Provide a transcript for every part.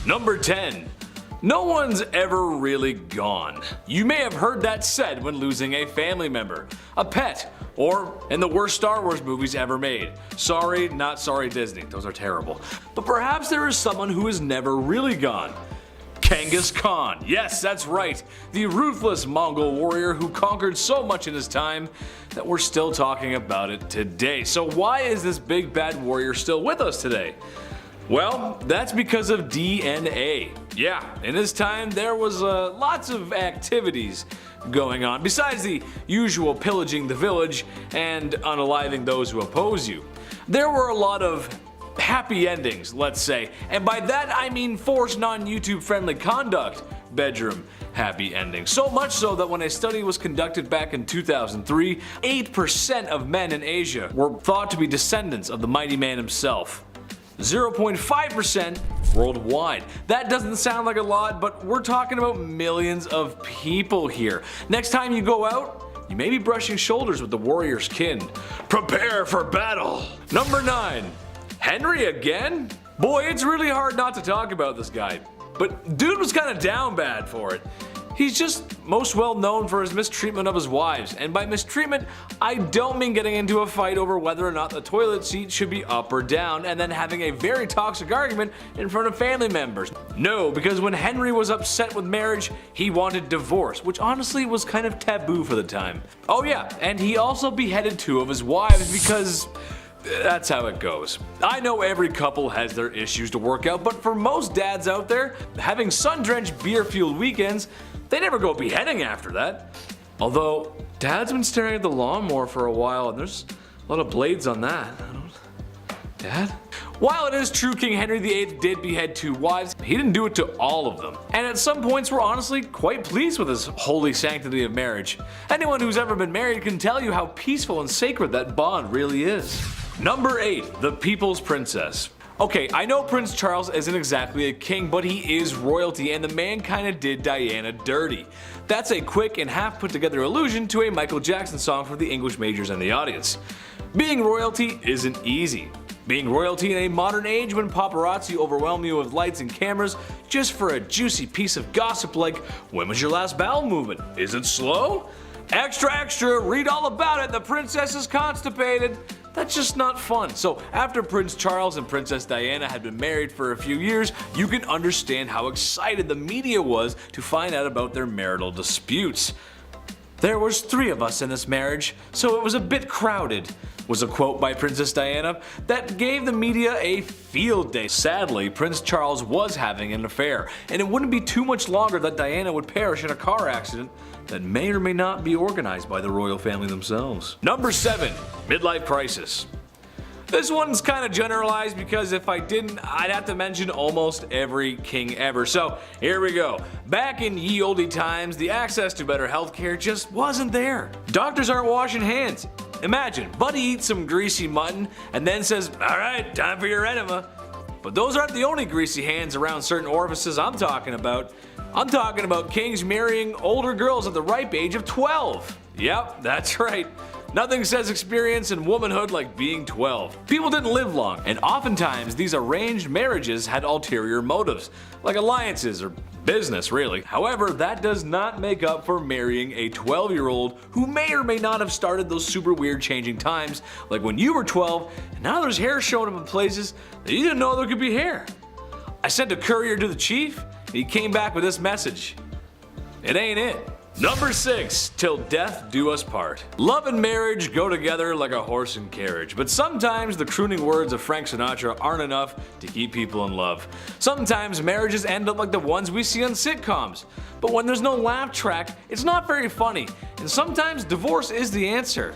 Number 10. No one's ever really gone. You may have heard that said when losing a family member, a pet, or in the worst Star Wars movies ever made. Sorry, not sorry Disney, those are terrible. But perhaps there is someone who is never really gone. Genghis Khan. Yes, that's right. The ruthless Mongol warrior who conquered so much in his time that we're still talking about it today. So why is this big bad warrior still with us today? Well, that's because of DNA. Yeah, in his time there was lots of activities going on besides the usual pillaging the village and unaliving those who oppose you. There were a lot of happy endings, let's say, and by that I mean forced non-YouTube friendly conduct bedroom happy endings. So much so that when a study was conducted back in 2003, 8% of men in Asia were thought to be descendants of the mighty man himself. 0.5% worldwide. That doesn't sound like a lot, but we're talking about millions of people here. Next time you go out, you may be brushing shoulders with the warrior's kin. Prepare for battle! Number 9. Henry again? Boy, it's really hard not to talk about this guy. But dude was kinda down bad for it. He's just most well known for his mistreatment of his wives, and by mistreatment, I don't mean getting into a fight over whether or not the toilet seat should be up or down and then having a very toxic argument in front of family members. No, because when Henry was upset with marriage, he wanted divorce, which honestly was kind of taboo for the time. Oh yeah, and he also beheaded 2 of his wives because that's how it goes. I know every couple has their issues to work out, but for most dads out there, having sun-drenched beer-fueled weekends, they never go beheading after that. Although, Dad's been staring at the lawnmower for a while and there's a lot of blades on that. Dad? While it is true King Henry VIII did behead 2 wives, he didn't do it to all of them. And at some points we're honestly quite pleased with his holy sanctity of marriage. Anyone who's ever been married can tell you how peaceful and sacred that bond really is. Number 8. The People's Princess. Okay, I know Prince Charles isn't exactly a king, but he is royalty and the man kinda did Diana dirty. That's a quick and half put together allusion to a Michael Jackson song for the English majors and the audience. Being royalty isn't easy. Being royalty in a modern age when paparazzi overwhelm you with lights and cameras just for a juicy piece of gossip like, when was your last bowel movement? Is it slow? Extra extra, read all about it, the princess is constipated. That's just not fun. So after Prince Charles and Princess Diana had been married for a few years, you can understand how excited the media was to find out about their marital disputes. "There was 3 of us in this marriage, so it was a bit crowded," was a quote by Princess Diana that gave the media a field day. Sadly, Prince Charles was having an affair, and it wouldn't be too much longer that Diana would perish in a car accident that may or may not be organized by the royal family themselves. Number 7. Midlife crisis. This one's kinda generalized because if I didn't, I'd have to mention almost every king ever. So here we go. Back in ye olde times, the access to better healthcare just wasn't there. Doctors aren't washing hands. Imagine, Buddy eats some greasy mutton and then says, "Alright, time for your enema." But those aren't the only greasy hands around certain orifices I'm talking about. I'm talking about kings marrying older girls at the ripe age of 12. Yep, that's right. Nothing says experience and womanhood like being 12. People didn't live long, and oftentimes these arranged marriages had ulterior motives, like alliances or business really. However, that does not make up for marrying a 12-year-old who may or may not have started those super weird changing times, like when you were 12 and now there's hair showing up in places that you didn't know there could be hair. I sent a courier to the chief and he came back with this message: "It ain't it." Number 6. Till death do us part. Love and marriage go together like a horse and carriage, but sometimes the crooning words of Frank Sinatra aren't enough to keep people in love. Sometimes marriages end up like the ones we see on sitcoms, but when there's no laugh track, it's not very funny, and sometimes divorce is the answer.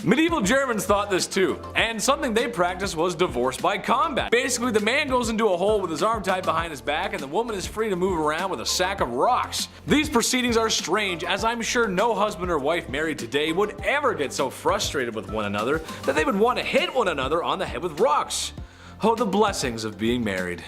Medieval Germans thought this too, and something they practiced was divorce by combat. Basically, the man goes into a hole with his arm tied behind his back and the woman is free to move around with a sack of rocks. These proceedings are strange, as I'm sure no husband or wife married today would ever get so frustrated with one another that they would want to hit one another on the head with rocks. Oh, the blessings of being married.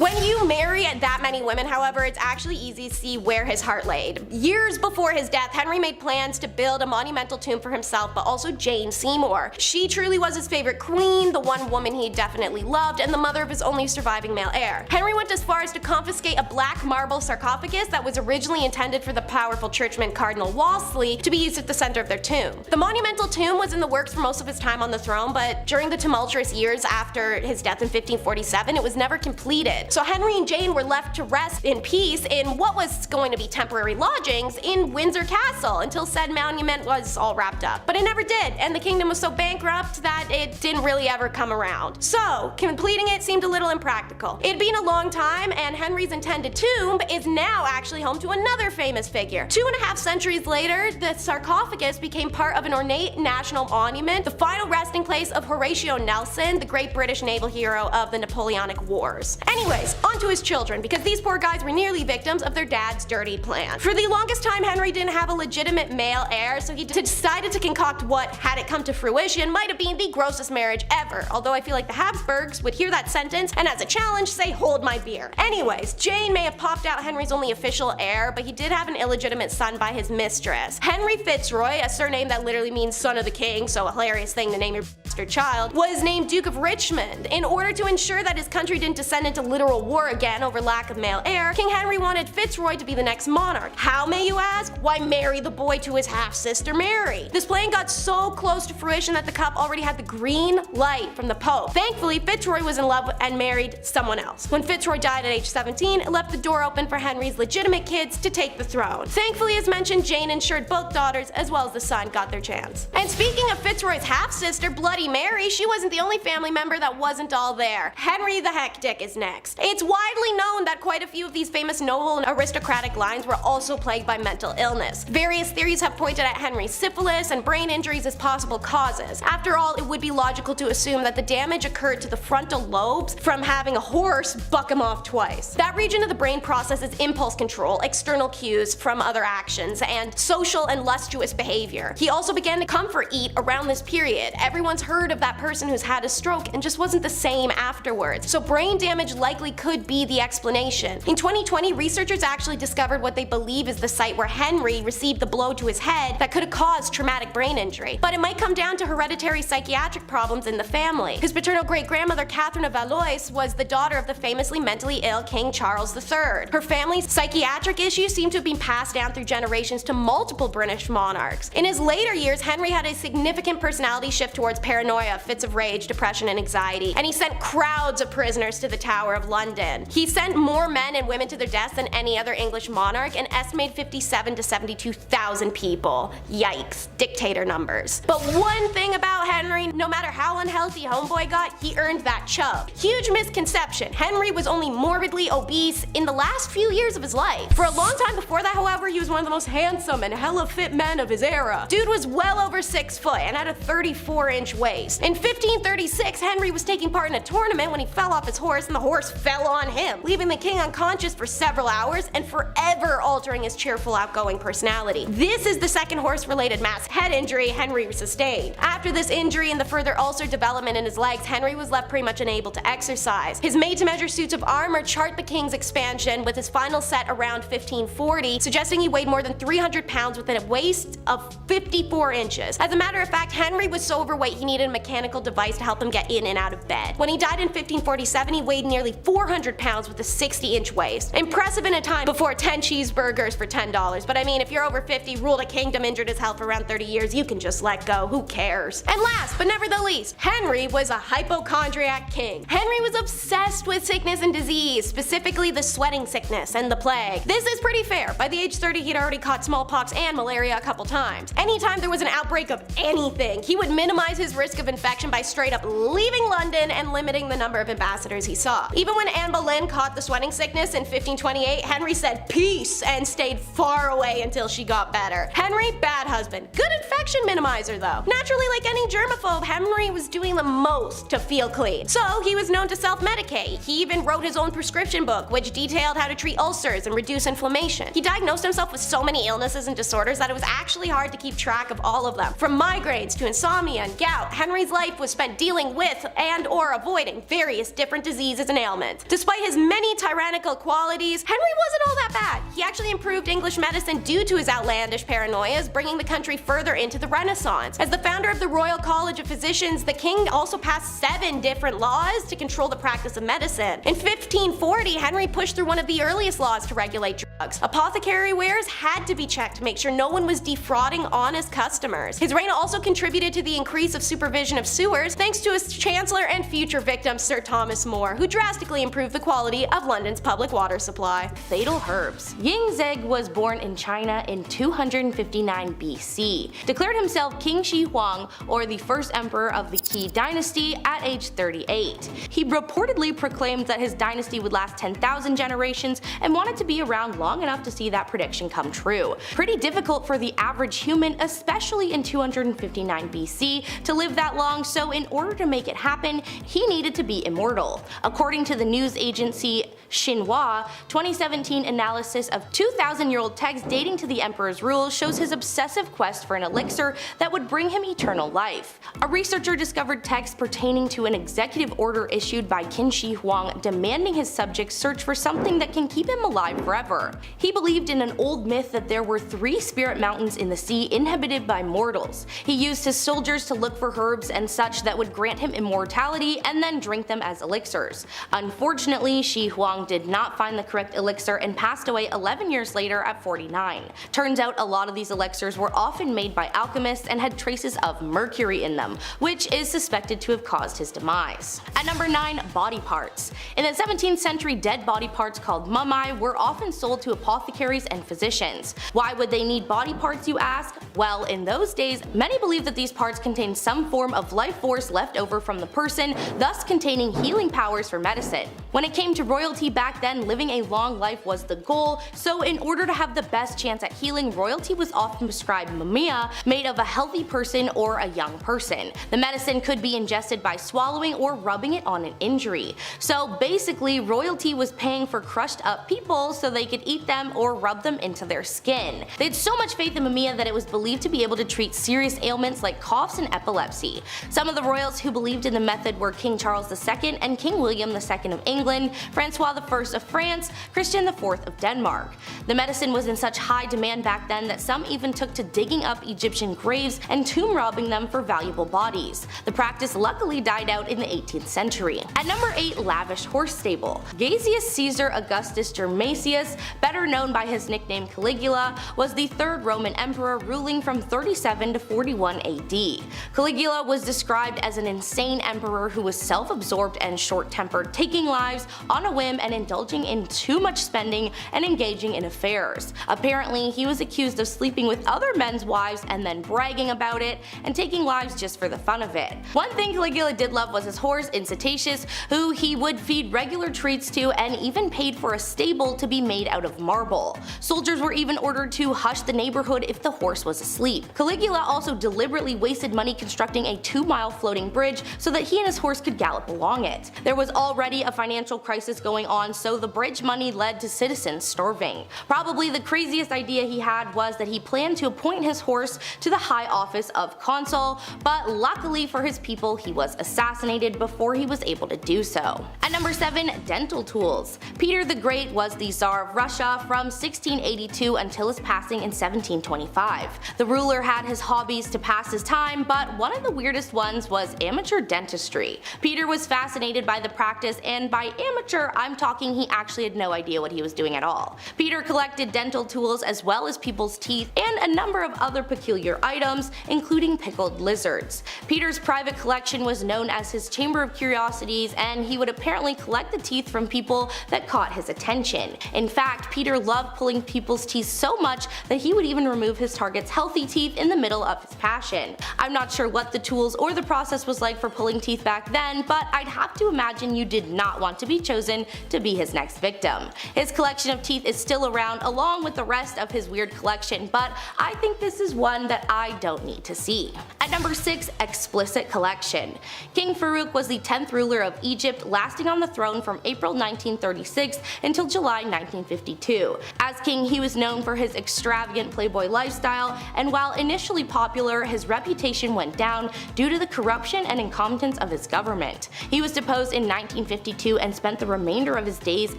When you marry that many women, however, it's actually easy to see where his heart laid. Years before his death, Henry made plans to build a monumental tomb for himself, but also Jane Seymour. She truly was his favorite queen, the one woman he definitely loved, and the mother of his only surviving male heir. Henry went as far as to confiscate a black marble sarcophagus that was originally intended for the powerful churchman Cardinal Wolsey to be used at the center of their tomb. The monumental tomb was in the works for most of his time on the throne, but during the tumultuous years after his death in 1547, it was never completed. So Henry and Jane were left to rest in peace in what was going to be temporary lodgings in Windsor Castle until said monument was all wrapped up. But it never did, and the kingdom was so bankrupt that it didn't really ever come around. So completing it seemed a little impractical. It had been a long time, and Henry's intended tomb is now actually home to another famous figure. 2.5 centuries later, the sarcophagus became part of an ornate national monument, the final resting place of Horatio Nelson, the great British naval hero of the Napoleonic Wars. Anyways, on to his children, because these poor guys were nearly victims of their dad's dirty plan. For the longest time, Henry didn't have a legitimate male heir, so he decided to concoct what, had it come to fruition, might have been the grossest marriage ever, although I feel like the Habsburgs would hear that sentence and as a challenge say, hold my beer. Anyways, Jane may have popped out Henry's only official heir, but he did have an illegitimate son by his mistress. Henry Fitzroy, a surname that literally means son of the king, so a hilarious thing to name your bastard child, was named Duke of Richmond. In order to ensure that his country didn't descend into literal war again over lack of male heir, King Henry wanted Fitzroy to be the next monarch. How, may you ask? Why, marry the boy to his half-sister Mary. This plan got so close to fruition that the couple already had the green light from the Pope. Thankfully, Fitzroy was in love and married someone else. When Fitzroy died at age 17, it left the door open for Henry's legitimate kids to take the throne. Thankfully, as mentioned, Jane ensured both daughters as well as the son got their chance. And speaking of Fitzroy's half-sister, Bloody Mary, she wasn't the only family member that wasn't all there. Henry the Hectic is next. It's widely known that quite a few of these famous noble and aristocratic lines were also plagued by mental illness. Various theories have pointed at Henry's syphilis and brain injuries as possible causes. After all, it would be logical to assume that the damage occurred to the frontal lobes from having a horse buck him off twice. That region of the brain processes impulse control, external cues from other actions, and social and lustuous behavior. He also began to comfort eat around this period. Everyone's heard of that person who's had a stroke and just wasn't the same afterwards. So brain damage likely could be the explanation. In 2020, researchers actually discovered what they believe is the site where Henry received the blow to his head that could have caused traumatic brain injury. But it might come down to hereditary psychiatric problems in the family. His paternal great-grandmother Catherine of Valois was the daughter of the famously mentally ill King Charles III. Her family's psychiatric issues seem to have been passed down through generations to multiple British monarchs. In his later years, Henry had a significant personality shift towards paranoia, fits of rage, depression, and anxiety, and he sent crowds of prisoners to the Tower of London. He sent more men and women to their deaths than any other English monarch, an estimated 57 to 72,000 people. Yikes, dictator numbers. But one thing about Henry, no matter how unhealthy homeboy got, he earned that chub. Huge misconception, Henry was only morbidly obese in the last few years of his life. For a long time before that, however, he was one of the most handsome and hella fit men of his era. Dude was well over 6 foot and had a 34-inch waist. In 1536, Henry was taking part in a tournament when he fell off his horse and the horse fell on him, leaving the king unconscious for several hours and forever altering his cheerful, outgoing personality. This is the second horse-related mass head injury Henry sustained. After this injury and the further ulcer development in his legs, Henry was left pretty much unable to exercise. His made-to-measure suits of armor chart the king's expansion, with his final set around 1540, suggesting he weighed more than 300 pounds with a waist of 54 inches. As a matter of fact, Henry was so overweight he needed a mechanical device to help him get in and out of bed. When he died in 1547, he weighed nearly 400 pounds with a 60-inch waist. Impressive in a time before 10 cheeseburgers for $10, but I mean, if you're over 50, ruled a kingdom, injured his health for around 30 years, you can just let go, who cares? And last, but never the least, Henry was a hypochondriac king. Henry was obsessed with sickness and disease, specifically the sweating sickness and the plague. This is pretty fair. By the age 30, he'd already caught smallpox and malaria a couple times. Anytime there was an outbreak of anything, he would minimize his risk of infection by straight up leaving London and limiting the number of ambassadors he saw. Even when Anne Boleyn caught the sweating sickness in 1528, Henry said peace and stayed far away until she got better. Henry, bad husband. Good infection minimizer though. Naturally, like any germaphobe, Henry was doing the most to feel clean. So he was known to self-medicate. He even wrote his own prescription book, which detailed how to treat ulcers and reduce inflammation. He diagnosed himself with so many illnesses and disorders that it was actually hard to keep track of all of them. From migraines to insomnia and gout, Henry's life was spent dealing with and or avoiding various different diseases and ailments. Despite his many tyrannical qualities, Henry wasn't all that bad. He actually improved English medicine due to his outlandish paranoias, bringing the country further into the Renaissance. As the founder of the Royal College of Physicians, the king also passed 7 different laws to control the practice of medicine. In 1540, Henry pushed through one of the earliest laws to regulate drugs. Apothecary wares had to be checked to make sure no one was defrauding honest customers. His reign also contributed to the increase of supervision of sewers, thanks to his chancellor and future victim Sir Thomas More, who drastically improved the quality of London's public water supply. Fatal herbs. Ying Zig was born in China in 259 BC, declared himself King Shi Huang, or the first emperor of the Qi dynasty, at age 38. He reportedly proclaimed that his dynasty would last 10,000 generations and wanted to be around long enough to see that prediction come true. Pretty difficult for the average human, especially in 259 BC, to live that long, so in order to make it happen, he needed to be immortal. According to the news agency Xinhua, 2017 analysis of 2,000-year-old texts dating to the emperor's rule shows his obsessive quest for an elixir that would bring him eternal life. A researcher discovered texts pertaining to an executive order issued by Qin Shi Huang demanding his subjects search for something that can keep him alive forever. He believed in an old myth that there were 3 spirit mountains in the sea inhabited by mortals. He used his soldiers to look for herbs and such that would grant him immortality and then drink them as elixirs. Unfortunately, Shi Huang did not find the correct elixir and passed away 11 years later at 49. Turns out a lot of these elixirs were often made by alchemists and had traces of mercury in them, which is suspected to have caused his demise. At number 9, body parts. In the 17th century, dead body parts called mummi were often sold to apothecaries and physicians. Why would they need body parts, you ask? Well, in those days, many believed that these parts contained some form of life force left over from the person, thus containing healing powers for medicine. When it came to royalty back then, living a long life was the goal, so in order to have the best chance at healing, royalty was often prescribed mumia, made of a healthy person or a young person. The medicine could be ingested by swallowing or rubbing it on an injury. So basically, royalty was paying for crushed up people so they could eat them or rub them into their skin. They had so much faith in mumia that it was believed to be able to treat serious ailments like coughs and epilepsy. Some of the royals who believed in the method were King Charles II and King William II of England, Francois I of France, Christian IV of Denmark. The medicine was in such high demand back then that some even took to digging up Egyptian graves and tomb robbing them for valuable bodies. The practice luckily died out in the 18th century. At number 8, lavish horse stable. Gaius Caesar Augustus Germasius, better known by his nickname Caligula, was the 3rd Roman emperor ruling from 37 to 41 AD. Caligula was described as an insane emperor who was self-absorbed and short-tempered, taking lives on a whim and indulging in too much spending and engaging in affairs. Apparently, he was accused of sleeping with other men's wives and then bragging about it and taking lives just for the fun of it. One thing Caligula did love was his horse Incitatus, who he would feed regular treats to and even paid for a stable to be made out of marble. Soldiers were even ordered to hush the neighborhood if the horse was asleep. Caligula also deliberately wasted money constructing a 2-mile floating bridge so that he and his horse could gallop along it. There was already a financial crisis going on, so the bridge money led to citizens starving. Probably the craziest idea he had was that he planned to appoint his horse to the high office of consul, but luckily for his people he was assassinated before he was able to do so. At number 7, dental tools. Peter the Great was the Tsar of Russia from 1682 until his passing in 1725. The ruler had his hobbies to pass his time, but one of the weirdest ones was amateur dentistry. Peter was fascinated by the practice, and by amateur I'm talking he actually had no idea what he was doing at all. Peter collected dental tools as well as people's teeth and a number of other peculiar items, including pickled lizards. Peter's private collection was known as his Chamber of Curiosities, and he would apparently collect the teeth from people that caught his attention. In fact, Peter loved pulling people's teeth so much that he would even remove his target's healthy teeth in the middle of his passion. I'm not sure what the tools or the process was like for pulling teeth back then, but I'd have to imagine you did not want to be chosen to be his next victim. His collection of teeth is still around along with the rest of his weird collection, but I think this is one that I don't need to see. At number 6, explicit collection. King Farouk was the 10th ruler of Egypt, lasting on the throne from April 1936 until July 1952. As king, he was known for his extravagant playboy lifestyle, and while initially popular, his reputation went down throne due to the corruption and incompetence of his government. He was deposed in 1952 and spent the remainder of his days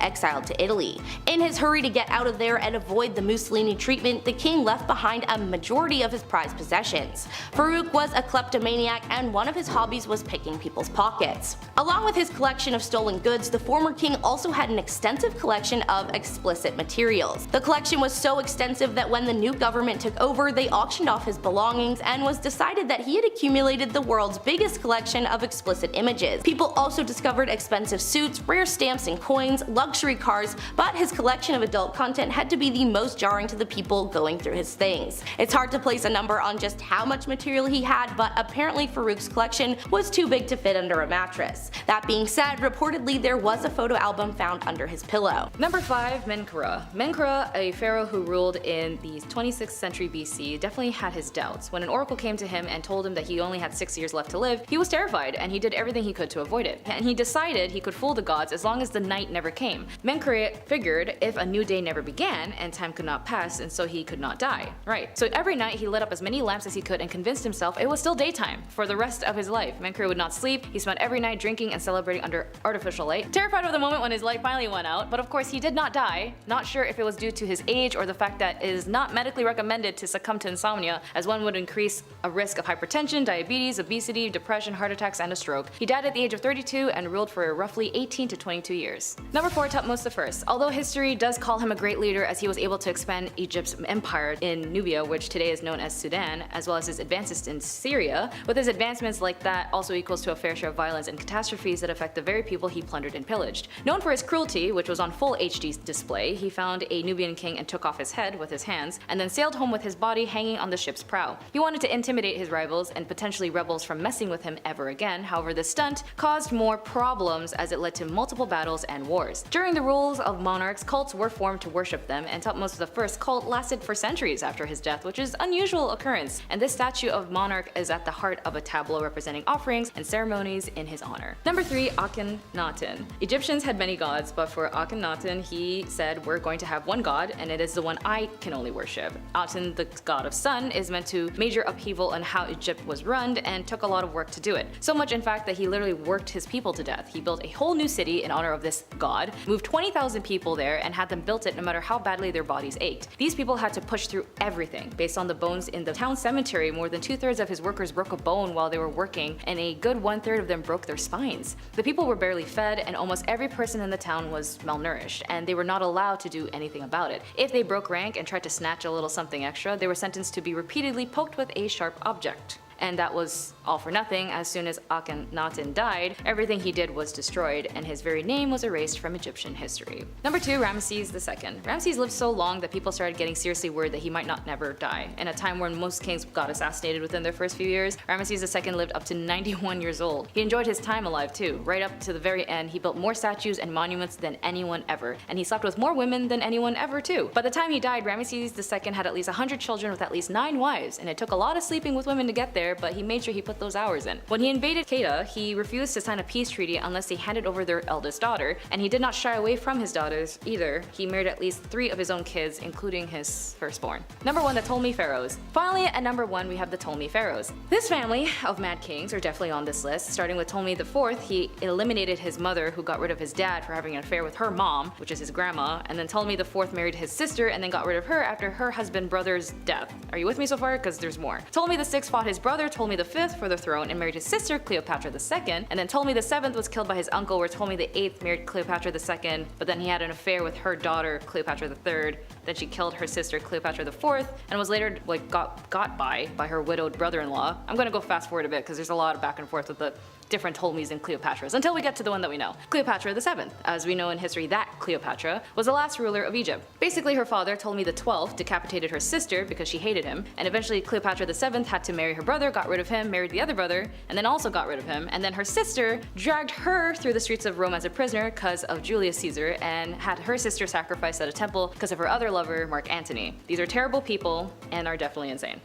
exiled to Italy. In his hurry to get out of there and avoid the Mussolini treatment, the king left behind a majority of his prized possessions. Farouk was a kleptomaniac, and one of his hobbies was picking people's pockets. Along with his collection of stolen goods, the former king also had an extensive collection of explicit materials. The collection was so extensive that when the new government took over, they auctioned off his belongings, and was decided that he had accumulated the world's biggest collection of explicit images. People also discovered expensive suits, rare stamps and coins, luxury cars, but his collection of adult content had to be the most jarring to the people going through his things. It's hard to place a number on just how much material he had, but apparently Farouk's collection was too big to fit under a mattress. That being said, reportedly there was a photo album found under his pillow. Number 5. Menkaure. Menkaure, a pharaoh who ruled in the 26th century BC, definitely had his doubts. When an oracle came to him and told him that he only had 6 years left to live, he was terrified, and he did everything he could to avoid it. And he decided he could fool the gods as long as the night never came. Menkaure figured if a new day never began, and time could not pass, and so he could not die. Right. So every night he lit up as many lamps as he could and convinced himself it was still daytime for the rest of his life. Menkaure would not sleep. He spent every night drinking and celebrating under artificial light, terrified of the moment when his light finally went out. But of course he did not die. Not sure if it was due to his age or the fact that it is not medically recommended to succumb to insomnia, as one would increase a risk of hypertension, diabetes, obesity, depression, heart attacks, and a stroke. He died at the age of 32 and ruled for roughly 18 to 22 years. Number 4. Thutmose I. Although history does call him a great leader, as he was able to expand Egypt's empire in Nubia, which today is known as Sudan, as well as his advances in Syria, with his advancements like that also equals to a fair share of violence and catastrophes that affect the very people he plundered and pillaged. Known for his cruelty, which was on full HD display, he found a Nubian king and took off his head with his hands, and then sailed home with his body hanging on the ship's prow. He wanted to intimidate his rivals and potentially rebels from messing with him ever again. However, this stunt caused more problems as it led to multiple battles and wars. During the rules of monarchs, cults were formed to worship them, and Thutmose I's cult lasted for centuries after his death, which is an unusual occurrence, and this statue of monarch is at the heart of a tableau representing offerings and ceremonies in his honor. Number 3. Akhenaten. Egyptians had many gods, but for Akhenaten, he said, we're going to have one god, and it is the one I can only worship. Aten, the god of sun, is meant to major upheaval on how Egypt was run, and took a lot of work to do it. So much in fact that he literally worked his people to death. He built a whole new city in honor of this god, moved 20,000 people there, and had them built it no matter how badly their bodies ached. These people had to push through everything. Based on the bones in the town cemetery, more than 2/3 of his workers broke a bone while they were working, and a good 1/3 of them broke their spines. The people were barely fed, and almost every person in the town was malnourished, and they were not allowed to do anything about it. If they broke rank and tried to snatch a little something extra, they were sentenced to be repeatedly poked with a sharp object. And that was all for nothing. As soon as Akhenaten died, everything he did was destroyed, and his very name was erased from Egyptian history. Number 2. Ramses II. Ramses lived so long that people started getting seriously worried that he might not never die. In a time when most kings got assassinated within their first few years, Ramses II lived up to 91 years old. He enjoyed his time alive too. Right up to the very end, he built more statues and monuments than anyone ever, and he slept with more women than anyone ever too. By the time he died, Ramses II had at least 100 children with at least 9 wives, and it took a lot of sleeping with women to get there, but he made sure he put those hours in. When he invaded Kedah, he refused to sign a peace treaty unless they handed over their eldest daughter, and he did not shy away from his daughters either. He married at least 3 of his own kids, including his firstborn. Number 1. The Ptolemy Pharaohs. Finally, at number 1, we have the Ptolemy Pharaohs. This family of mad kings are definitely on this list. Starting with Ptolemy IV, he eliminated his mother, who got rid of his dad for having an affair with her mom, which is his grandma, and then Ptolemy IV married his sister and then got rid of her after her brother's death. Are you with me so far? Because there's more. Ptolemy VI fought his brother Ptolemy V for the throne and married his sister Cleopatra II, and then Ptolemy VII was killed by his uncle, where Ptolemy VIII married Cleopatra II, but then he had an affair with her daughter Cleopatra III. Then she killed her sister Cleopatra IV and was later got by her widowed brother-in-law. I'm gonna go fast forward a bit because there's a lot of back and forth with the different Ptolemies and Cleopatras until we get to the one that we know. Cleopatra VII. As we know in history, that Cleopatra was the last ruler of Egypt. Basically, her father, Ptolemy XII, decapitated her sister because she hated him, and eventually Cleopatra VII had to marry her brother, got rid of him, married the other brother, and then also got rid of him, and then her sister dragged her through the streets of Rome as a prisoner because of Julius Caesar, and had her sister sacrificed at a temple because of her other lover, Mark Antony. These are terrible people and are definitely insane.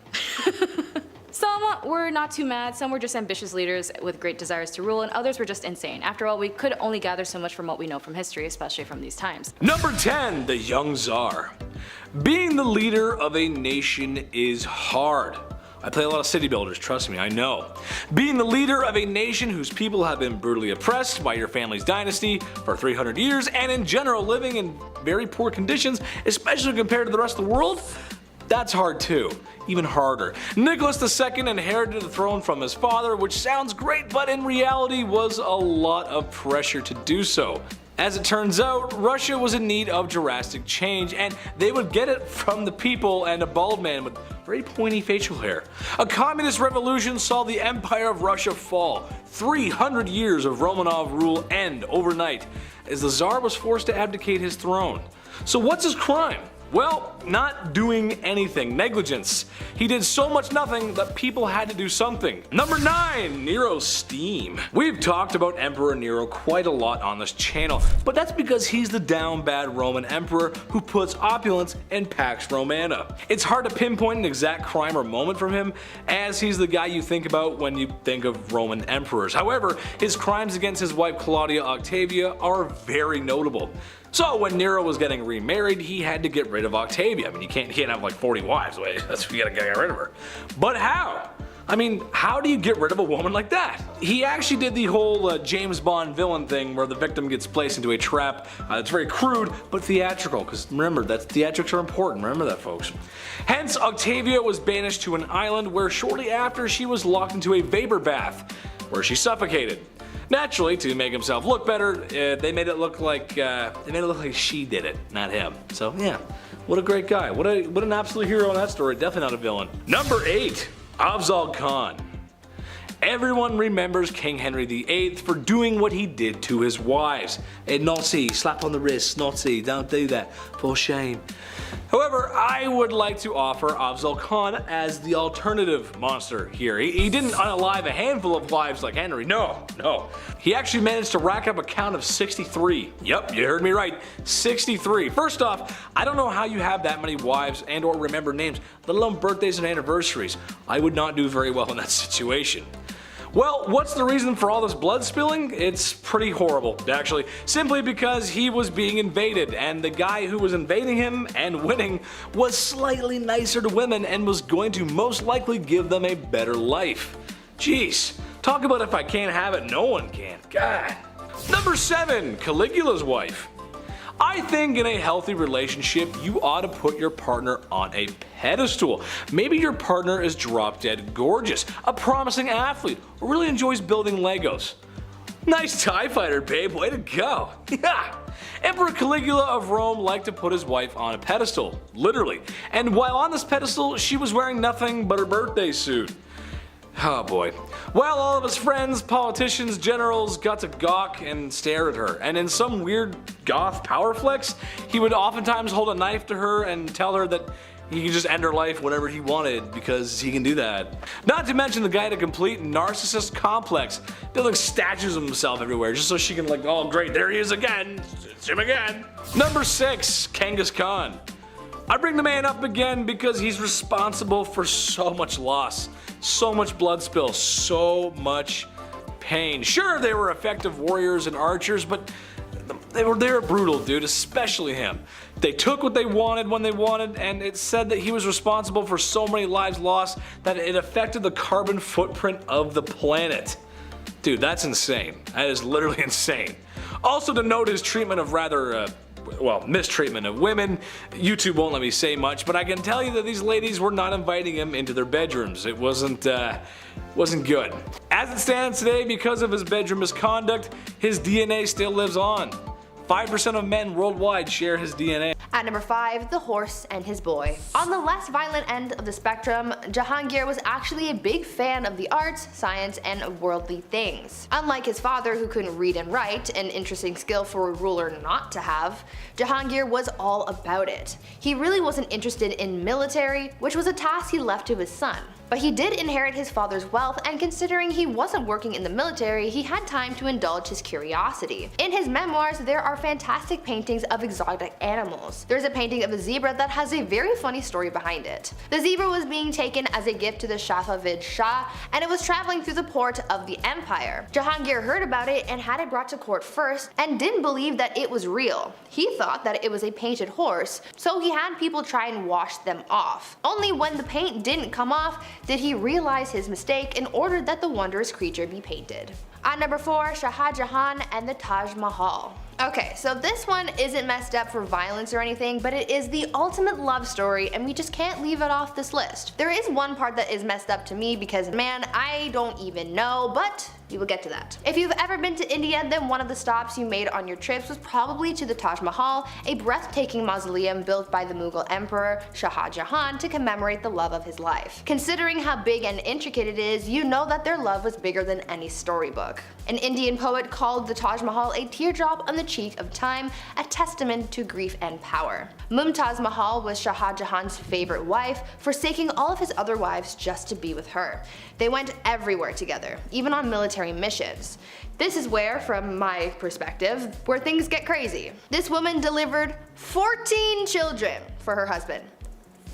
Some were not too mad, some were just ambitious leaders with great desires to rule, and others were just insane. After all, we could only gather so much from what we know from history, especially from these times. Number 10. The Young Tsar. Being the leader of a nation is hard. I play a lot of city builders, trust me, I know. Being the leader of a nation whose people have been brutally oppressed by your family's dynasty for 300 years and in general living in very poor conditions, especially compared to the rest of the world, that's hard too. Even harder. Nicholas II inherited the throne from his father, which sounds great, but in reality was a lot of pressure to do so. As it turns out, Russia was in need of drastic change, and they would get it from the people and a bald man with very pointy facial hair. A communist revolution saw the Empire of Russia fall. 300 years of Romanov rule end overnight, as the Tsar was forced to abdicate his throne. So what's his crime? Well, not doing anything. Negligence. He did so much nothing that people had to do something. Number 9. Nero's steam. We've talked about Emperor Nero quite a lot on this channel, but that's because he's the down bad Roman emperor who puts opulence in Pax Romana. It's hard to pinpoint an exact crime or moment from him, as he's the guy you think about when you think of Roman emperors. However, his crimes against his wife Claudia Octavia are very notable. So when Nero was getting remarried, he had to get rid of Octavia. I mean, you can't have like 40 wives. That's you gotta get rid of her. But how? I mean, how do you get rid of a woman like that? He actually did the whole James Bond villain thing where the victim gets placed into a trap. It's very crude, but theatrical, because remember, theatrics are important. Remember that, folks. Hence, Octavia was banished to an island where shortly after she was locked into a vapor bath, where she suffocated. Naturally, to make himself look better, they made it look like she did it, not him. So yeah, what a great guy. What an absolute hero in that story. Definitely not a villain. Number 8. Afzal Khan. Everyone remembers King Henry VIII for doing what he did to his wives. A naughty, slap on the wrist, naughty, don't do that, for shame. However, I would like to offer Afzal Khan as the alternative monster here. He didn't unalive a handful of wives like Henry, no. He actually managed to rack up a count of 63. Yep, you heard me right, 63. First off, I don't know how you have that many wives and or remember names, let alone birthdays and anniversaries. I would not do very well in that situation. Well, what's the reason for all this blood spilling? It's pretty horrible, actually. Simply because he was being invaded, and the guy who was invading him and winning was slightly nicer to women and was going to most likely give them a better life. Jeez, talk about if I can't have it, no one can. God. Number 7. Caligula's wife. I think in a healthy relationship, you ought to put your partner on a pedestal. Maybe your partner is drop dead gorgeous, a promising athlete, or really enjoys building Legos. Nice TIE fighter, babe, way to go. Yeah. Emperor Caligula of Rome liked to put his wife on a pedestal, literally. And while on this pedestal, she was wearing nothing but her birthday suit. Oh boy. Well, all of his friends, politicians, generals got to gawk and stare at her, and in some weird goth power flex, he would oftentimes hold a knife to her and tell her that he could just end her life whenever he wanted because he can do that. Not to mention the guy had a complete narcissist complex, building statues of himself everywhere just so she can like, oh great, there he is again, it's him again. Number 6, Genghis Khan. I bring the man up again because he's responsible for so much loss, so much blood spill, so much pain. Sure, they were effective warriors and archers, but they were brutal, dude, especially him. They took what they wanted when they wanted, and it's said that he was responsible for so many lives lost that it affected the carbon footprint of the planet. Dude, that's insane. That is literally insane. Also to note his treatment of rather mistreatment of women. YouTube won't let me say much, but I can tell you that these ladies were not inviting him into their bedrooms. It wasn't good. As it stands today, because of his bedroom misconduct, his DNA still lives on. 5% of men worldwide share his DNA. At number 5, the horse and his boy. On the less violent end of the spectrum, Jahangir was actually a big fan of the arts, science, and worldly things. Unlike his father, who couldn't read and write, an interesting skill for a ruler not to have, Jahangir was all about it. He really wasn't interested in military, which was a task he left to his son. But he did inherit his father's wealth, and considering he wasn't working in the military, he had time to indulge his curiosity. In his memoirs, there are are fantastic paintings of exotic animals. There's a painting of a zebra that has a very funny story behind it. The zebra was being taken as a gift to the Safavid Shah, and it was traveling through the port of the empire. Jahangir heard about it and had it brought to court first, and didn't believe that it was real. He thought that it was a painted horse, so he had people try and wash them off. Only when the paint didn't come off did he realize his mistake and ordered that the wondrous creature be painted. At number 4, Shah Jahan and the Taj Mahal. Okay, so this one isn't messed up for violence or anything, but it is the ultimate love story and we just can't leave it off this list. There is one part that is messed up to me because man, I don't even know, but we will get to that. If you've ever been to India, then one of the stops you made on your trips was probably to the Taj Mahal, a breathtaking mausoleum built by the Mughal Emperor Shah Jahan to commemorate the love of his life. Considering how big and intricate it is, you know that their love was bigger than any storybook. An Indian poet called the Taj Mahal a teardrop on the cheek of time, a testament to grief and power. Mumtaz Mahal was Shah Jahan's favorite wife, forsaking all of his other wives just to be with her. They went everywhere together, even on military missions. This is where, from my perspective, where things get crazy. This woman delivered 14 children for her husband.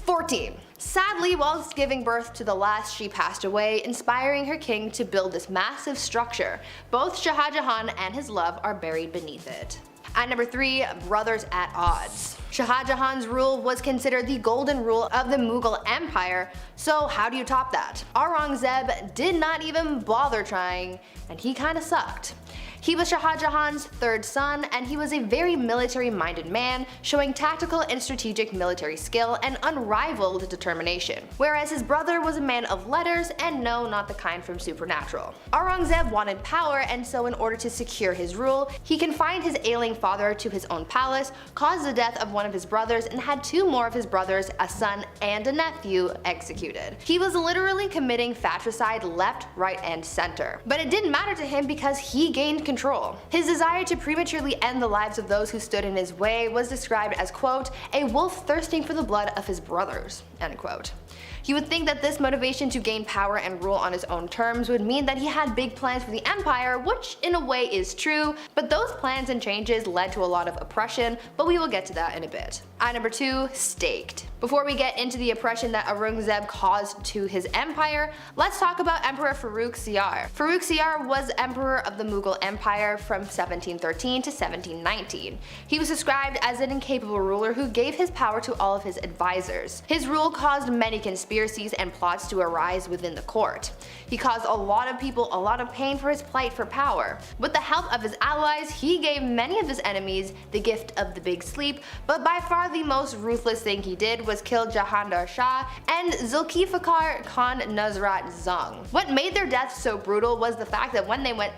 14. Sadly, whilst giving birth to the last, she passed away, inspiring her king to build this massive structure. Both Shah Jahan and his love are buried beneath it. At number 3, brothers at odds. Shah Jahan's rule was considered the golden rule of the Mughal Empire, so how do you top that? Aurangzeb did not even bother trying, and he kinda sucked. He was Shah Jahan's third son, and he was a very military-minded man, showing tactical and strategic military skill and unrivaled determination. Whereas his brother was a man of letters, and no, not the kind from Supernatural. Aurangzeb wanted power, and so in order to secure his rule, he confined his ailing father to his own palace, caused the death of one of his brothers, and had 2 more of his brothers, a son and a nephew, executed. He was literally committing fratricide left, right, and center. But it didn't matter to him because he gained control. His desire to prematurely end the lives of those who stood in his way was described as, quote, a wolf thirsting for the blood of his brothers, end quote. You would think that this motivation to gain power and rule on his own terms would mean that he had big plans for the empire, which in a way is true, but those plans and changes led to a lot of oppression, but we will get to that in a bit. At number 2, staked. Before we get into the oppression that Aurangzeb caused to his empire, let's talk about Emperor Farrukh Siyar. Farrukh Siyar was emperor of the Mughal Empire from 1713 to 1719. He was described as an incapable ruler who gave his power to all of his advisors. His rule caused many conspiracies and plots to arise within the court. He caused a lot of people a lot of pain for his plight for power. With the help of his allies, he gave many of his enemies the gift of the big sleep, but by far the most ruthless thing he did was kill Jahandar Shah and Zulfikar Khan Nusrat Jung. What made their deaths so brutal was the fact that when they went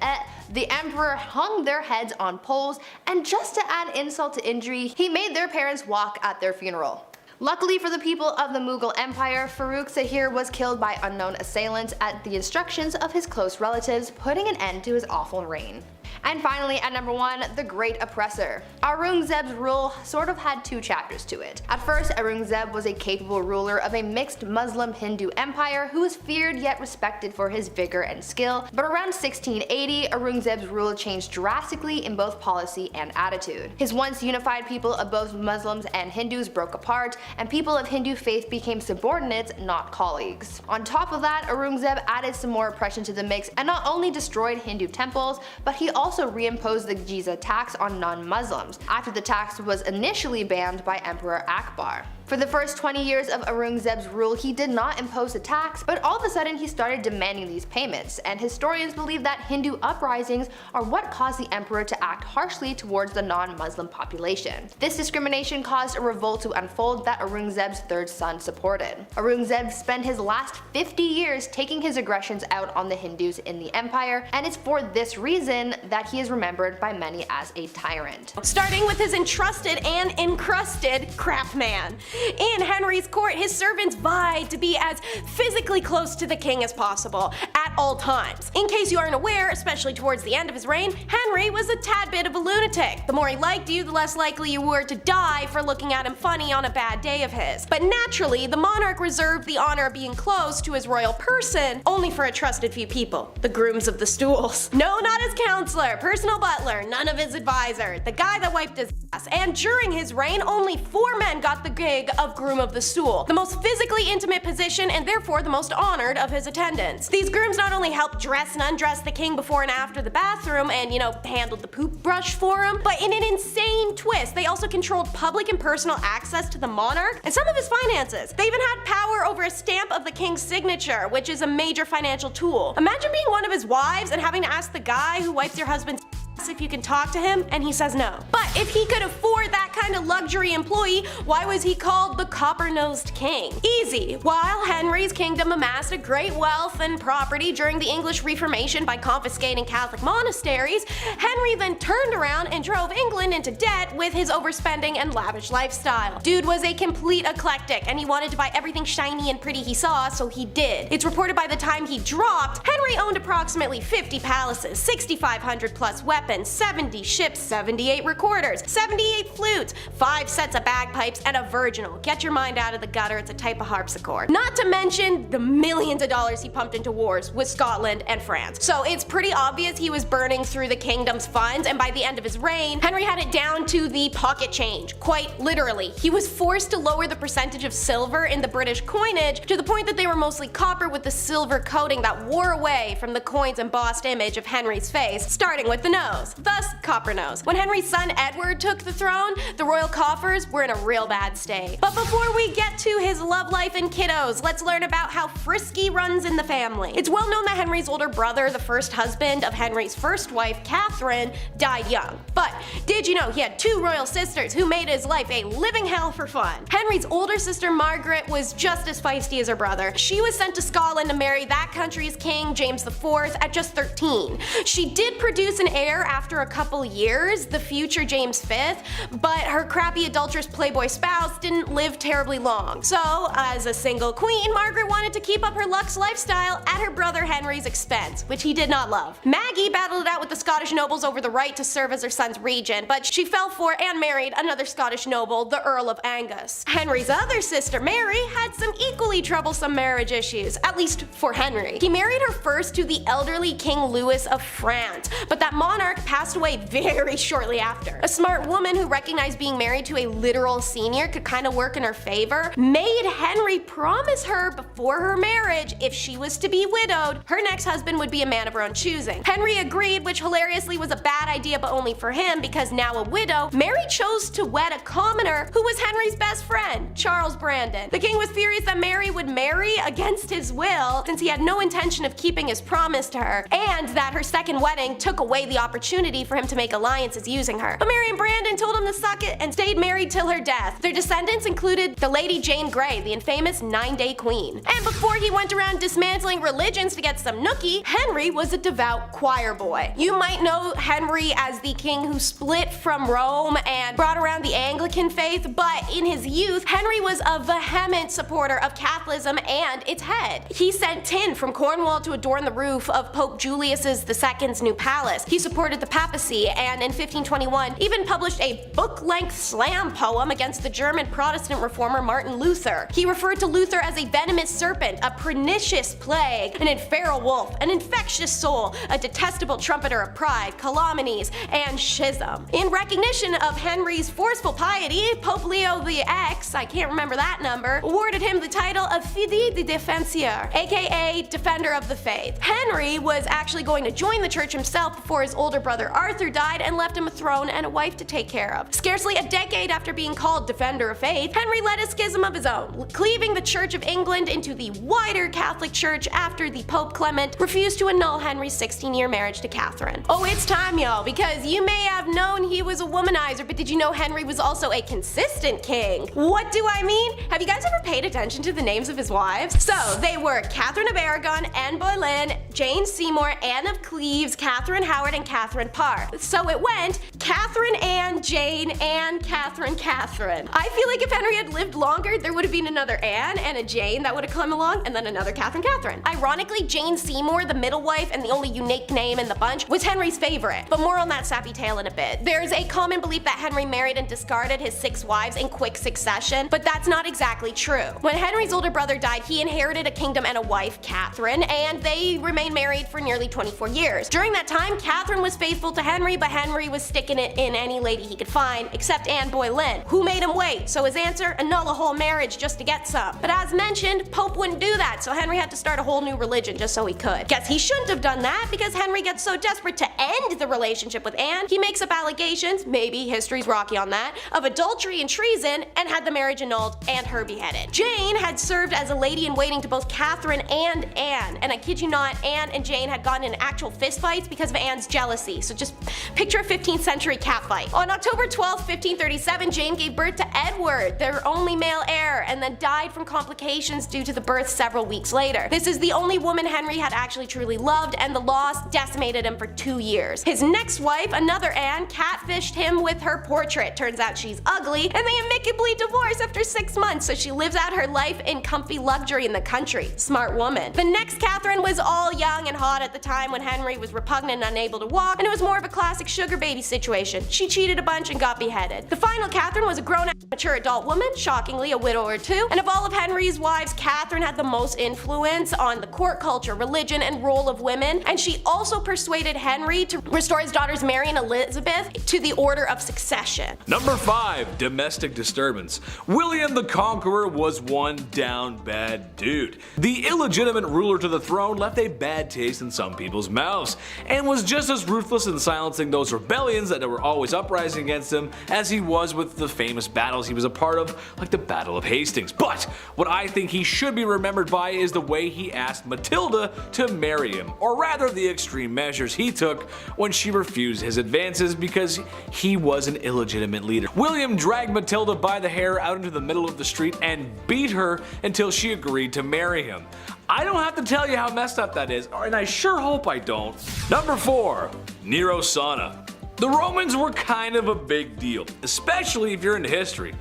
the emperor hung their heads on poles, and just to add insult to injury, he made their parents walk at their funeral. Luckily for the people of the Mughal Empire, Farrukh Siyar was killed by unknown assailants at the instructions of his close relatives, putting an end to his awful reign. And finally, at number 1, the Great Oppressor. Aurangzeb's rule sort of had 2 chapters to it. At first, Aurangzeb was a capable ruler of a mixed Muslim-Hindu empire who was feared yet respected for his vigor and skill, but around 1680, Aurangzeb's rule changed drastically in both policy and attitude. His once unified people of both Muslims and Hindus broke apart, and people of Hindu faith became subordinates, not colleagues. On top of that, Aurangzeb added some more oppression to the mix and not only destroyed Hindu temples, but he also reimposed the jizya tax on non-Muslims, after the tax was initially banned by Emperor Akbar. For the first 20 years of Aurangzeb's rule, he did not impose a tax, but all of a sudden he started demanding these payments, and historians believe that Hindu uprisings are what caused the emperor to act harshly towards the non-Muslim population. This discrimination caused a revolt to unfold that Aurangzeb's third son supported. Aurangzeb spent his last 50 years taking his aggressions out on the Hindus in the empire, and it's for this reason that he is remembered by many as a tyrant. Starting with his entrusted and encrusted crap man. In Henry's court, his servants vied to be as physically close to the king as possible at all times. In case you aren't aware, especially towards the end of his reign, Henry was a tad bit of a lunatic. The more he liked you, the less likely you were to die for looking at him funny on a bad day of his. But naturally, the monarch reserved the honor of being close to his royal person only for a trusted few people, the grooms of the stools. No, not his counselor, personal butler, none of his advisor, the guy that wiped his ass. And during his reign, only 4 men got the gig of groom of the stool, the most physically intimate position and therefore the most honored of his attendants. These grooms not only helped dress and undress the king before and after the bathroom and, handled the poop brush for him, but in an insane twist, they also controlled public and personal access to the monarch and some of his finances. They even had power over a stamp of the king's signature, which is a major financial tool. Imagine being one of his wives and having to ask the guy who wipes your husband's if you can talk to him, and he says no. But if he could afford that kind of luxury employee, why was he called the copper-nosed king? Easy. While Henry's kingdom amassed a great wealth and property during the English Reformation by confiscating Catholic monasteries, Henry then turned around and drove England into debt with his overspending and lavish lifestyle. Dude was a complete eclectic, and he wanted to buy everything shiny and pretty he saw, so he did. It's reported by the time he dropped, Henry owned approximately 50 palaces, 6,500 plus weapons, 70 ships, 78 recorders, 78 flutes, 5 sets of bagpipes, and a virginal. Get your mind out of the gutter, it's a type of harpsichord. Not to mention the millions of dollars he pumped into wars with Scotland and France. So it's pretty obvious he was burning through the kingdom's funds, and by the end of his reign, Henry had it down to the pocket change, quite literally. He was forced to lower the percentage of silver in the British coinage to the point that they were mostly copper with the silver coating that wore away from the coin's embossed image of Henry's face, starting with the nose. Thus, copper nose. When Henry's son Edward took the throne, the royal coffers were in a real bad state. But before we get to his love life and kiddos, let's learn about how frisky runs in the family. It's well known that Henry's older brother, the first husband of Henry's first wife, Catherine, died young. But did you know he had 2 royal sisters who made his life a living hell for fun? Henry's older sister Margaret was just as feisty as her brother. She was sent to Scotland to marry that country's king, James IV, at just 13. She did produce an heir after a couple years, the future James V, but her crappy adulterous playboy spouse didn't live terribly long. So, as a single queen, Margaret wanted to keep up her luxe lifestyle at her brother Henry's expense, which he did not love. Maggie battled it out with the Scottish nobles over the right to serve as her son's regent, but she fell for and married another Scottish noble, the Earl of Angus. Henry's other sister, Mary, had some equally troublesome marriage issues, at least for Henry. He married her first to the elderly King Louis of France, but that monarch passed away very shortly after. A smart woman who recognized being married to a literal senior could kind of work in her favor made Henry promise her before her marriage if she was to be widowed, her next husband would be a man of her own choosing. Henry agreed, which hilariously was a bad idea but only for him because now a widow, Mary chose to wed a commoner who was Henry's best friend, Charles Brandon. The king was furious that Mary would marry against his will since he had no intention of keeping his promise to her, and that her second wedding took away the opportunity for him to make alliances using her. But Mary and Brandon told him to suck it and stayed married till her death. Their descendants included the Lady Jane Grey, the infamous 9-day queen. And before he went around dismantling religions to get some nookie, Henry was a devout choir boy. You might know Henry as the king who split from Rome and brought around the Anglican faith, but in his youth, Henry was a vehement supporter of Catholicism and its head. He sent tin from Cornwall to adorn the roof of Pope Julius II's new palace. He supported the papacy and in 1521 even published a book-length slam poem against the German Protestant reformer Martin Luther. He referred to Luther as a venomous serpent, a pernicious plague, an infernal wolf, an infectious soul, a detestable trumpeter of pride, calumnies, and schism. In recognition of Henry's forceful piety, Pope Leo X, I can't remember that number, awarded him the title of Fidei de Defensor, aka Defender of the Faith. Henry was actually going to join the church himself before his older brother Arthur died and left him a throne and a wife to take care of. Scarcely a decade after being called Defender of Faith, Henry led a schism of his own, cleaving the Church of England into the wider Catholic Church after the Pope Clement refused to annul Henry's 16-year marriage to Catherine. Oh, it's time, y'all, because you may have known he was a womanizer, but did you know Henry was also a consistent king? What do I mean? Have you guys ever paid attention to the names of his wives? So, they were Catherine of Aragon, Anne Boleyn, Jane Seymour, Anne of Cleves, Catherine Howard, and Catherine Parr. So it went Catherine, Anne, Jane, Anne, Catherine. I feel like if Henry had lived longer, there would have been another Anne and a Jane that would have come along, and then another Catherine. Ironically, Jane Seymour, the middle wife and the only unique name in the bunch, was Henry's favorite, but more on that sappy tale in a bit. There's a common belief that Henry married and discarded his 6 wives in quick succession, but that's not exactly true. When Henry's older brother died, he inherited a kingdom and a wife, Catherine, and they remained married for nearly 24 years. During that time, Catherine was faithful to Henry, but Henry was sticking it in any lady he could find, except Anne Boleyn, who made him wait. So his answer, annul a whole marriage just to get some. But as mentioned, Pope wouldn't do that, so Henry had to start a whole new religion just so he could. Guess he shouldn't have done that, because Henry gets so desperate to end the relationship with Anne, he makes up allegations, maybe history's rocky on that, of adultery and treason, and had the marriage annulled and her beheaded. Jane had served as a lady-in-waiting to both Catherine and Anne, and I kid you not, Anne and Jane had gotten in actual fistfights because of Anne's jealousy, so just picture a 15th century catfight. On October 12, 1537, Jane gave birth to Edward, their only male heir, and then died from complications due to the birth several weeks later. This is the only woman Henry had actually truly loved, and the loss decimated him for 2 years. His next wife, another Anne, catfished him with her portrait. Turns out she's ugly, and they amicably divorced after 6 months, so she lives out her life in comfy luxury in the country. Smart woman. The next Catherine was all young and hot at the time when Henry was repugnant and unable to walk, and it was more of a classic sugar baby situation. She cheated a bunch and got beheaded. The final Catherine was a grown-up, mature adult woman, shockingly a widow or two, and of all of Henry's wives, Catherine had the most influence on the court culture, religion, and role of women, and she also persuaded Henry to restore his daughters Mary and Elizabeth to the order of succession. Number 5. Domestic disturbance. William the Conqueror was one down bad dude. The illegitimate ruler to the throne left a bad taste in some people's mouths, and was just as ruthless in silencing those rebellions that were always uprising against him as he was with the famous battles he was a part of, like the Battle of Hastings. But what I think he should be remembered by is the way he asked Matilda to marry him, or rather the extreme measures he took when she refused his advances because he was an illegitimate leader. William dragged Matilda by the hair out into the middle of the street and beat her until she agreed to marry him. I don't have to tell you how messed up that is, and I sure hope I don't. Number 4. Nero Sauna. The Romans were kind of a big deal, especially if you're into history.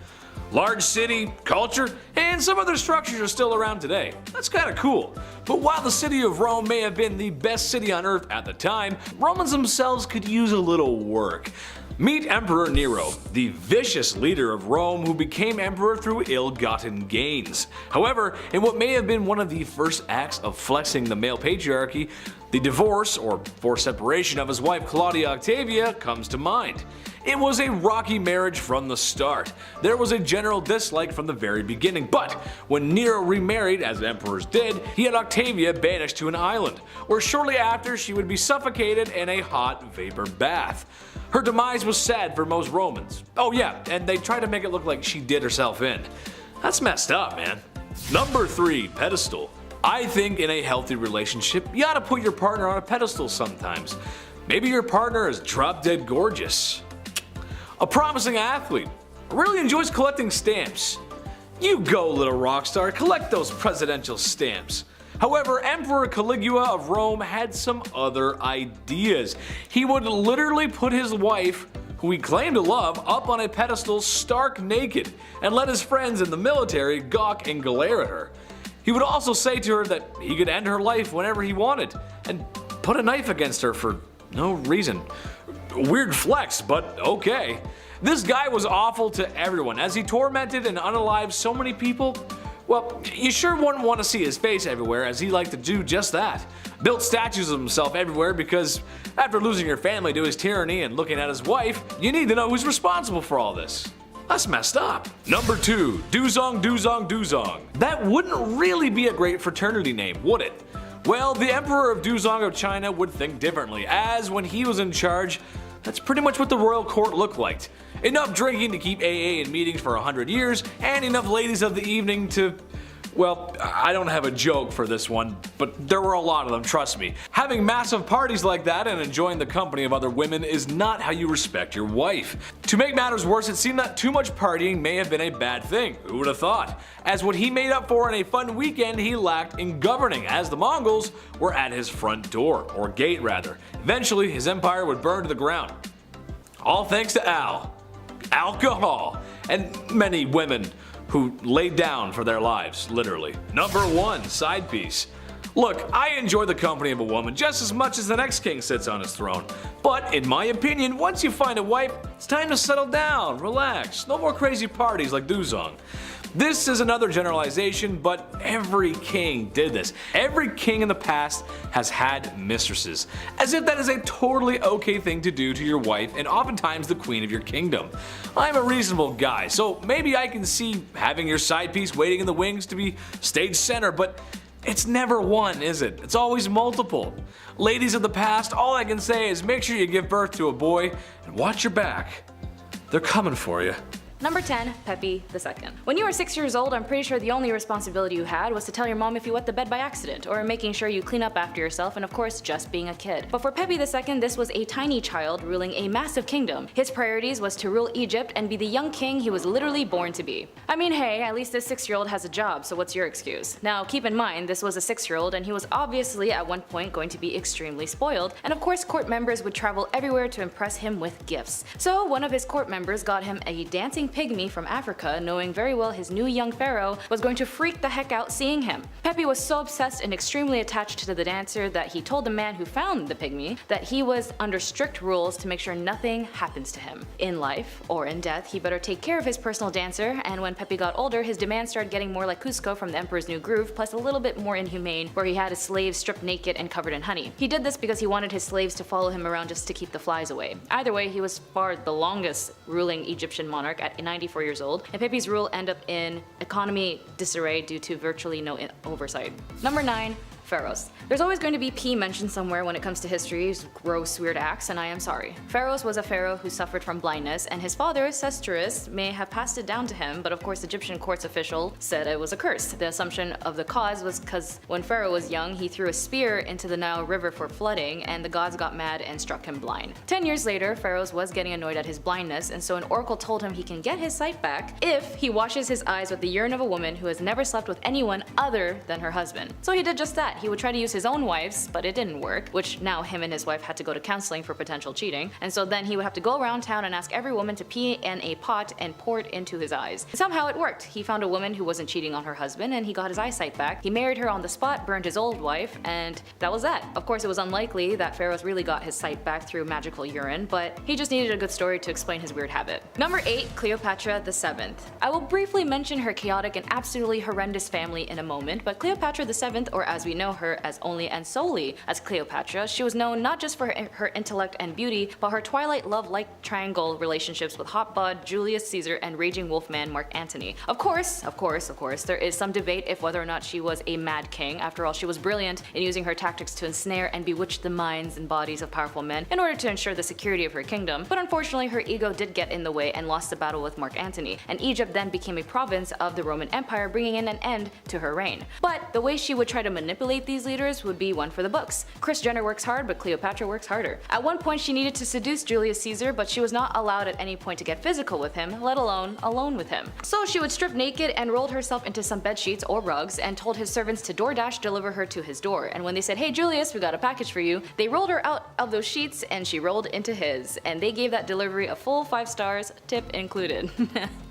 Large city, culture, and some other structures are still around today. That's kinda cool. But while the city of Rome may have been the best city on earth at the time, Romans themselves could use a little work. Meet Emperor Nero, the vicious leader of Rome who became emperor through ill-gotten gains. However, in what may have been one of the first acts of flexing the male patriarchy, the divorce, or forced separation of his wife Claudia Octavia, comes to mind. It was a rocky marriage from the start. There was a general dislike from the very beginning, but when Nero remarried, as emperors did, he had Octavia banished to an island, where shortly after she would be suffocated in a hot vapor bath. Her demise was sad for most Romans. Oh yeah, and they tried to make it look like she did herself in. That's messed up, man. Number 3. Pedestal. I think in a healthy relationship, you ought to put your partner on a pedestal sometimes. Maybe your partner is drop dead gorgeous, a promising athlete, really enjoys collecting stamps. You go, little rock star, collect those presidential stamps. However, Emperor Caligula of Rome had some other ideas. He would literally put his wife, who he claimed to love, up on a pedestal stark naked and let his friends in the military gawk and glare at her. He would also say to her that he could end her life whenever he wanted and put a knife against her for no reason. Weird flex, but okay. This guy was awful to everyone as he tormented and unalived so many people. Well, you sure wouldn't want to see his face everywhere, as he liked to do just that. Built statues of himself everywhere because after losing your family to his tyranny and looking at his wife, you need to know who's responsible for all this. That's messed up. Number 2. Duzong Duzong Duzong. That wouldn't really be a great fraternity name, would it? Well, the Emperor of Duzong of China would think differently, as when he was in charge, that's pretty much what the royal court looked like. Enough drinking to keep AA in meetings for 100 years, and enough ladies of the evening to... Well, I don't have a joke for this one, but there were a lot of them, trust me. Having massive parties like that and enjoying the company of other women is not how you respect your wife. To make matters worse, it seemed that too much partying may have been a bad thing, who would have thought? As what he made up for in a fun weekend he lacked in governing, as the Mongols were at his front door, or gate rather. Eventually his empire would burn to the ground. All thanks to alcohol, and many women who laid down for their lives, literally. Number 1, side piece. Look, I enjoy the company of a woman just as much as the next king sits on his throne. But in my opinion, once you find a wife, it's time to settle down, relax. No more crazy parties like Duzong. This is another generalization, but every king did this. Every king in the past has had mistresses, as if that is a totally okay thing to do to your wife and oftentimes the queen of your kingdom. I'm a reasonable guy, so maybe I can see having your side piece waiting in the wings to be stage center, but it's never one, is it? It's always multiple. Ladies of the past, all I can say is make sure you give birth to a boy and watch your back. They're coming for you. Number 10, Pepe II. When you were 6 years old, I'm pretty sure the only responsibility you had was to tell your mom if you wet the bed by accident, or making sure you clean up after yourself, and of course just being a kid. But for Pepe II, this was a tiny child ruling a massive kingdom. His priorities was to rule Egypt and be the young king he was literally born to be. I mean, hey, at least this 6-year-old has a job, so what's your excuse? Now keep in mind, this was a 6-year-old and he was obviously at one point going to be extremely spoiled, and of course court members would travel everywhere to impress him with gifts. So one of his court members got him a dancing pygmy from Africa, knowing very well his new young pharaoh was going to freak the heck out seeing him. Pepe was so obsessed and extremely attached to the dancer that he told the man who found the pygmy that he was under strict rules to make sure nothing happens to him. In life, or in death, he better take care of his personal dancer, and when Pepe got older, his demands started getting more like Cusco from the Emperor's New Groove, plus a little bit more inhumane, where he had his slaves stripped naked and covered in honey. He did this because he wanted his slaves to follow him around just to keep the flies away. Either way, he was far the longest ruling Egyptian monarch at 94 years old, and Pepe's rule ended up in economy disarray due to virtually no oversight. Number 9. Pharaohs. There's always going to be P mentioned somewhere when it comes to history's gross weird acts, and I am sorry. Pharaohs was a pharaoh who suffered from blindness, and his father, Sesterus, may have passed it down to him, but of course Egyptian courts official said it was a curse. The assumption of the cause was because when Pharaoh was young, he threw a spear into the Nile River for flooding, and the gods got mad and struck him blind. 10 years later, Pharaoh was getting annoyed at his blindness, and so an oracle told him he can get his sight back if he washes his eyes with the urine of a woman who has never slept with anyone other than her husband. So he did just that. He would try to use his own wives, but it didn't work, which now him and his wife had to go to counseling for potential cheating, and so then he would have to go around town and ask every woman to pee in a pot and pour it into his eyes. And somehow it worked. He found a woman who wasn't cheating on her husband, and he got his eyesight back. He married her on the spot, burned his old wife, and that was that. Of course, it was unlikely that Pharaoh really got his sight back through magical urine, but he just needed a good story to explain his weird habit. Number 8, Cleopatra VII. I will briefly mention her chaotic and absolutely horrendous family in a moment, but Cleopatra VII, or as we know her as only and solely as Cleopatra, she was known not just for her intellect and beauty, but her Twilight love-like triangle relationships with hot bod Julius Caesar and raging wolfman Mark Antony. Of course, there is some debate if whether or not she was a mad king. After all, she was brilliant in using her tactics to ensnare and bewitch the minds and bodies of powerful men in order to ensure the security of her kingdom, but unfortunately her ego did get in the way and lost the battle with Mark Antony, and Egypt then became a province of the Roman Empire, bringing in an end to her reign. But the way she would try to manipulate these leaders would be one for the books. Kris Jenner works hard, but Cleopatra works harder. At one point she needed to seduce Julius Caesar, but she was not allowed at any point to get physical with him, let alone alone with him. So she would strip naked and rolled herself into some bed sheets or rugs and told his servants to DoorDash deliver her to his door. And when they said, "Hey Julius, we got a package for you," they rolled her out of those sheets and she rolled into his. And they gave that delivery a full 5 stars, tip included.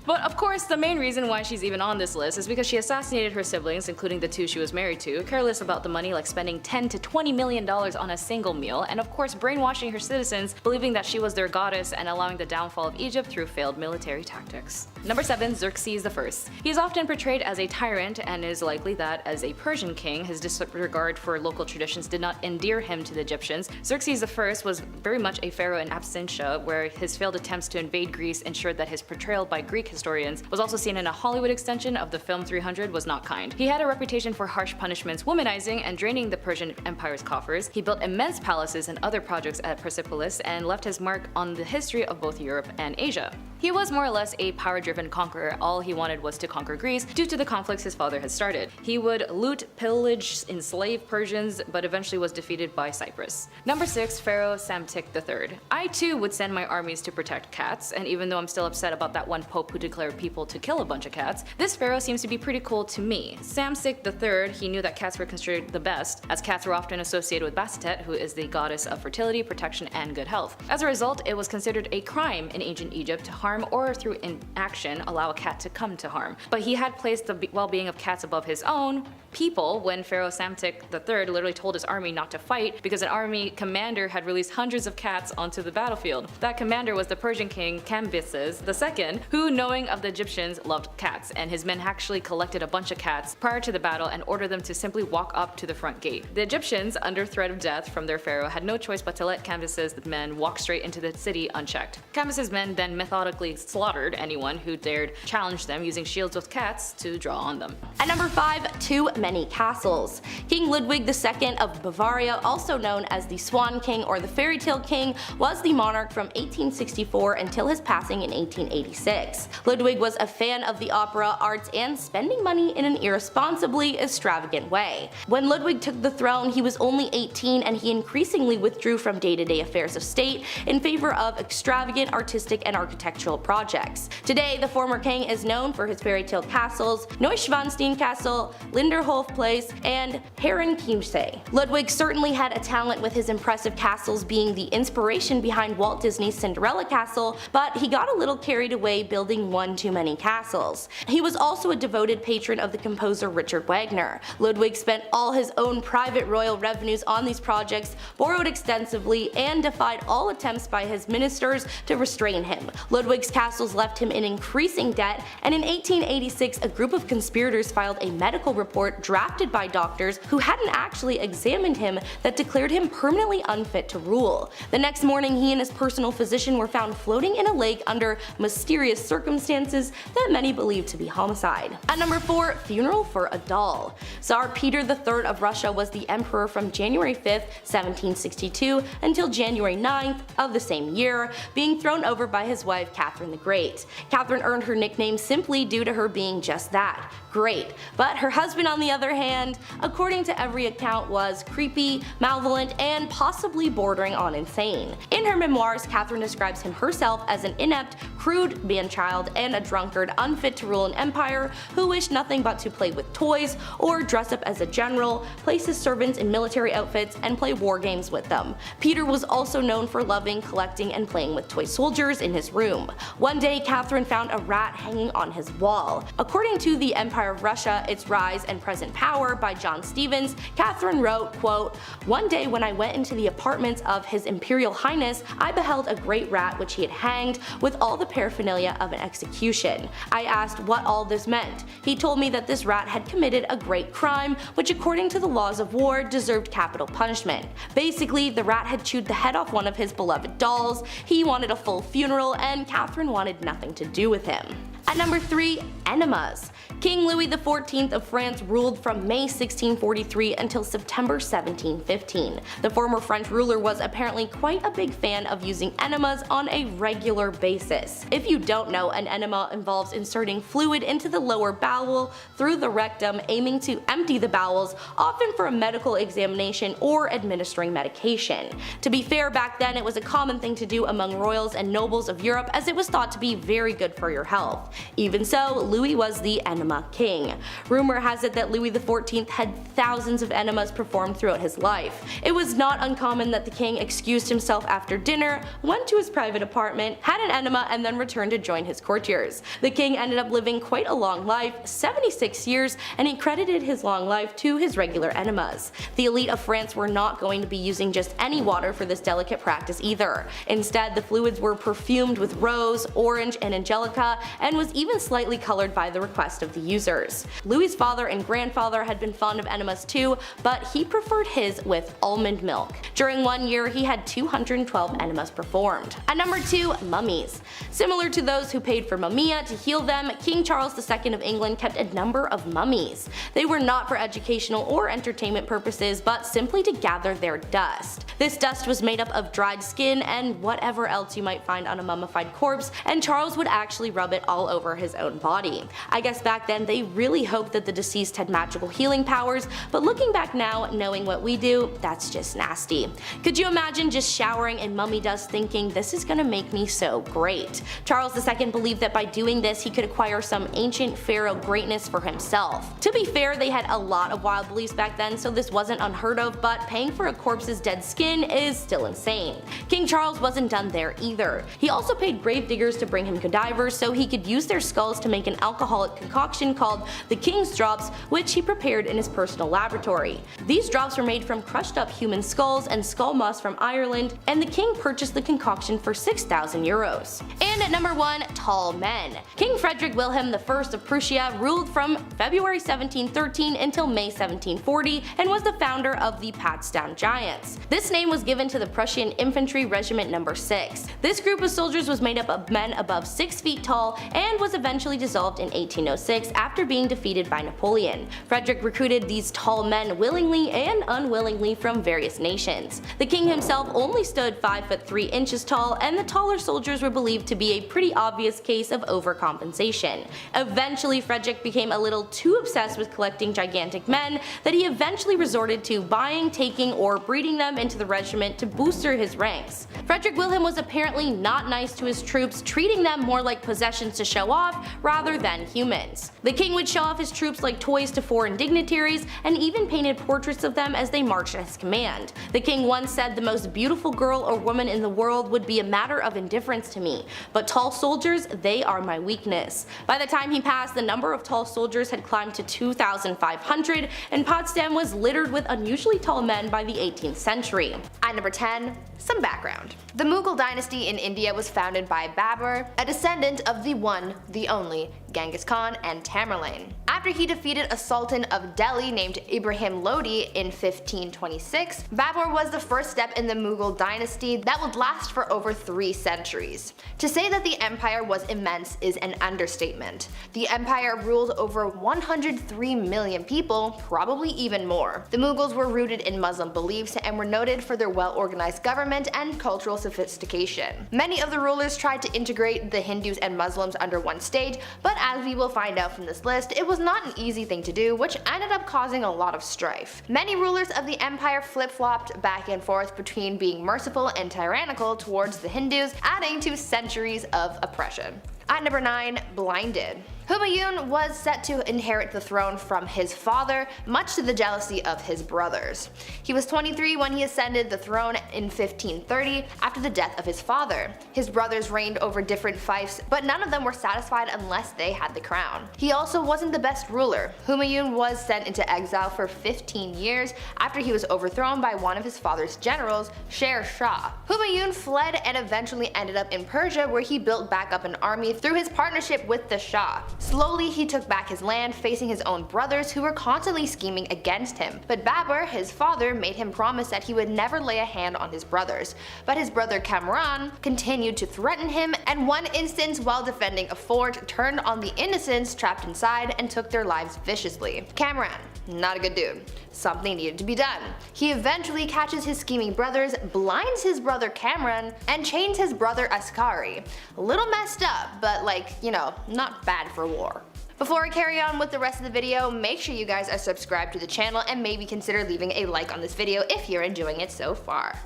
But of course, the main reason why she's even on this list is because she assassinated her siblings, including the 2 she was married to, careless about the money like spending $10 to $20 million on a single meal, and of course brainwashing her citizens, believing that she was their goddess and allowing the downfall of Egypt through failed military tactics. Number 7, Xerxes I. He is often portrayed as a tyrant, and it is likely that as a Persian king, his disregard for local traditions did not endear him to the Egyptians. Xerxes I was very much a pharaoh in absentia, where his failed attempts to invade Greece ensured that his portrayal by Greek historians was also seen in a Hollywood extension of the film 300 was not kind. He had a reputation for harsh punishments, womanizing, and draining the Persian Empire's coffers. He built immense palaces and other projects at Persepolis and left his mark on the history of both Europe and Asia. He was more or less a power-driven conqueror. All he wanted was to conquer Greece due to the conflicts his father had started. He would loot, pillage, enslave Persians, but eventually was defeated by Cyprus. Number 6. Pharaoh Psamtik III. I too would send my armies to protect cats, and even though I'm still upset about that one pope who declared people to kill a bunch of cats, this pharaoh seems to be pretty cool to me. Psamtik III, he knew that cats were considered the best, as cats were often associated with Bastet, who is the goddess of fertility, protection, and good health. As a result, it was considered a crime in ancient Egypt to harm or through inaction allow a cat to come to harm. But he had placed the well-being of cats above his own people when Pharaoh Psamtik III literally told his army not to fight because an army commander had released hundreds of cats onto the battlefield. That commander was the Persian king Cambyses II, who, knowing of the Egyptians, loved cats, and his men actually collected a bunch of cats prior to the battle and ordered them to simply walk up to the front gate. The Egyptians, under threat of death from their pharaoh, had no choice but to let Cambyses' men walk straight into the city unchecked. Cambyses' men then methodically slaughtered anyone who dared challenge them using shields with cats to draw on them. At number 5, too many castles. King Ludwig II of Bavaria, also known as the Swan King or the Fairy Tale King, was the monarch from 1864 until his passing in 1886. Ludwig was a fan of the opera, arts, and spending money in an irresponsibly extravagant way. When Ludwig took the throne, he was only 18 and he increasingly withdrew from day-to-day affairs of state in favor of extravagant artistic and architectural projects. Today, the former king is known for his fairy tale castles, Neuschwanstein Castle, Linderhof Place, and Herrenchiemsee. Ludwig certainly had a talent with his impressive castles being the inspiration behind Walt Disney's Cinderella Castle, but he got a little carried away building one too many castles. He was also a devoted patron of the composer Richard Wagner. Ludwig spent all his own private royal revenues on these projects, borrowed extensively, and defied all attempts by his ministers to restrain him. Ludwig's castles left him in increasing debt, and in 1886 a group of conspirators filed a medical report drafted by doctors who hadn't actually examined him that declared him permanently unfit to rule. The next morning, he and his personal physician were found floating in a lake under mysterious circumstances that many believed to be homicide. At number 4, funeral for a doll. Tsar Peter III of Russia was the emperor from January 5th, 1762 until January 9th of the same year, being thrown over by his wife Catherine the Great. Catherine earned her nickname simply due to her being just that, great. But her husband, on the other hand, according to every account, was creepy, malevolent, and possibly bordering on insane. In her memoirs, Catherine describes him herself as an inept, crude man-child and a drunkard unfit to rule an empire who wished nothing but to play with toys or dress up as a general, place his servants in military outfits, and play war games with them. Peter was also known for loving, collecting, and playing with toy soldiers in his room. One day, Catherine found a rat hanging on his wall. According to The Empire of Russia, Its Rise and Present Power by John Stevens, Catherine wrote, quote, "One day when I went into the apartments of His Imperial Highness, I beheld a great rat which he had hanged with all the paraphernalia of an execution. I asked what all this meant. He told me that this rat had committed a great crime, which according to the laws of war deserved capital punishment. Basically, the rat had chewed the head off one of his beloved dolls, he wanted a full funeral, and Catherine wanted nothing to do with him." At number 3, enemas. King Louis XIV of France ruled from May 1643 until September 1715. The former French ruler was apparently quite a big fan of using enemas on a regular basis. If you don't know, an enema involves inserting fluid into the lower bowel through the rectum, aiming to empty the bowels, often for a medical examination or administering medication. To be fair, back then it was a common thing to do among royals and nobles of Europe, as it was thought to be very good for your health. Even so, Louis was the enema king. Rumor has it that Louis XIV had thousands of enemas performed throughout his life. It was not uncommon that the king excused himself after dinner, went to his private apartment, had an enema, and then returned to join his courtiers. The king ended up living quite a long life, 76 years, and he credited his long life to his regular enemas. The elite of France were not going to be using just any water for this delicate practice either. Instead, the fluids were perfumed with rose, orange, and angelica, and was even slightly colored by the request of the users. Louis's father and grandfather had been fond of enemas too, but he preferred his with almond milk. During one year, he had 212 enemas performed. At number 2, mummies. Similar to those who paid for mumia to heal them, King Charles II of England kept a number of mummies. They were not for educational or entertainment purposes, but simply to gather their dust. This dust was made up of dried skin and whatever else you might find on a mummified corpse, and Charles would actually rub it all over his own body. I guess back then they really hoped that the deceased had magical healing powers, but looking back now, knowing what we do, that's just nasty. Could you imagine just showering in mummy dust thinking, this is gonna make me so great? Charles II believed that by doing this he could acquire some ancient pharaoh greatness for himself. To be fair, they had a lot of wild beliefs back then, so this wasn't unheard of, but paying for a corpse's dead skin is still insane. King Charles wasn't done there either. He also paid grave diggers to bring him cadavers so he could use their skulls to make an alcoholic concoction called the King's Drops, which he prepared in his personal laboratory. These drops were made from crushed up human skulls and skull moss from Ireland, and the king purchased the concoction for 6,000 euros. And at number 1, tall men. King Frederick Wilhelm I of Prussia ruled from February 1713 until May 1740 and was the founder of the Potsdam Giants. This name was given to the Prussian Infantry Regiment No. 6. This group of soldiers was made up of men above 6 feet tall and was eventually dissolved in 1806 after being defeated by Napoleon. Frederick recruited these tall men willingly and unwillingly from various nations. The king himself only stood 5 foot 3 inches tall, and the taller soldiers were believed to be a pretty obvious case of overcompensation. Eventually, Frederick became a little too obsessed with collecting gigantic men that he eventually resorted to buying, taking, or breeding them into the regiment to booster his ranks. Frederick Wilhelm was apparently not nice to his troops, treating them more like possessions to show off rather than humans. The king would show off his troops like toys to foreign dignitaries and even painted portraits of them as they marched at his command. The king once said, "The most beautiful girl or woman in the world would be a matter of indifference to me, but tall soldiers, they are my weakness." By the time he passed, the number of tall soldiers had climbed to 2,500, and Potsdam was littered with unusually tall men by the 18th century. At number 10, some background. The Mughal Dynasty in India was founded by Babur, a descendant of the one, the only, Genghis Khan and Tamerlane. After he defeated a sultan of Delhi named Ibrahim Lodi in 1526, Babur was the first step in the Mughal dynasty that would last for over 3 centuries. To say that the empire was immense is an understatement. The empire ruled over 103 million people, probably even more. The Mughals were rooted in Muslim beliefs and were noted for their well-organized government and cultural sophistication. Many of the rulers tried to integrate the Hindus and Muslims under one state, but as we will find out from this list, it was not an easy thing to do, which ended up causing a lot of strife. Many rulers of the empire flip-flopped back and forth between being merciful and tyrannical towards the Hindus, adding to centuries of oppression. At number 9, blinded. Humayun was set to inherit the throne from his father, much to the jealousy of his brothers. He was 23 when he ascended the throne in 1530 after the death of his father. His brothers reigned over different fiefs, but none of them were satisfied unless they had the crown. He also wasn't the best ruler. Humayun was sent into exile for 15 years after he was overthrown by one of his father's generals, Sher Shah. Humayun fled and eventually ended up in Persia, where he built back up an army through his partnership with the Shah. Slowly he took back his land, facing his own brothers who were constantly scheming against him. But Babur, his father, made him promise that he would never lay a hand on his brothers. But his brother Kamran continued to threaten him, and one instance while defending a fort turned on the innocents trapped inside and took their lives viciously. Kamran, not a good dude. Something needed to be done. He eventually catches his scheming brothers, blinds his brother Kamran, and chains his brother Askari. A little messed up, but like, you know, not bad for war. Before I carry on with the rest of the video, make sure you guys are subscribed to the channel and maybe consider leaving a like on this video if you're enjoying it so far.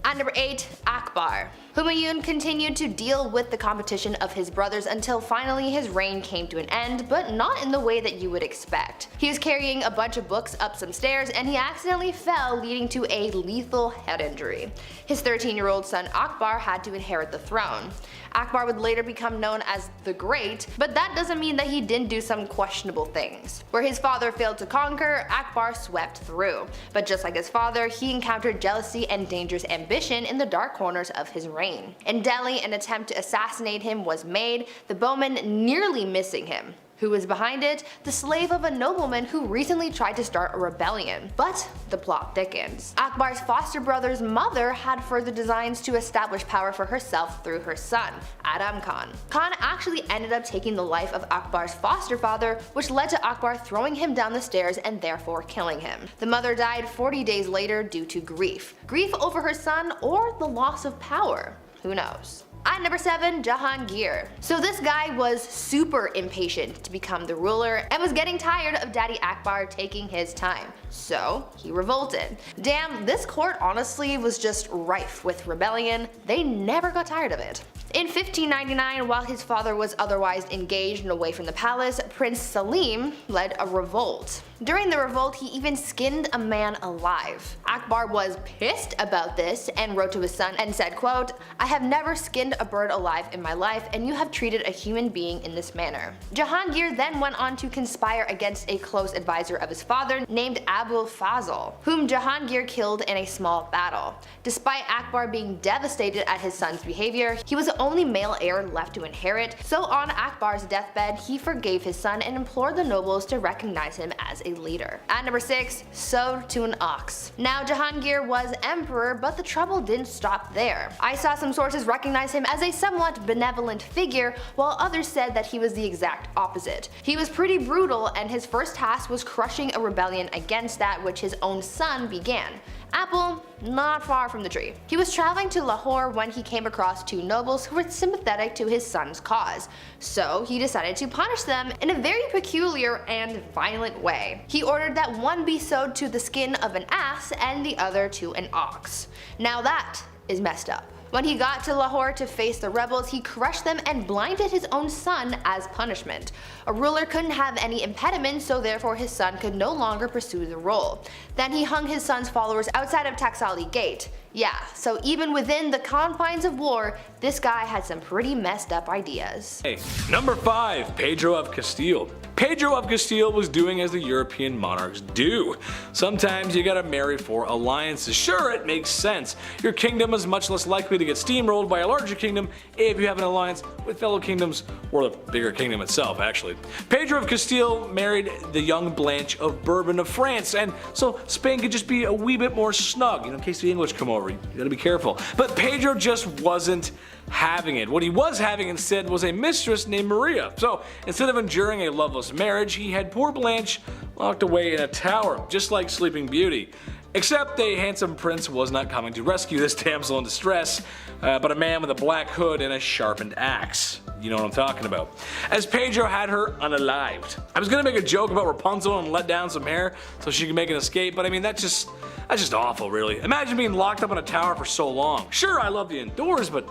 At number 8, Akbar. Humayun continued to deal with the competition of his brothers until finally his reign came to an end, but not in the way that you would expect. He was carrying a bunch of books up some stairs and he accidentally fell, leading to a lethal head injury. His 13-year-old son Akbar had to inherit the throne. Akbar would later become known as the Great, but that doesn't mean that he didn't do some questionable things. Where his father failed to conquer, Akbar swept through. But just like his father, he encountered jealousy and dangerous ambition in the dark corners of his reign. In Delhi, an attempt to assassinate him was made, the bowman nearly missing him. Who was behind it? The slave of a nobleman who recently tried to start a rebellion. But the plot thickens. Akbar's foster brother's mother had further designs to establish power for herself through her son, Adam Khan. Khan actually ended up taking the life of Akbar's foster father, which led to Akbar throwing him down the stairs and therefore killing him. The mother died 40 days later due to grief. Grief over her son or the loss of power? Who knows? At number 7, Jahangir. So this guy was super impatient to become the ruler and was getting tired of Daddy Akbar taking his time. So he revolted. Damn, this court honestly was just rife with rebellion. They never got tired of it. In 1599, while his father was otherwise engaged and away from the palace, Prince Salim led a revolt. During the revolt, he even skinned a man alive. Akbar was pissed about this and wrote to his son and said, quote, "I have never skinned a bird alive in my life, and you have treated a human being in this manner." Jahangir then went on to conspire against a close advisor of his father named Abul Fazl, whom Jahangir killed in a small battle. Despite Akbar being devastated at his son's behavior, he was the only male heir left to inherit, so on Akbar's deathbed, he forgave his son and implored the nobles to recognize him as a leader. At number 6, sewed to an ox. Now Jahangir was emperor, but the trouble didn't stop there. I saw some sources recognize him as a somewhat benevolent figure, while others said that he was the exact opposite. He was pretty brutal, and his first task was crushing a rebellion against that which his own son began. Apple, not far from the tree. He was traveling to Lahore when he came across two nobles who were sympathetic to his son's cause, so he decided to punish them in a very peculiar and violent way. He ordered that one be sewed to the skin of an ass and the other to an ox. Now that is messed up. When he got to Lahore to face the rebels, he crushed them and blinded his own son as punishment. A ruler couldn't have any impediments, so therefore his son could no longer pursue the role. Then he hung his son's followers outside of Taxali Gate. Yeah, so even within the confines of war, this guy had some pretty messed up ideas. Hey, number 5, Pedro of Castile. Pedro of Castile was doing as the European monarchs do. Sometimes you gotta marry for alliances. Sure, it makes sense. Your kingdom is much less likely to get steamrolled by a larger kingdom if you have an alliance with fellow kingdoms, or the bigger kingdom itself, actually. Pedro of Castile married the young Blanche of Bourbon of France, and so Spain could just be a wee bit more snug, in case the English come over. You gotta be careful. But Pedro just wasn't having it. What he was having instead was a mistress named Maria. So instead of enduring a loveless marriage, he had poor Blanche locked away in a tower, just like Sleeping Beauty. Except a handsome prince was not coming to rescue this damsel in distress, but a man with a black hood and a sharpened axe. You know what I'm talking about. As Pedro had her unalived. I was gonna make a joke about Rapunzel and let down some hair so she could make an escape, but I mean that's just awful, really. Imagine being locked up in a tower for so long. Sure, I love the indoors, but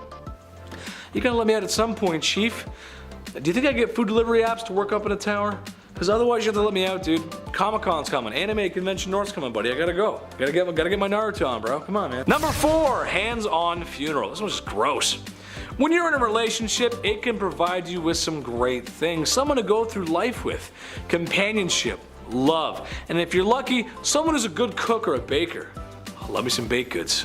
you gotta let me out at some point, Chief. Do you think I get food delivery apps to work up in a tower? Because otherwise you have to let me out, dude. Comic-Con's coming. Anime Convention North's coming, buddy. I gotta go. Gotta get my Naruto on, bro. Come on, man. Number 4, hands-on funeral. This one's just gross. When you're in a relationship, it can provide you with some great things. Someone to go through life with. Companionship. Love. And if you're lucky, someone who's a good cook or a baker. Love me some baked goods.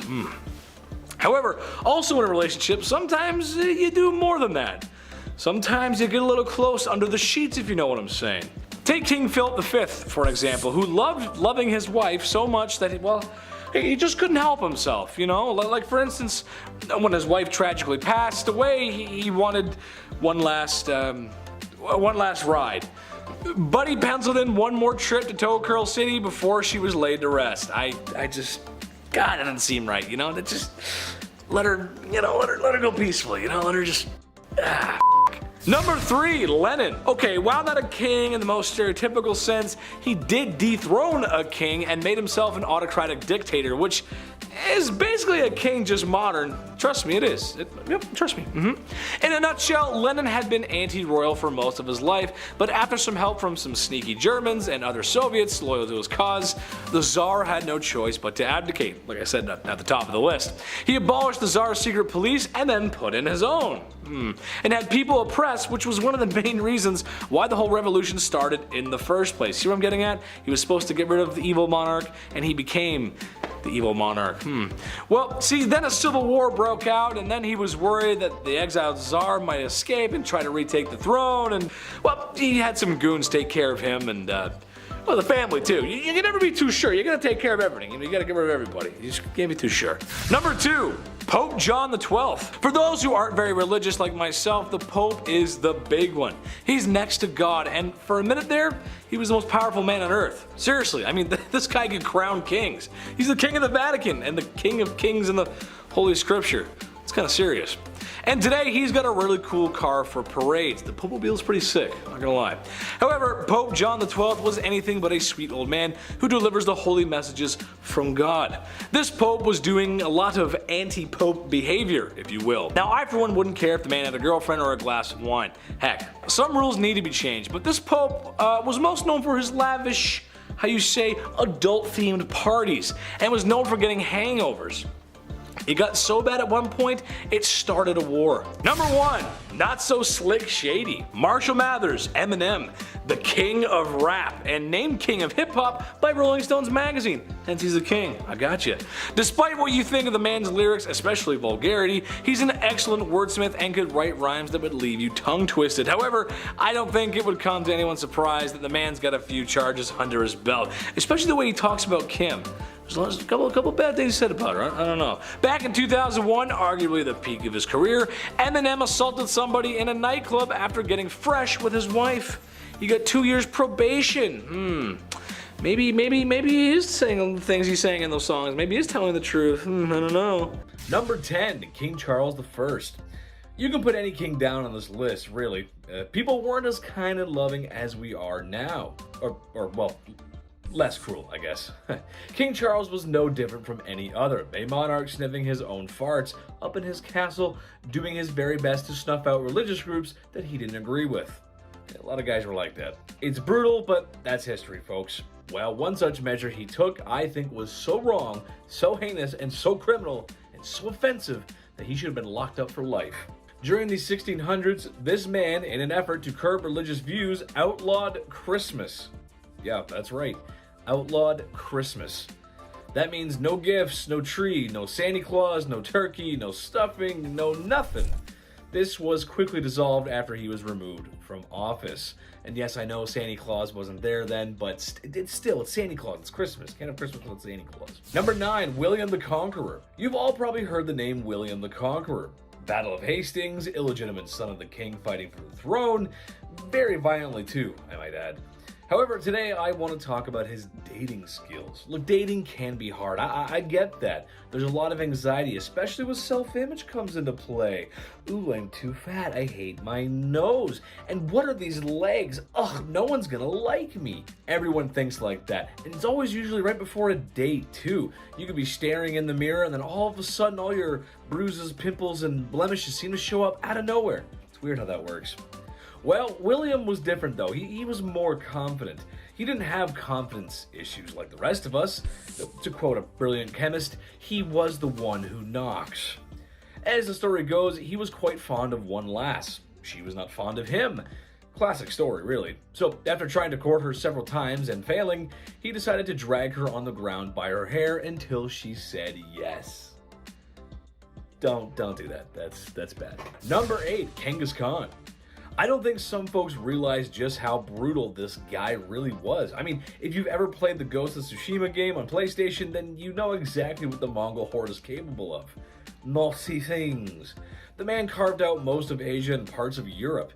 However, also in a relationship, sometimes you do more than that. Sometimes you get a little close under the sheets, if you know what I'm saying. Take King Philip V, for an example, who loved loving his wife so much that he just couldn't help himself, you know? Like for instance, when his wife tragically passed away, he wanted one last ride. But he penciled in one more trip to Toe Curl City before she was laid to rest. God, that doesn't seem right, you know? That just let her go peacefully, you know? Let her just. Number 3, Lenin. Okay, while not a king in the most stereotypical sense, he did dethrone a king and made himself an autocratic dictator, which is basically a king, just modern. Trust me, it is. Yep, trust me. In a nutshell, Lenin had been anti-royal for most of his life, but after some help from some sneaky Germans and other Soviets loyal to his cause, the Tsar had no choice but to abdicate, like I said at the top of the list. He abolished the Tsar's secret police and then put in his own. And had people oppressed, which was one of the main reasons why the whole revolution started in the first place. See what I'm getting at? He was supposed to get rid of the evil monarch, and he became The evil monarch. Well, see, then a civil war broke out, and then he was worried that the exiled Tsar might escape and try to retake the throne, and, well, he had some goons take care of him, and, well, the family too. You can never be too sure. You gotta take care of everything. You gotta get rid of everybody. You just can't be too sure. Number 2. Pope John XII. For those who aren't very religious like myself, the Pope is the big one. He's next to God, and for a minute there, he was the most powerful man on earth. Seriously, I mean, this guy could crown kings. He's the king of the Vatican and the king of kings in the Holy Scripture. It's kind of serious. And today he's got a really cool car for parades. The BumbleBee is pretty sick, not gonna lie. However, Pope John XII was anything but a sweet old man who delivers the holy messages from God. This Pope was doing a lot of anti-Pope behavior, if you will. Now, I for one wouldn't care if the man had a girlfriend or a glass of wine. Heck, some rules need to be changed, but this Pope was most known for his lavish, how you say, adult-themed parties, and was known for getting hangovers. It got so bad at one point, it started a war. Number 1, not so slick shady. Marshall Mathers, Eminem, the king of rap, and named king of hip hop by Rolling Stones magazine. Hence he's the king, I gotcha. Despite what you think of the man's lyrics, especially vulgarity, he's an excellent wordsmith and could write rhymes that would leave you tongue twisted. However, I don't think it would come to anyone's surprise that the man's got a few charges under his belt, especially the way he talks about Kim. There's a couple bad things said about her, I don't know. Back in 2001, arguably the peak of his career, Eminem assaulted somebody in a nightclub after getting fresh with his wife. He got 2 years probation. Maybe he is saying the things he's saying in those songs. Maybe he's telling the truth. I don't know. Number 10, King Charles I. You can put any king down on this list, really. People weren't as kind and loving as we are now. Or well, less cruel, I guess. King Charles was no different from any other, a monarch sniffing his own farts up in his castle, doing his very best to snuff out religious groups that he didn't agree with. A lot of guys were like that. It's brutal, but that's history, folks. Well, one such measure he took, I think, was so wrong, so heinous, and so criminal, and so offensive that he should have been locked up for life. During the 1600s, this man, in an effort to curb religious views, outlawed Christmas. Yeah, that's right. Outlawed Christmas. That means no gifts, no tree, no Santa Claus, no turkey, no stuffing, no nothing. This was quickly dissolved after he was removed from office. And yes, I know Santa Claus wasn't there then, but it's Santa Claus, it's Christmas. Can't have Christmas without Santa Claus. Number 9, William the Conqueror. You've all probably heard the name William the Conqueror. Battle of Hastings, illegitimate son of the king fighting for the throne, very violently too, I might add. However, today I want to talk about his dating skills. Look, dating can be hard. I get that. There's a lot of anxiety, especially when self-image comes into play. Ooh, I'm too fat. I hate my nose. And what are these legs? Ugh, no one's gonna like me. Everyone thinks like that. And it's always usually right before a date, too. You could be staring in the mirror and then all of a sudden all your bruises, pimples, and blemishes seem to show up out of nowhere. It's weird how that works. Well, William was different though. He was more confident. He didn't have confidence issues like the rest of us. To quote a brilliant chemist, he was the one who knocks. As the story goes, he was quite fond of one lass. She was not fond of him. Classic story, really. So, after trying to court her several times and failing, he decided to drag her on the ground by her hair until she said yes. Don't do that. That's bad. Number 8, Genghis Khan. I don't think some folks realize just how brutal this guy really was. I mean, if you've ever played the Ghost of Tsushima game on PlayStation, then you know exactly what the Mongol horde is capable of. Naughty things. The man carved out most of Asia and parts of Europe.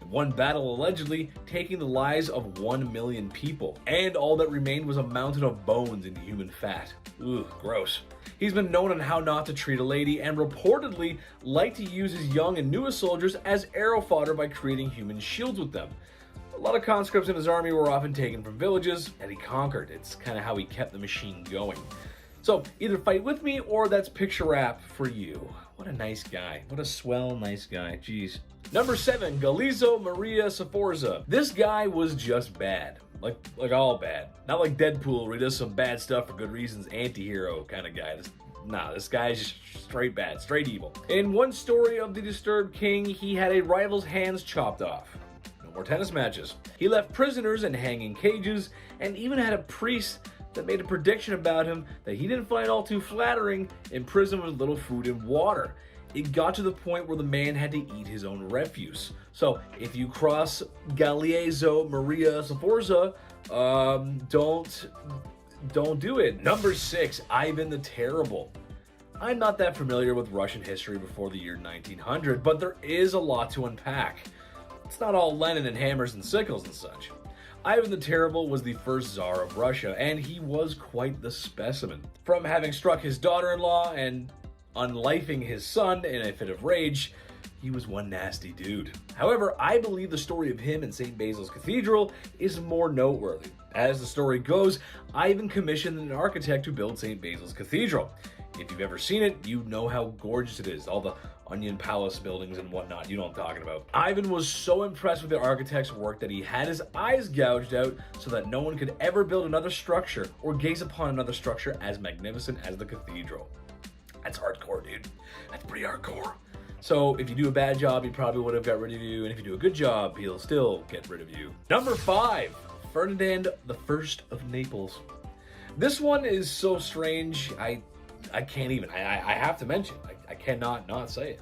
In one battle, allegedly, taking the lives of 1 million people. And all that remained was a mountain of bones and human fat. Ugh, gross. He's been known on how not to treat a lady and reportedly liked to use his young and newest soldiers as arrow fodder by creating human shields with them. A lot of conscripts in his army were often taken from villages that he conquered. It's kind of how he kept the machine going. So either fight with me or that's picture wrap for you. What a nice guy. What a swell nice guy. Jeez. Number 7, Galeazzo Maria Sforza. This guy was just bad. Like all bad. Not like Deadpool where he does some bad stuff for good reasons, anti-hero kind of guy. This guy is just straight bad, straight evil. In one story of the disturbed king, he had a rival's hands chopped off. No more tennis matches. He left prisoners in hanging cages and even had a priest that made a prediction about him that he didn't find all too flattering in prison with little food and water. It got to the point where the man had to eat his own refuse. So if you cross Galeazzo Maria Sforza, don't do it. Number 6, Ivan the Terrible. I'm not that familiar with Russian history before the year 1900, but there is a lot to unpack. It's not all Lenin and hammers and sickles and such. Ivan the Terrible was the first Tsar of Russia, and he was quite the specimen. From having struck his daughter-in-law and unlifing his son in a fit of rage, he was one nasty dude. However, I believe the story of him in St. Basil's Cathedral is more noteworthy. As the story goes, Ivan commissioned an architect to build St. Basil's Cathedral. If you've ever seen it, you know how gorgeous it is. All the onion palace buildings and whatnot, you know what I'm talking about. Ivan was so impressed with the architect's work that he had his eyes gouged out so that no one could ever build another structure or gaze upon another structure as magnificent as the cathedral. That's hardcore, dude. That's pretty hardcore. So if you do a bad job, he probably would have got rid of you, and if you do a good job, he'll still get rid of you. Number 5, Ferdinand I of Naples. This one is so strange, I can't even. I have to mention. I cannot not say it.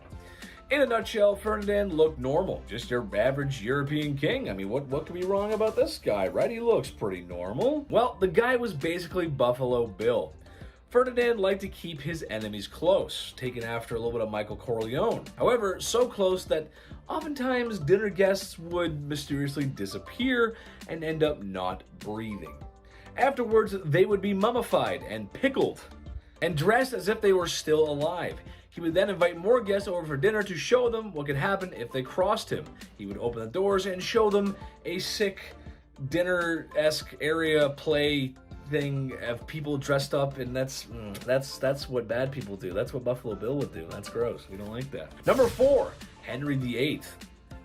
In a nutshell, Ferdinand looked normal, just your average European king. I mean, what can be wrong about this guy, right? He looks pretty normal. Well, the guy was basically Buffalo Bill. Ferdinand liked to keep his enemies close, taking after a little bit of Michael Corleone. However, so close that oftentimes dinner guests would mysteriously disappear and end up not breathing. Afterwards, they would be mummified and pickled and dressed as if they were still alive. He would then invite more guests over for dinner to show them what could happen if they crossed him. He would open the doors and show them a sick dinner-esque area play thing of people dressed up, and that's what bad people do. That's what Buffalo Bill would do. That's gross. We don't like that. Number 4, Henry VIII.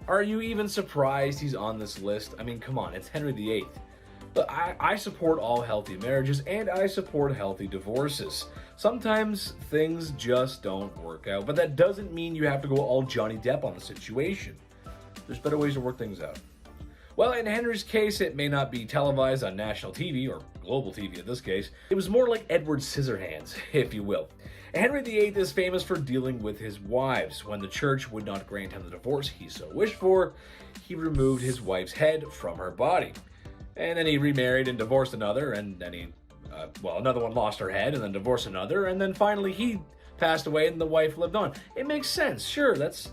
Are you even surprised he's on this list? I mean, come on, it's Henry VIII. But I support all healthy marriages, and I support healthy divorces. Sometimes things just don't work out, but that doesn't mean you have to go all Johnny Depp on the situation. There's better ways to work things out. Well, in Henry's case, it may not be televised on national TV, or global TV in this case. It was more like Edward Scissorhands, if you will. Henry VIII is famous for dealing with his wives. When the church would not grant him the divorce he so wished for, he removed his wife's head from her body. And then he remarried and divorced another, and then another one lost her head, and then divorced another, and then finally he passed away and the wife lived on. It makes sense, sure, that's...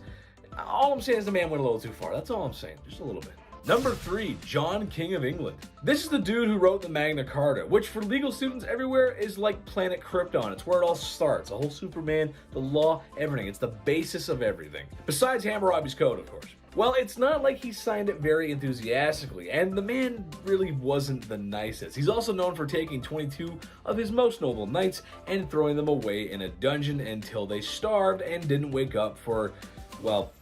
All I'm saying is the man went a little too far, that's all I'm saying, just a little bit. Number 3, John, King of England. This is the dude who wrote the Magna Carta, which for legal students everywhere is like Planet Krypton. It's where it all starts, the whole Superman, the law, everything. It's the basis of everything. Besides Hammurabi's Code, of course. Well, it's not like he signed it very enthusiastically, and the man really wasn't the nicest. He's also known for taking 22 of his most noble knights and throwing them away in a dungeon until they starved and didn't wake up for, well,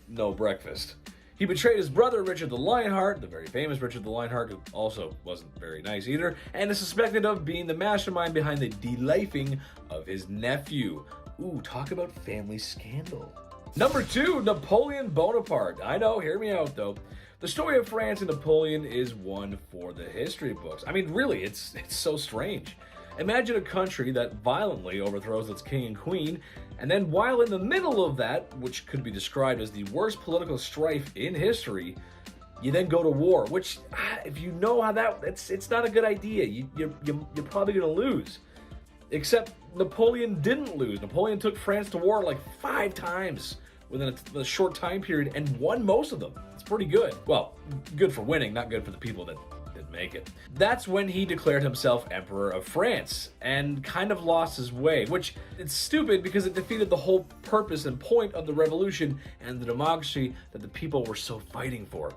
no breakfast. He betrayed his brother, Richard the Lionheart, the very famous Richard the Lionheart, who also wasn't very nice either, and is suspected of being the mastermind behind the de-lifing of his nephew. Ooh, talk about family scandal. Number 2, Napoleon Bonaparte. I know, hear me out though. The story of France and Napoleon is one for the history books. I mean, really, it's so strange. Imagine a country that violently overthrows its king and queen, and then while in the middle of that, which could be described as the worst political strife in history, you then go to war, which, if you know how it's not a good idea. You're probably going to lose. Except Napoleon didn't lose. Napoleon took France to war like 5 times within a short time period and won most of them. It's pretty good. Well, good for winning, not good for the people that didn't make it. That's when he declared himself Emperor of France and kind of lost his way, which it's stupid because it defeated the whole purpose and point of the revolution and the democracy that the people were so fighting for.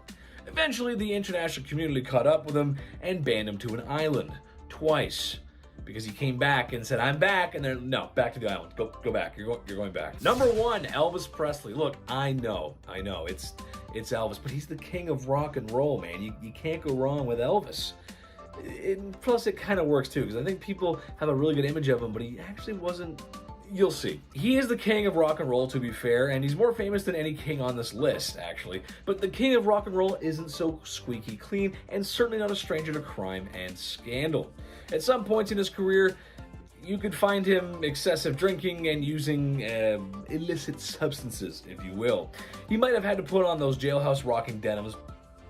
Eventually, the international community caught up with him and banned him to an island twice. Because he came back and said, I'm back, and then, no, back to the island. Go back. You're going back. Number 1, Elvis Presley. Look, I know, it's Elvis, but he's the king of rock and roll, man. You can't go wrong with Elvis. Plus, it kind of works, too, because I think people have a really good image of him, but he actually wasn't You'll see. He is the king of rock and roll, to be fair, and he's more famous than any king on this list, actually. But the king of rock and roll isn't so squeaky clean, and certainly not a stranger to crime and scandal. At some points in his career, you could find him excessive drinking and using illicit substances, if you will. He might have had to put on those jailhouse rocking denims,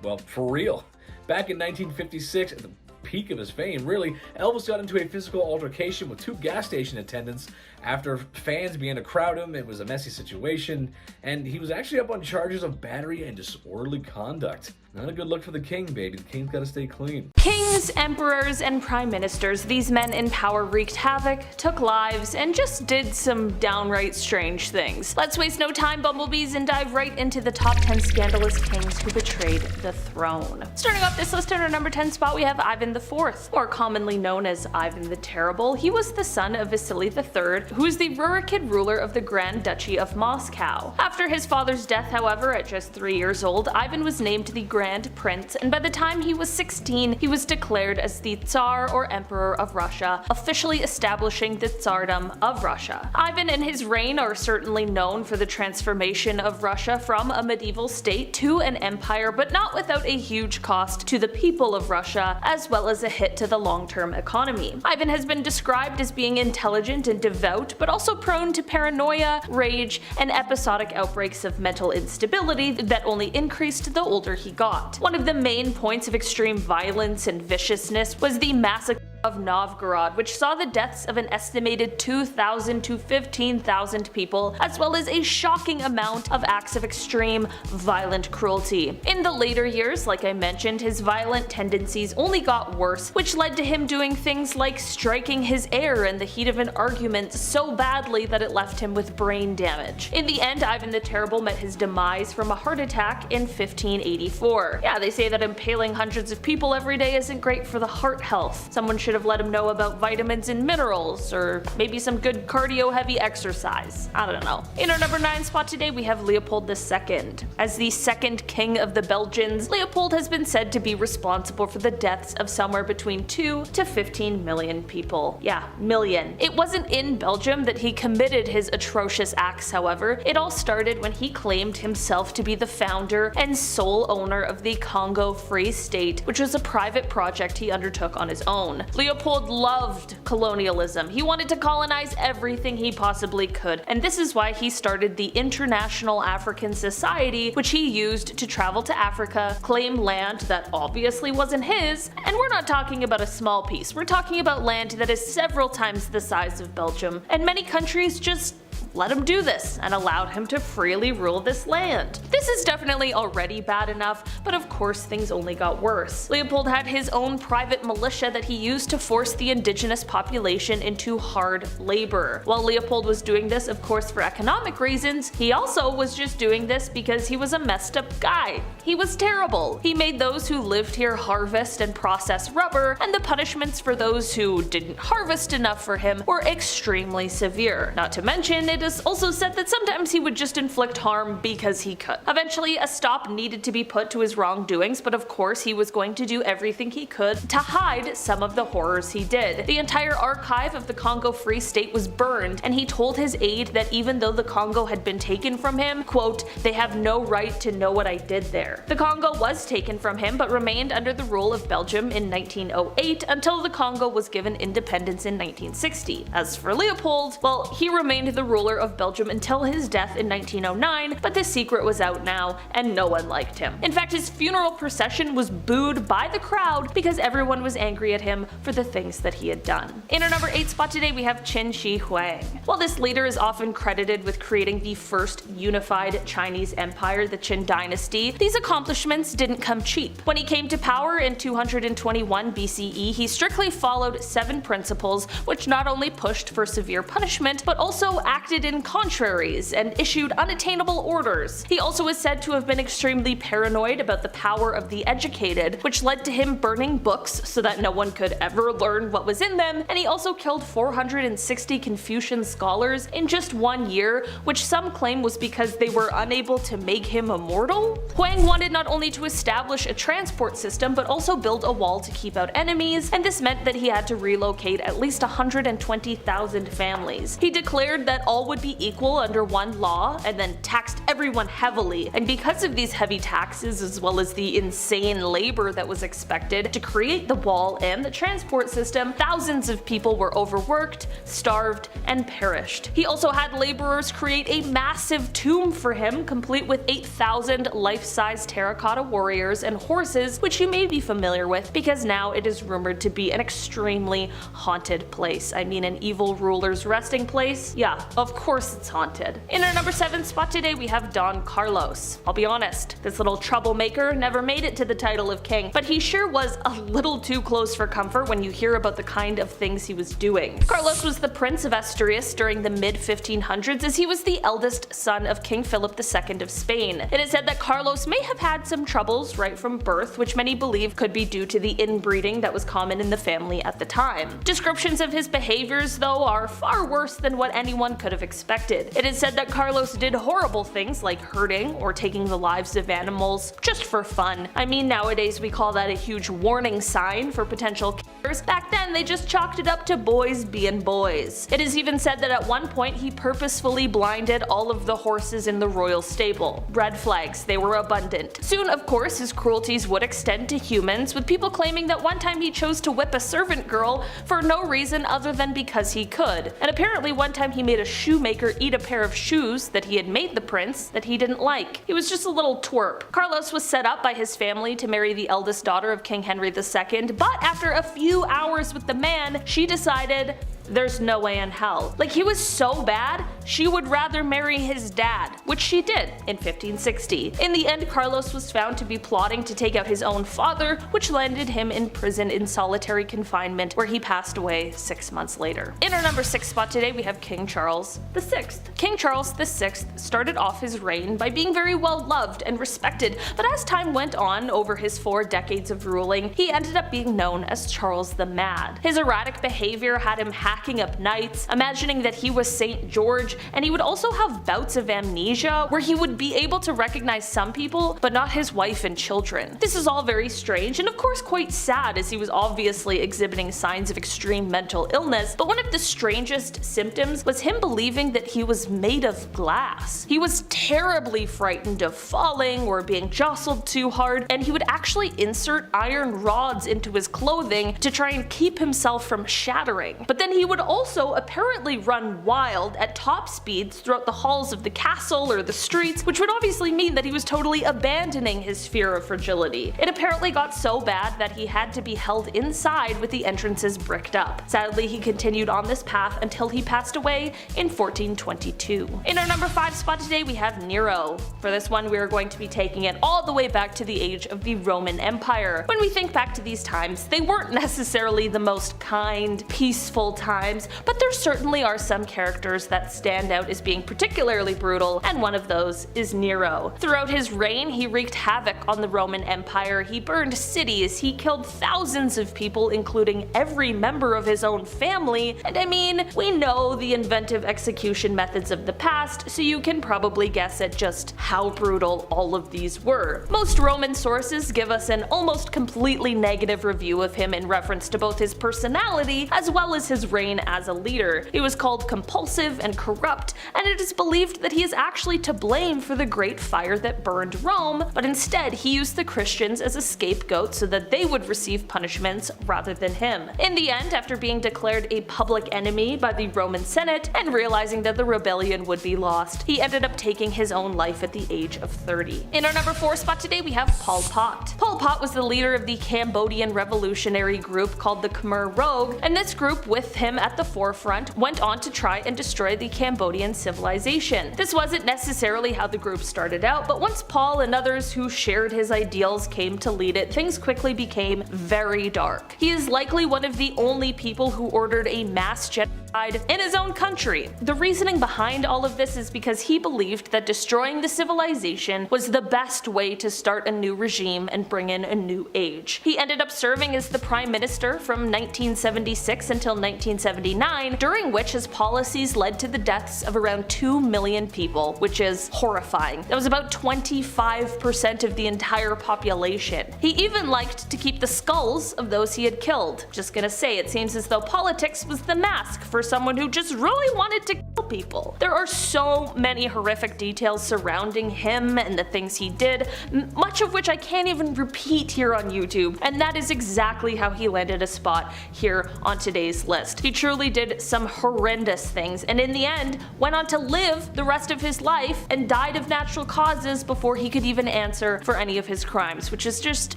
well, for real. Back in 1956, at the peak of his fame, really, Elvis got into a physical altercation with two gas station attendants after fans began to crowd him. It was a messy situation, and he was actually up on charges of battery and disorderly conduct. Not a good look for the king, baby. The king's gotta stay clean. Kings, emperors, and prime ministers, these men in power wreaked havoc, took lives, and just did some downright strange things. Let's waste no time, bumblebees, and dive right into the top 10 scandalous kings who betrayed the throne. Starting off this list at our number 10 spot, we have Ivan IV, more commonly known as Ivan the Terrible. He was the son of Vasily III, who was the Rurikid ruler of the Grand Duchy of Moscow. After his father's death, however, at just 3 years old, Ivan was named the Grand Prince, and by the time he was 16, he was declared as the Tsar or Emperor of Russia, officially establishing the Tsardom of Russia. Ivan and his reign are certainly known for the transformation of Russia from a medieval state to an empire, but not without a huge cost to the people of Russia, as well as a hit to the long-term economy. Ivan has been described as being intelligent and devout, but also prone to paranoia, rage, and episodic outbreaks of mental instability that only increased the older he got. One of the main points of extreme violence and viciousness was the massacre of Novgorod, which saw the deaths of an estimated 2,000 to 15,000 people, as well as a shocking amount of acts of extreme, violent cruelty. In the later years, like I mentioned, his violent tendencies only got worse, which led to him doing things like striking his heir in the heat of an argument so badly that it left him with brain damage. In the end, Ivan the Terrible met his demise from a heart attack in 1584. Yeah, they say that impaling hundreds of people every day isn't great for the heart health. Someone should have let him know about vitamins and minerals, or maybe some good cardio-heavy exercise. I don't know. In our number 9 spot today, we have Leopold II. As the second king of the Belgians, Leopold has been said to be responsible for the deaths of somewhere between 2 to 15 million people. Yeah, million. It wasn't in Belgium that he committed his atrocious acts, however. It all started when he claimed himself to be the founder and sole owner of the Congo Free State, which was a private project he undertook on his own. Leopold loved colonialism. He wanted to colonize everything he possibly could, and this is why he started the International African Society, which he used to travel to Africa, claim land that obviously wasn't his, and we're not talking about a small piece, we're talking about land that is several times the size of Belgium, and many countries just let him do this and allowed him to freely rule this land. This is definitely already bad enough, but of course things only got worse. Leopold had his own private militia that he used to force the indigenous population into hard labor. While Leopold was doing this, of course, for economic reasons, he also was just doing this because he was a messed up guy. He was terrible. He made those who lived here harvest and process rubber, and the punishments for those who didn't harvest enough for him were extremely severe. Not to mention, it is also said that sometimes he would just inflict harm because he could. Eventually, a stop needed to be put to his wrongdoings, but of course he was going to do everything he could to hide some of the horrors he did. The entire archive of the Congo Free State was burned, and he told his aide that even though the Congo had been taken from him, quote, "they have no right to know what I did there." The Congo was taken from him, but remained under the rule of Belgium in 1908 until the Congo was given independence in 1960. As for Leopold, well, he remained the ruler of Belgium until his death in 1909, but the secret was out now, and no one liked him. In fact, his funeral procession was booed by the crowd because everyone was angry at him for the things that he had done. In our number 8 spot today, we have Qin Shi Huang. While this leader is often credited with creating the first unified Chinese empire, the Qin Dynasty, these accomplishments didn't come cheap. When he came to power in 221 BCE, he strictly followed 7 principles, which not only pushed for severe punishment, but also acted acted in contraries and issued unattainable orders. He also is said to have been extremely paranoid about the power of the educated, which led to him burning books so that no one could ever learn what was in them, and he also killed 460 Confucian scholars in just 1 year, which some claim was because they were unable to make him immortal. Huang wanted not only to establish a transport system but also build a wall to keep out enemies, and this meant that he had to relocate at least 120,000 families. He declared that all would be equal under one law and then taxed everyone heavily, and because of these heavy taxes as well as the insane labor that was expected to create the wall and the transport system, thousands of people were overworked, starved, and perished. He also had laborers create a massive tomb for him, complete with 8,000 life-size terracotta warriors and horses, which you may be familiar with because now it is rumored to be an extremely haunted place. I mean, an evil ruler's resting place? Yeah, of course it's haunted. In our number 7 spot today we have Don Carlos. I'll be honest, this little troublemaker never made it to the title of king, but he sure was a little too close for comfort when you hear about the kind of things he was doing. Carlos was the Prince of Asturias during the mid-1500s, as he was the eldest son of King Philip II of Spain. It is said that Carlos may have had some troubles right from birth, which many believe could be due to the inbreeding that was common in the family at the time. Descriptions of his behaviors, though, are far worse than what anyone could have expected. It is said that Carlos did horrible things like hurting or taking the lives of animals just for fun. I mean, nowadays we call that a huge warning sign for potential killers. Back then they just chalked it up to boys being boys. It is even said that at one point he purposefully blinded all of the horses in the royal stable. Red flags, they were abundant. Soon, of course, his cruelties would extend to humans, with people claiming that one time he chose to whip a servant girl for no reason other than because he could. And apparently one time he made a shoemaker eat a pair of shoes that he had made the prince that he didn't like. He was just a little twerp. Carlos was set up by his family to marry the eldest daughter of King Henry II, but after a few hours with the man, she decided there's no way in hell. Like, he was so bad, she would rather marry his dad, which she did in 1560. In the end, Carlos was found to be plotting to take out his own father, which landed him in prison in solitary confinement, where he passed away 6 months later. In our number 6 spot today, we have King Charles VI. King Charles VI started off his reign by being very well loved and respected, but as time went on over his 4 decades of ruling, he ended up being known as Charles the Mad. His erratic behavior had him hacking up knights, imagining that he was St. George, and he would also have bouts of amnesia where he would be able to recognize some people but not his wife and children. This is all very strange and of course quite sad, as he was obviously exhibiting signs of extreme mental illness, but one of the strangest symptoms was him believing that he was made of glass. He was terribly frightened of falling or being jostled too hard, and he would actually insert iron rods into his clothing to try and keep himself from shattering. But then he would also apparently run wild at top speeds throughout the halls of the castle or the streets, which would obviously mean that he was totally abandoning his fear of fragility. It apparently got so bad that he had to be held inside with the entrances bricked up. Sadly, he continued on this path until he passed away in 1422. In our number 5 spot today, we have Nero. For this one, we are going to be taking it all the way back to the age of the Roman Empire. When we think back to these times, they weren't necessarily the most kind, peaceful times, but there certainly are some characters that stand out as being particularly brutal, and one of those is Nero. Throughout his reign, he wreaked havoc on the Roman Empire. He burned cities, he killed thousands of people, including every member of his own family, and I mean, we know the inventive execution methods of the past, so you can probably guess at just how brutal all of these were. Most Roman sources give us an almost completely negative review of him in reference to both his personality as well as his reign as a leader. He was called compulsive and corrupt, and it is believed that he is actually to blame for the great fire that burned Rome, but instead he used the Christians as a scapegoat so that they would receive punishments rather than him. In the end, after being declared a public enemy by the Roman Senate and realizing that the rebellion would be lost, he ended up taking his own life at the age of 30. In our number 4 spot today, we have Pol Pot. Pol Pot was the leader of the Cambodian revolutionary group called the Khmer Rouge, and this group, with him at the forefront, went on to try and destroy the Cambodian civilization. This wasn't necessarily how the group started out, but once Paul and others who shared his ideals came to lead it, things quickly became very dark. He is likely one of the only people who ordered a mass genocide genocide in his own country. The reasoning behind all of this is because he believed that destroying the civilization was the best way to start a new regime and bring in a new age. He ended up serving as the prime minister from 1976 until 1979, during which his policies led to the deaths of around 2 million people, which is horrifying. That was about 25% of the entire population. He even liked to keep the skulls of those he had killed. Just gonna say, it seems as though politics was the mask for someone who just really wanted to kill people. There are so many horrific details surrounding him and the things he did, much of which I can't even repeat here on YouTube, and that is exactly how he landed a spot here on today's list. He truly did some horrendous things, and in the end went on to live the rest of his life and died of natural causes before he could even answer for any of his crimes, which is just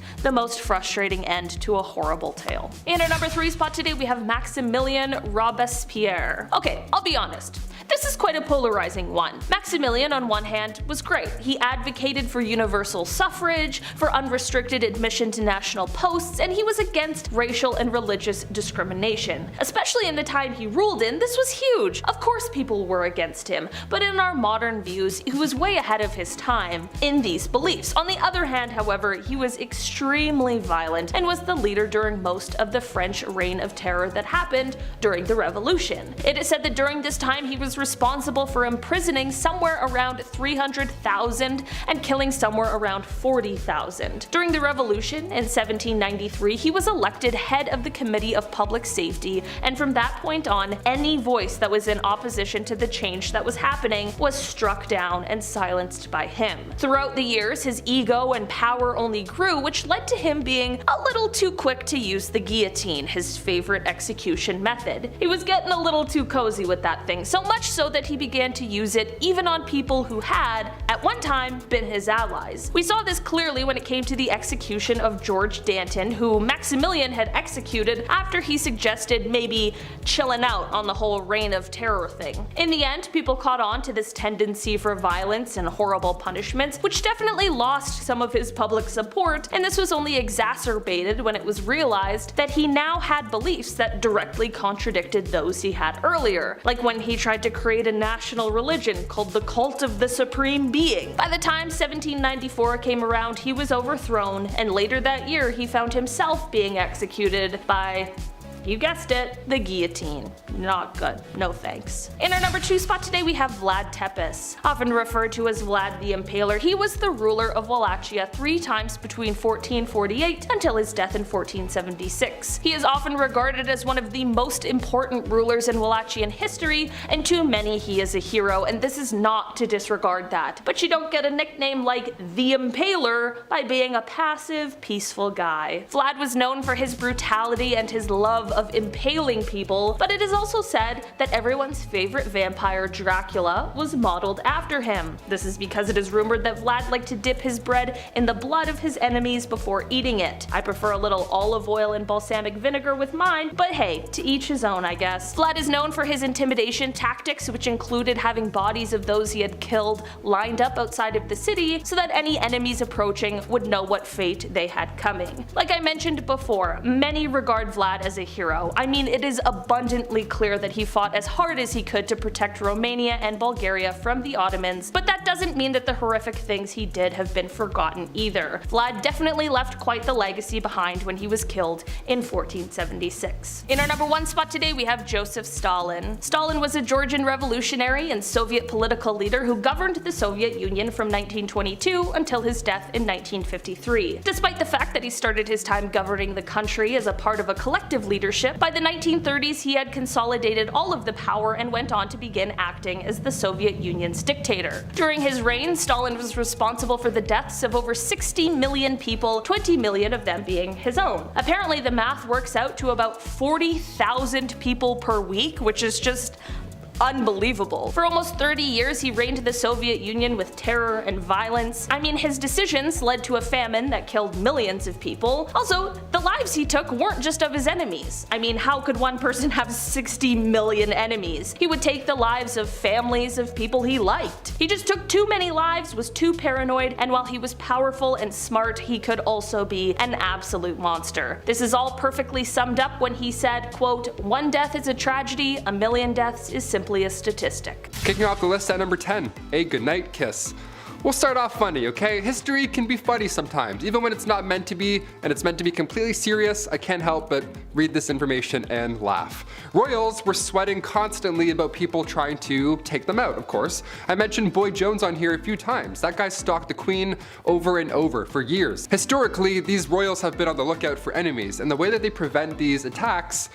the most frustrating end to a horrible tale. In our number 3 spot today we have Maximilien Robespierre. Okay, I'll be honest. This is quite a polarizing one. Maximilian, on one hand, was great. He advocated for universal suffrage, for unrestricted admission to national posts, and he was against racial and religious discrimination. Especially in the time he ruled in, this was huge. Of course people were against him, but in our modern views, he was way ahead of his time in these beliefs. On the other hand, however, he was extremely violent and was the leader during most of the French reign of terror that happened during the Revolution. It is said that during this time he was responsible for imprisoning somewhere around 300,000 and killing somewhere around 40,000. During the Revolution in 1793, he was elected head of the Committee of Public Safety, and from that point on, any voice that was in opposition to the change that was happening was struck down and silenced by him. Throughout the years, his ego and power only grew, which led to him being a little too quick to use the guillotine, his favorite execution method. He was getting a little too cozy with that thing, so much so that he began to use it even on people who had, at one time, been his allies. We saw this clearly when it came to the execution of George Danton, who Maximilian had executed after he suggested maybe chilling out on the whole reign of terror thing. In the end, people caught on to this tendency for violence and horrible punishments, which definitely lost some of his public support, and this was only exacerbated when it was realized that he now had beliefs that directly contradicted those he had earlier, like when he tried to create a national religion called the Cult of the Supreme Being. By the time 1794 came around, he was overthrown, and later that year he found himself being executed by, you guessed it, the guillotine. Not good. No thanks. In our number 2 spot today we have Vlad Tepes. Often referred to as Vlad the Impaler, he was the ruler of Wallachia 3 times between 1448 until his death in 1476. He is often regarded as one of the most important rulers in Wallachian history, and to many he is a hero, and this is not to disregard that. But you don't get a nickname like the Impaler by being a passive, peaceful guy. Vlad was known for his brutality and his love of impaling people, but it is also said that everyone's favorite vampire, Dracula, was modeled after him. This is because it is rumored that Vlad liked to dip his bread in the blood of his enemies before eating it. I prefer a little olive oil and balsamic vinegar with mine, but hey, to each his own, I guess. Vlad is known for his intimidation tactics, which included having bodies of those he had killed lined up outside of the city so that any enemies approaching would know what fate they had coming. Like I mentioned before, many regard Vlad as a hero. I mean, it is abundantly clear that he fought as hard as he could to protect Romania and Bulgaria from the Ottomans, but that doesn't mean that the horrific things he did have been forgotten either. Vlad definitely left quite the legacy behind when he was killed in 1476. In our number 1 spot today we have Joseph Stalin. Stalin was a Georgian revolutionary and Soviet political leader who governed the Soviet Union from 1922 until his death in 1953. Despite the fact that he started his time governing the country as a part of a collective leadership, by the 1930s he had consolidated all of the power and went on to begin acting as the Soviet Union's dictator. During his reign, Stalin was responsible for the deaths of over 60 million people, 20 million of them being his own. Apparently the math works out to about 40,000 people per week, which is just unbelievable. For almost 30 years he reigned the Soviet Union with terror and violence. I mean, his decisions led to a famine that killed millions of people. Also, the lives he took weren't just of his enemies. I mean, how could one person have 60 million enemies? He would take the lives of families of people he liked. He just took too many lives, was too paranoid, and while he was powerful and smart, he could also be an absolute monster. This is all perfectly summed up when he said, quote, "One death is a tragedy, a million deaths is simply a statistic." Kicking off the list at number 10, a goodnight kiss. We'll start off funny, okay? History can be funny sometimes, even when it's not meant to be, and it's meant to be completely serious. I can't help but read this information and laugh. Royals were sweating constantly about people trying to take them out, of course. I mentioned Boy Jones on here a few times. That guy stalked the queen over and over for years. Historically, these royals have been on the lookout for enemies, and the way that they prevent these attacks,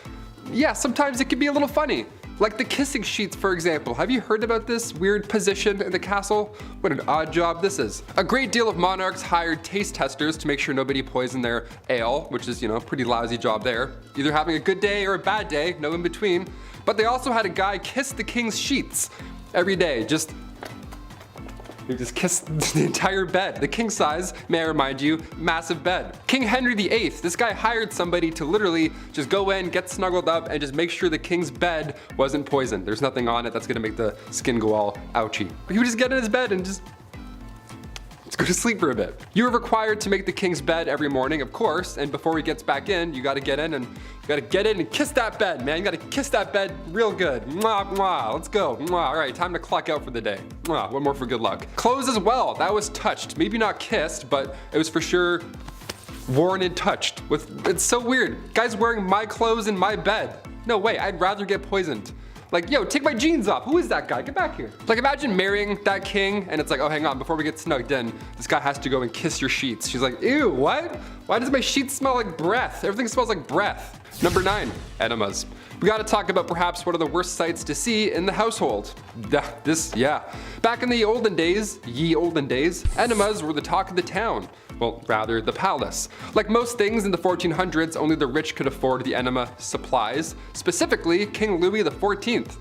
yeah, sometimes it can be a little funny. Like the kissing sheets, for example. Have you heard about this weird position in the castle? What an odd job this is. A great deal of monarchs hired taste testers to make sure nobody poisoned their ale, which is, pretty lousy job there. Either having a good day or a bad day, no in between. But they also had a guy kiss the king's sheets every day, He just kissed the entire bed. The king size, may I remind you, massive bed. King Henry VIII, this guy hired somebody to literally just go in, get snuggled up, and just make sure the king's bed wasn't poisoned. There's nothing on it that's gonna make the skin go all ouchy. But he would just get in his bed and just go to sleep for a bit. You are required to make the king's bed every morning, of course, and before he gets back in, you gotta get in and kiss that bed, man. You gotta kiss that bed real good. Mwah, mwah, let's go. Mwah. All right, time to clock out for the day. Mwah, one more for good luck. Clothes as well, that was touched. Maybe not kissed, but it was for sure worn and touched. It's so weird. Guys wearing my clothes in my bed. No way, I'd rather get poisoned. Like, yo, take my jeans off. Who is that guy? Get back here. Like, imagine marrying that king and it's like, oh, hang on, before we get snugged in, this guy has to go and kiss your sheets. She's like, ew, what? Why does my sheets smell like breath? Everything smells like breath. Number 9, enemas. We gotta talk about perhaps one of the worst sights to see in the household. Back in the olden days, enemas were the talk of the town. Well, rather, the palace. Like most things in the 1400s, only the rich could afford the enema supplies. Specifically, King Louis XIV.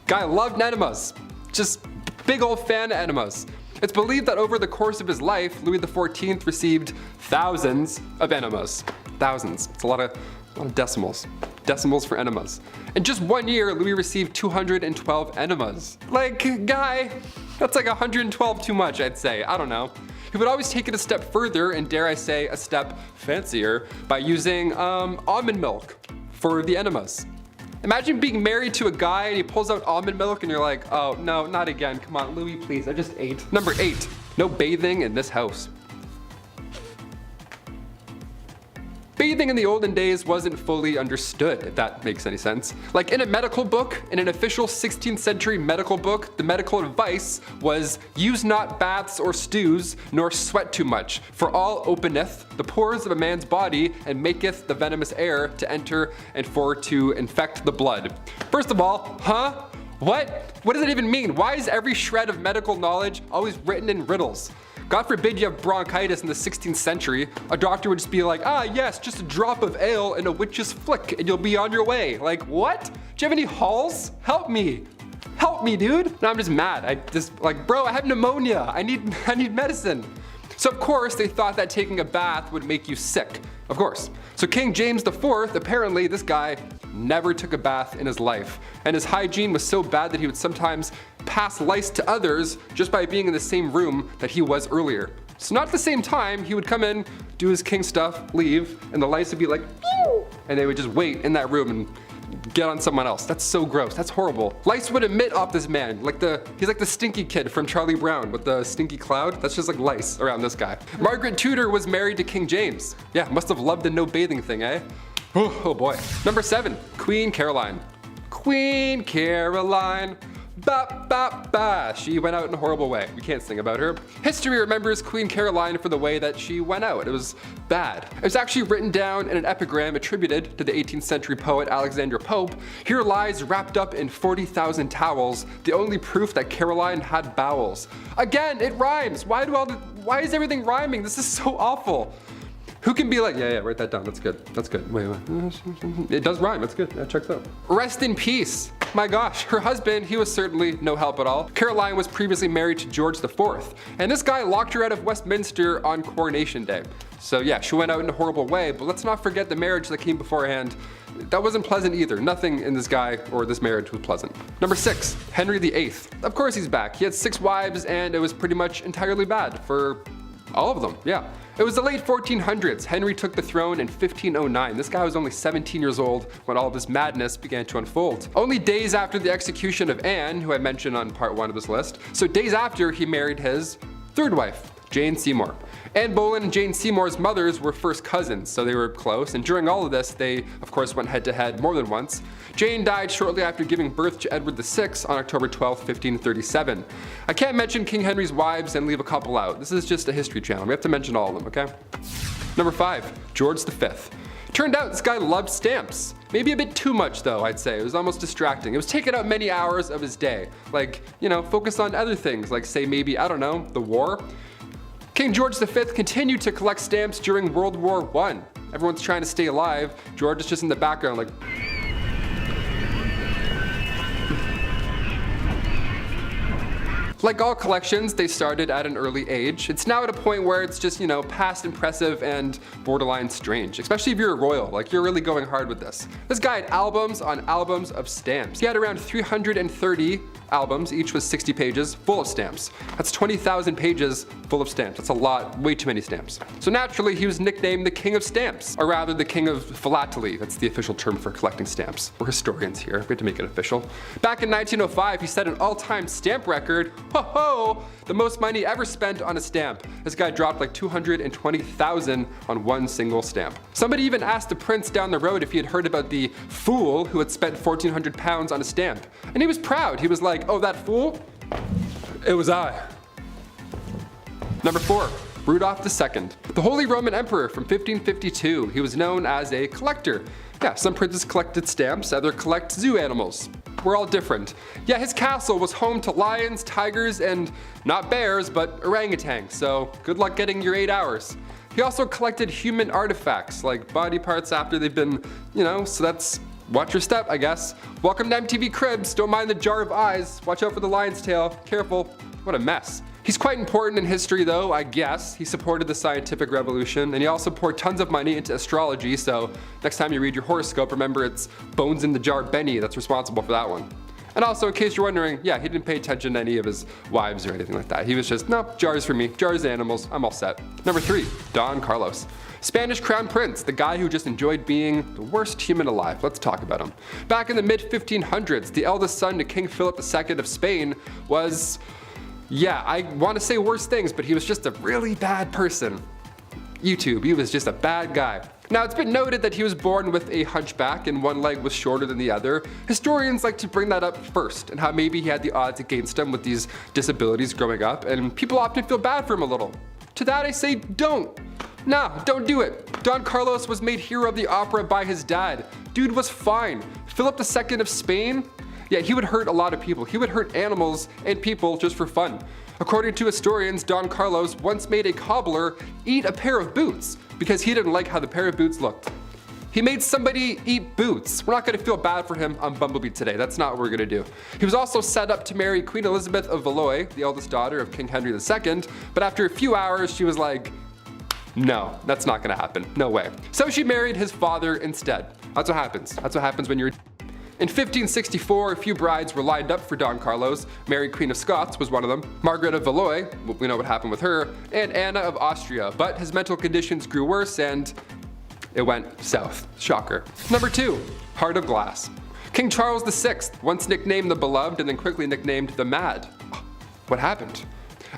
Guy loved enemas. Just big old fan of enemas. It's believed that over the course of his life, Louis XIV received thousands of enemas. Thousands. It's a lot of decimals. Decimals for enemas. In just 1 year, Louis received 212 enemas. Like, guy, that's like 112 too much, I'd say. I don't know. He would always take it a step further, and dare I say, a step fancier, by using almond milk for the enemas. Imagine being married to a guy and he pulls out almond milk and you're like, oh no, not again. Come on, Louis, please, I just ate. Number 8, no bathing in this house. Bathing in the olden days wasn't fully understood, if that makes any sense. Like in a medical book, in an official 16th century medical book, the medical advice was, use not baths or stews, nor sweat too much, for all openeth the pores of a man's body, and maketh the venomous air to enter and for to infect the blood. First of all, huh? What? What does it even mean? Why is every shred of medical knowledge always written in riddles? God forbid you have bronchitis in the 16th century. A doctor would just be like, ah yes, just a drop of ale and a witch's flick and you'll be on your way. Like, what? Do you have any halls? Help me. Help me, dude. No, I'm just mad. Bro, I have pneumonia. I need medicine. So of course they thought that taking a bath would make you sick. Of course. So King James IV, apparently this guy never took a bath in his life. And his hygiene was so bad that he would sometimes pass lice to others just by being in the same room that he was earlier. So not at the same time, he would come in, do his king stuff, leave, and the lice would be like, pew! And they would just wait in that room and get on someone else. That's so gross. That's horrible. Lice would emit off this man. He's like the stinky kid from Charlie Brown with the stinky cloud. That's just like lice around this guy. Margaret Tudor was married to King James. Yeah, must have loved the no bathing thing, eh? Oh boy. Number 7, Queen Caroline. Queen Caroline. Ba ba ba. She went out in a horrible way. We can't sing about her. History remembers Queen Caroline for the way that she went out. It was bad. It was actually written down in an epigram attributed to the 18th century poet Alexander Pope. Here lies wrapped up in 40,000 towels, the only proof that Caroline had bowels. Again, it rhymes. Why is everything rhyming? This is so awful. Who can be like, yeah, write that down, that's good, that's good. Wait. It does rhyme, that's good, yeah, checks out. Rest in peace. My gosh, her husband, he was certainly no help at all. Caroline was previously married to George IV, and this guy locked her out of Westminster on Coronation Day. So yeah, she went out in a horrible way, but let's not forget the marriage that came beforehand. That wasn't pleasant either. Nothing in this guy or this marriage was pleasant. Number 6, Henry VIII. Of course he's back. He had 6 wives and it was pretty much entirely bad for all of them, yeah. It was the late 1400s. Henry took the throne in 1509. This guy was only 17 years old when all of this madness began to unfold. Only days after the execution of Anne, who I mentioned on part 1 of this list, so days after he married his 3rd wife, Jane Seymour. Anne Boleyn and Jane Seymour's mothers were first cousins, so they were close, and during all of this, they of course went head to head more than once. Jane died shortly after giving birth to Edward VI on October 12, 1537. I can't mention King Henry's wives and leave a couple out. This is just a history channel. We have to mention all of them, okay? Number 5, George V. Turned out this guy loved stamps. Maybe a bit too much though, I'd say. It was almost distracting. It was taking up many hours of his day. Like, focus on other things, like say maybe, I don't know, the war. King George V continued to collect stamps during World War I. Everyone's trying to stay alive. George is just in the background like, like all collections, they started at an early age. It's now at a point where it's just, past impressive and borderline strange. Especially if you're a royal, like you're really going hard with this. This guy had albums on albums of stamps. He had around 330 albums, each was 60 pages, full of stamps. That's 20,000 pages full of stamps. That's a lot, way too many stamps. So naturally, he was nicknamed the King of Stamps, or rather the King of Philately. That's the official term for collecting stamps. We're historians here, we have to make it official. Back in 1905, he set an all-time stamp record. Ho-ho! The most money ever spent on a stamp. This guy dropped like 220,000 on one single stamp. Somebody even asked the prince down the road if he had heard about the fool who had spent 1,400 pounds on a stamp. And he was proud. He was like, oh, that fool? It was I. Number 4, Rudolph II. The Holy Roman Emperor from 1552. He was known as a collector. Yeah, some princes collected stamps, others collect zoo animals. We're all different. Yeah, his castle was home to lions, tigers, and not bears, but orangutans, so good luck getting your 8 hours. He also collected human artifacts, like body parts after they've been, so that's watch your step, I guess. Welcome to MTV Cribs, don't mind the jar of eyes, watch out for the lion's tail, careful, what a mess. He's quite important in history though, I guess. He supported the scientific revolution, and he also poured tons of money into astrology, so next time you read your horoscope, remember it's Bones in the Jar Benny that's responsible for that one. And also, in case you're wondering, yeah, he didn't pay attention to any of his wives or anything like that. He was just, no, jars for me, jars animals, I'm all set. Number 3, Don Carlos. Spanish Crown Prince, the guy who just enjoyed being the worst human alive. Let's talk about him. Back in the mid-1500s, the eldest son to King Philip II of Spain was, yeah, I want to say worse things, but he was just a really bad person. YouTube, he was just a bad guy. Now, it's been noted that he was born with a hunchback and one leg was shorter than the other. Historians like to bring that up first, and how maybe he had the odds against him with these disabilities growing up, and people often feel bad for him a little. To that I say, don't. Nah, don't do it. Don Carlos was made hero of the opera by his dad. Dude was fine. Philip II of Spain? Yeah, he would hurt a lot of people. He would hurt animals and people just for fun. According to historians, Don Carlos once made a cobbler eat a pair of boots because he didn't like how the pair of boots looked. He made somebody eat boots. We're not gonna feel bad for him on BumbleBee today. That's not what we're gonna do. He was also set up to marry Queen Elizabeth of Valois, the eldest daughter of King Henry II, but after a few hours, she was like, no, that's not gonna happen. No way. So she married his father instead. That's what happens. That's what happens when you're In 1564, a few brides were lined up for Don Carlos. Mary, Queen of Scots, was one of them. Margaret of Valois, we know what happened with her, and Anna of Austria. But his mental conditions grew worse and it went south. Shocker. Number 2, Heart of Glass. King Charles VI, once nicknamed the Beloved and then quickly nicknamed the Mad. What happened?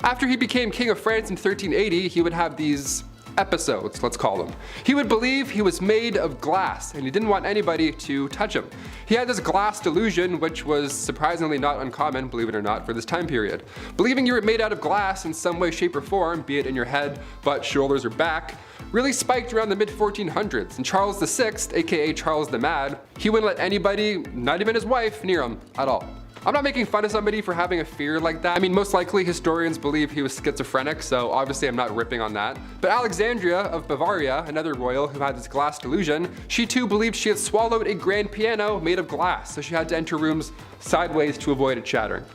After he became King of France in 1380, he would have these episodes, let's call them. He would believe he was made of glass and he didn't want anybody to touch him. He had this glass delusion, which was surprisingly not uncommon, believe it or not, for this time period. Believing you were made out of glass in some way, shape, or form, be it in your head, butt, shoulders, or back, really spiked around the mid-1400s, and Charles VI, aka Charles the Mad, he wouldn't let anybody, not even his wife, near him at all. I'm not making fun of somebody for having a fear like that. I mean, most likely historians believe he was schizophrenic, so obviously I'm not ripping on that. But Alexandria of Bavaria, another royal who had this glass delusion, she too believed she had swallowed a grand piano made of glass, so she had to enter rooms sideways to avoid it shattering.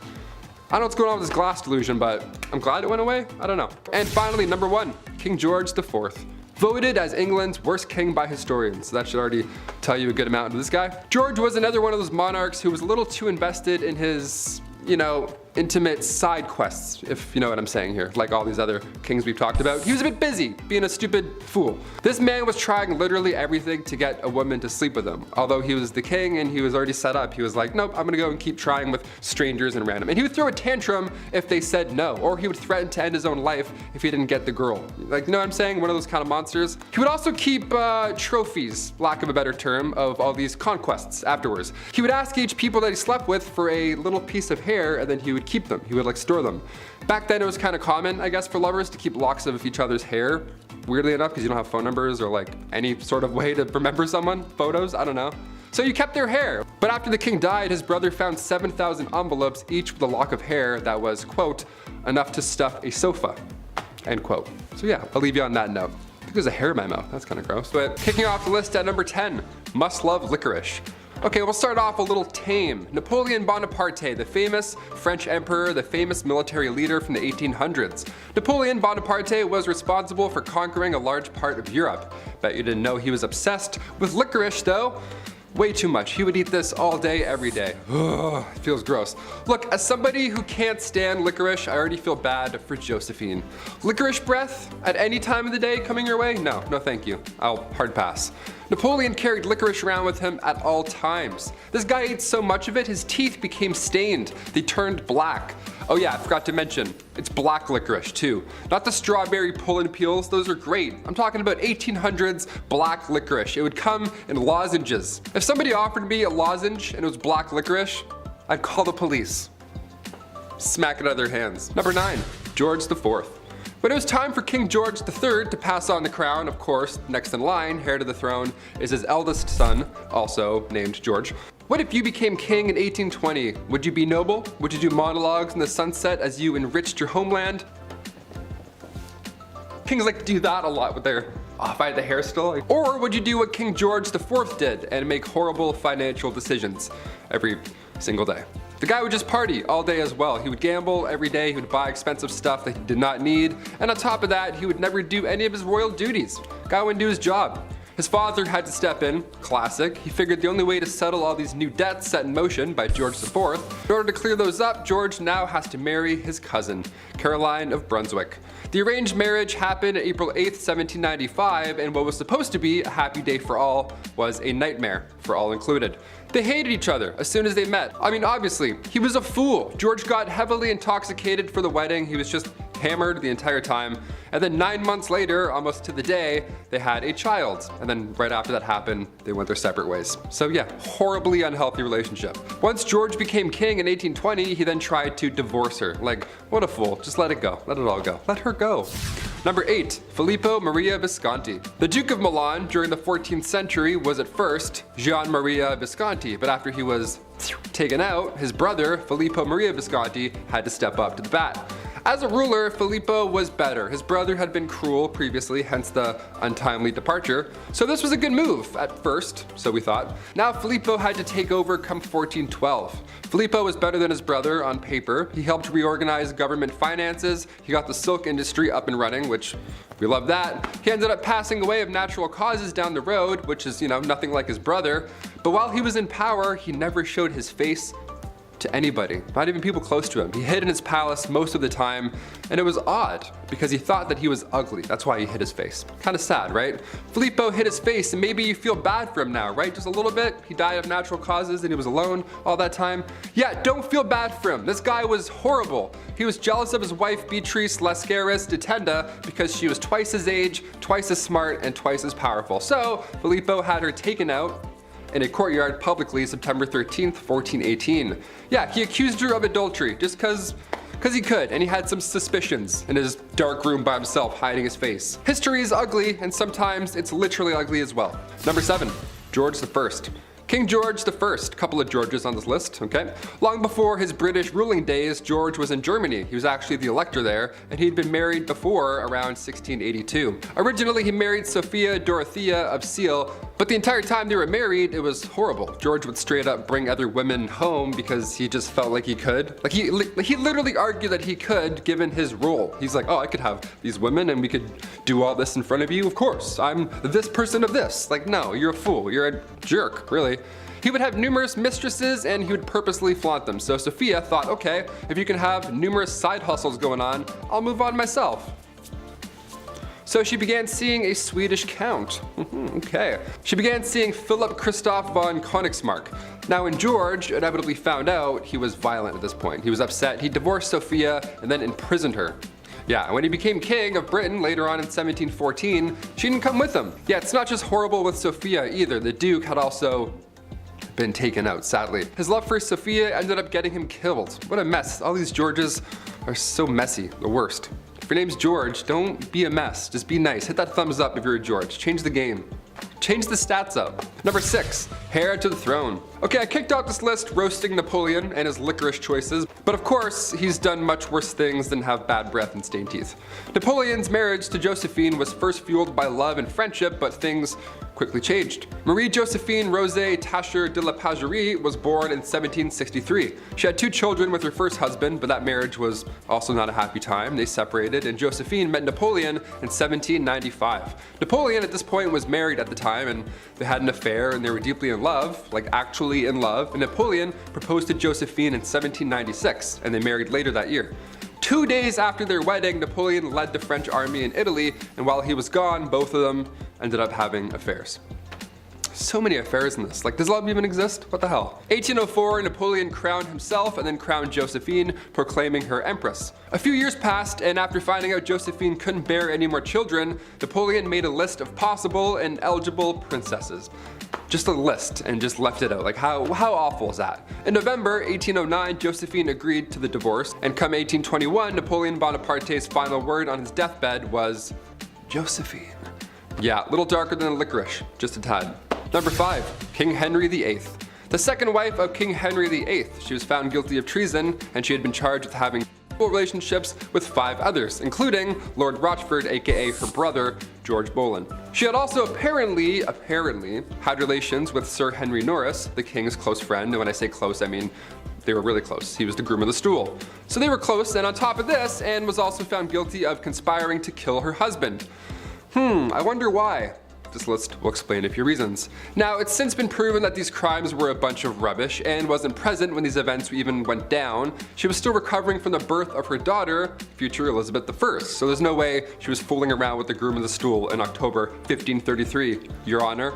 I don't know what's going on with this glass delusion, but I'm glad it went away. I don't know. And finally, number 1, King George IV. Voted as England's worst king by historians. So that should already tell you a good amount of this guy. George was another one of those monarchs who was a little too invested in his, intimate side quests, if you know what I'm saying here, like all these other kings we've talked about. He was a bit busy, being a stupid fool. This man was trying literally everything to get a woman to sleep with him. Although he was the king and he was already set up, he was like, nope, I'm gonna go and keep trying with strangers and random. And he would throw a tantrum if they said no, or he would threaten to end his own life if he didn't get the girl. Like, you know what I'm saying? One of those kind of monsters. He would also keep trophies, lack of a better term, of all these conquests afterwards. He would ask each people that he slept with for a little piece of hair, and then he would keep them. He would like store them. Back then it was kind of common, I guess, for lovers to keep locks of each other's hair. Weirdly enough, because you don't have phone numbers or like any sort of way to remember someone, photos, I don't know. So you kept their hair. But after the king died, his brother found 7,000 envelopes, each with a lock of hair that was, quote, enough to stuff a sofa, end quote. So yeah, I'll leave you on that note. I think there's a hair in my mouth, that's kind of gross. But kicking off the list at number 10, must love licorice. Okay, we'll start off a little tame. Napoleon Bonaparte, the famous French emperor, the famous military leader from the 1800s. Napoleon Bonaparte was responsible for conquering a large part of Europe. Bet you didn't know he was obsessed with licorice though. Way too much. He would eat this all day, every day. Ugh, it feels gross. Look, as somebody who can't stand licorice, I already feel bad for Josephine. Licorice breath at any time of the day coming your way? No thank you. I'll hard pass. Napoleon carried licorice around with him at all times. This guy ate so much of it, his teeth became stained. They turned black. Oh yeah, I forgot to mention, it's black licorice too. Not the strawberry pull and peels, those are great. I'm talking about 1800s black licorice. It would come in lozenges. If somebody offered me a lozenge and it was black licorice, I'd call the police. Smack it out of their hands. Number 9, George IV. When it was time for King George III to pass on the crown, of course, next in line, heir to the throne, is his eldest son, also named George. What if you became king in 1820? Would you be noble? Would you do monologues in the sunset as you enriched your homeland? Kings like to do that a lot with their, if I had the hair still. Or would you do what King George IV did and make horrible financial decisions every single day? The guy would just party all day as well. He would gamble every day, he would buy expensive stuff that he did not need, and on top of that, he would never do any of his royal duties. Guy wouldn't do his job. His father had to step in, classic. He figured the only way to settle all these new debts set in motion by George IV, in order to clear those up, George now has to marry his cousin, Caroline of Brunswick. The arranged marriage happened April 8th, 1795, and what was supposed to be a happy day for all was a nightmare for all included. They hated each other as soon as they met. I mean, obviously, he was a fool. George got heavily intoxicated for the wedding. He was just hammered the entire time. And then 9 months later, almost to the day, they had a child. And then right after that happened, they went their separate ways. So yeah, horribly unhealthy relationship. Once George became king in 1820, he then tried to divorce her. Like, what a fool. Just let it go. Let it all go. Let her go. Number 8, Filippo Maria Visconti. The Duke of Milan during the 14th century was at first Gian Maria Visconti, but after he was taken out, his brother, Filippo Maria Visconti, had to step up to the bat. As a ruler, Filippo was better. His brother had been cruel previously, hence the untimely departure. So this was a good move at first, so we thought. Now Filippo had to take over come 1412. Filippo was better than his brother on paper. He helped reorganize government finances. He got the silk industry up and running, which we love that. He ended up passing away of natural causes down the road, which is, nothing like his brother. But while he was in power, he never showed his face to anybody, not even people close to him. He hid in his palace most of the time, and it was odd because he thought that he was ugly. That's why he hid his face. Kind of sad, right? Filippo hid his face, and maybe you feel bad for him now, right? Just a little bit. He died of natural causes and he was alone all that time. Yeah, don't feel bad for him. This guy was horrible. He was jealous of his wife Beatrice Lascaris de Tenda because she was twice his age, twice as smart, and twice as powerful. So Filippo had her taken out in a courtyard publicly September 13th, 1418. Yeah, he accused her of adultery just cause he could, and he had some suspicions in his dark room by himself hiding his face. History is ugly, and sometimes it's literally ugly as well. Number 7, George I. King George I, couple of Georges on this list, okay? Long before his British ruling days, George was in Germany. He was actually the elector there, and he'd been married before around 1682. Originally, he married Sophia Dorothea of Seal, but the entire time they were married, it was horrible. George would straight up bring other women home because he just felt like he could. Like he literally argued that he could, given his role. He's like, oh, I could have these women and we could do all this in front of you. Of course, I'm this person of this. Like, no, you're a fool. You're a jerk, really. He would have numerous mistresses and he would purposely flaunt them. So Sophia thought, okay, if you can have numerous side hustles going on, I'll move on myself. So she began seeing a Swedish count. Okay. She began seeing Philip Christoph von Königsmark. Now when George inevitably found out, he was violent at this point. He was upset, he divorced Sophia and then imprisoned her. Yeah, when he became king of Britain later on in 1714, she didn't come with him. Yeah, it's not just horrible with Sophia either. The Duke had also been taken out, sadly. His love for Sophia ended up getting him killed. What a mess. All these Georges are so messy, the worst. If your name's George, don't be a mess. Just be nice. Hit that thumbs up if you're a George. Change the game. Change the stats up. Number 6, heir to the throne. Okay, I kicked out this list roasting Napoleon and his licorice choices, but of course, he's done much worse things than have bad breath and stained teeth. Napoleon's marriage to Josephine was first fueled by love and friendship, but things quickly changed. Marie Josephine Rosé Tascher de la Pagerie was born in 1763. She had 2 children with her first husband, but that marriage was also not a happy time. They separated, and Josephine met Napoleon in 1795. Napoleon at this point was married at the time, and they had an affair, and they were deeply in love, like actually in love, and Napoleon proposed to Josephine in 1796, and they married later that year. 2 days after their wedding, Napoleon led the French army in Italy, and while he was gone, both of them ended up having affairs. So many affairs in this. Like, does love even exist? What the hell? 1804, Napoleon crowned himself and then crowned Josephine, proclaiming her empress. A few years passed, and after finding out Josephine couldn't bear any more children, Napoleon made a list of possible and eligible princesses. Just a list, and just left it out. Like, how awful is that? In November 1809, Josephine agreed to the divorce, and come 1821, Napoleon Bonaparte's final word on his deathbed was Josephine. Yeah, a little darker than licorice, just a tad. Number 5, King Henry VIII. The second wife of King Henry VIII. She was found guilty of treason, and she had been charged with having relationships with 5 others, including Lord Rochford, aka her brother, George Boleyn. She had also apparently had relations with Sir Henry Norris, the king's close friend, and when I say close, I mean they were really close. He was the groom of the stool. So they were close, and on top of this, Anne was also found guilty of conspiring to kill her husband. I wonder why. This list will explain a few reasons. Now, it's since been proven that these crimes were a bunch of rubbish. Anne wasn't present when these events even went down. She was still recovering from the birth of her daughter, future Elizabeth I, so there's no way she was fooling around with the groom of the stool in October 1533, Your Honor.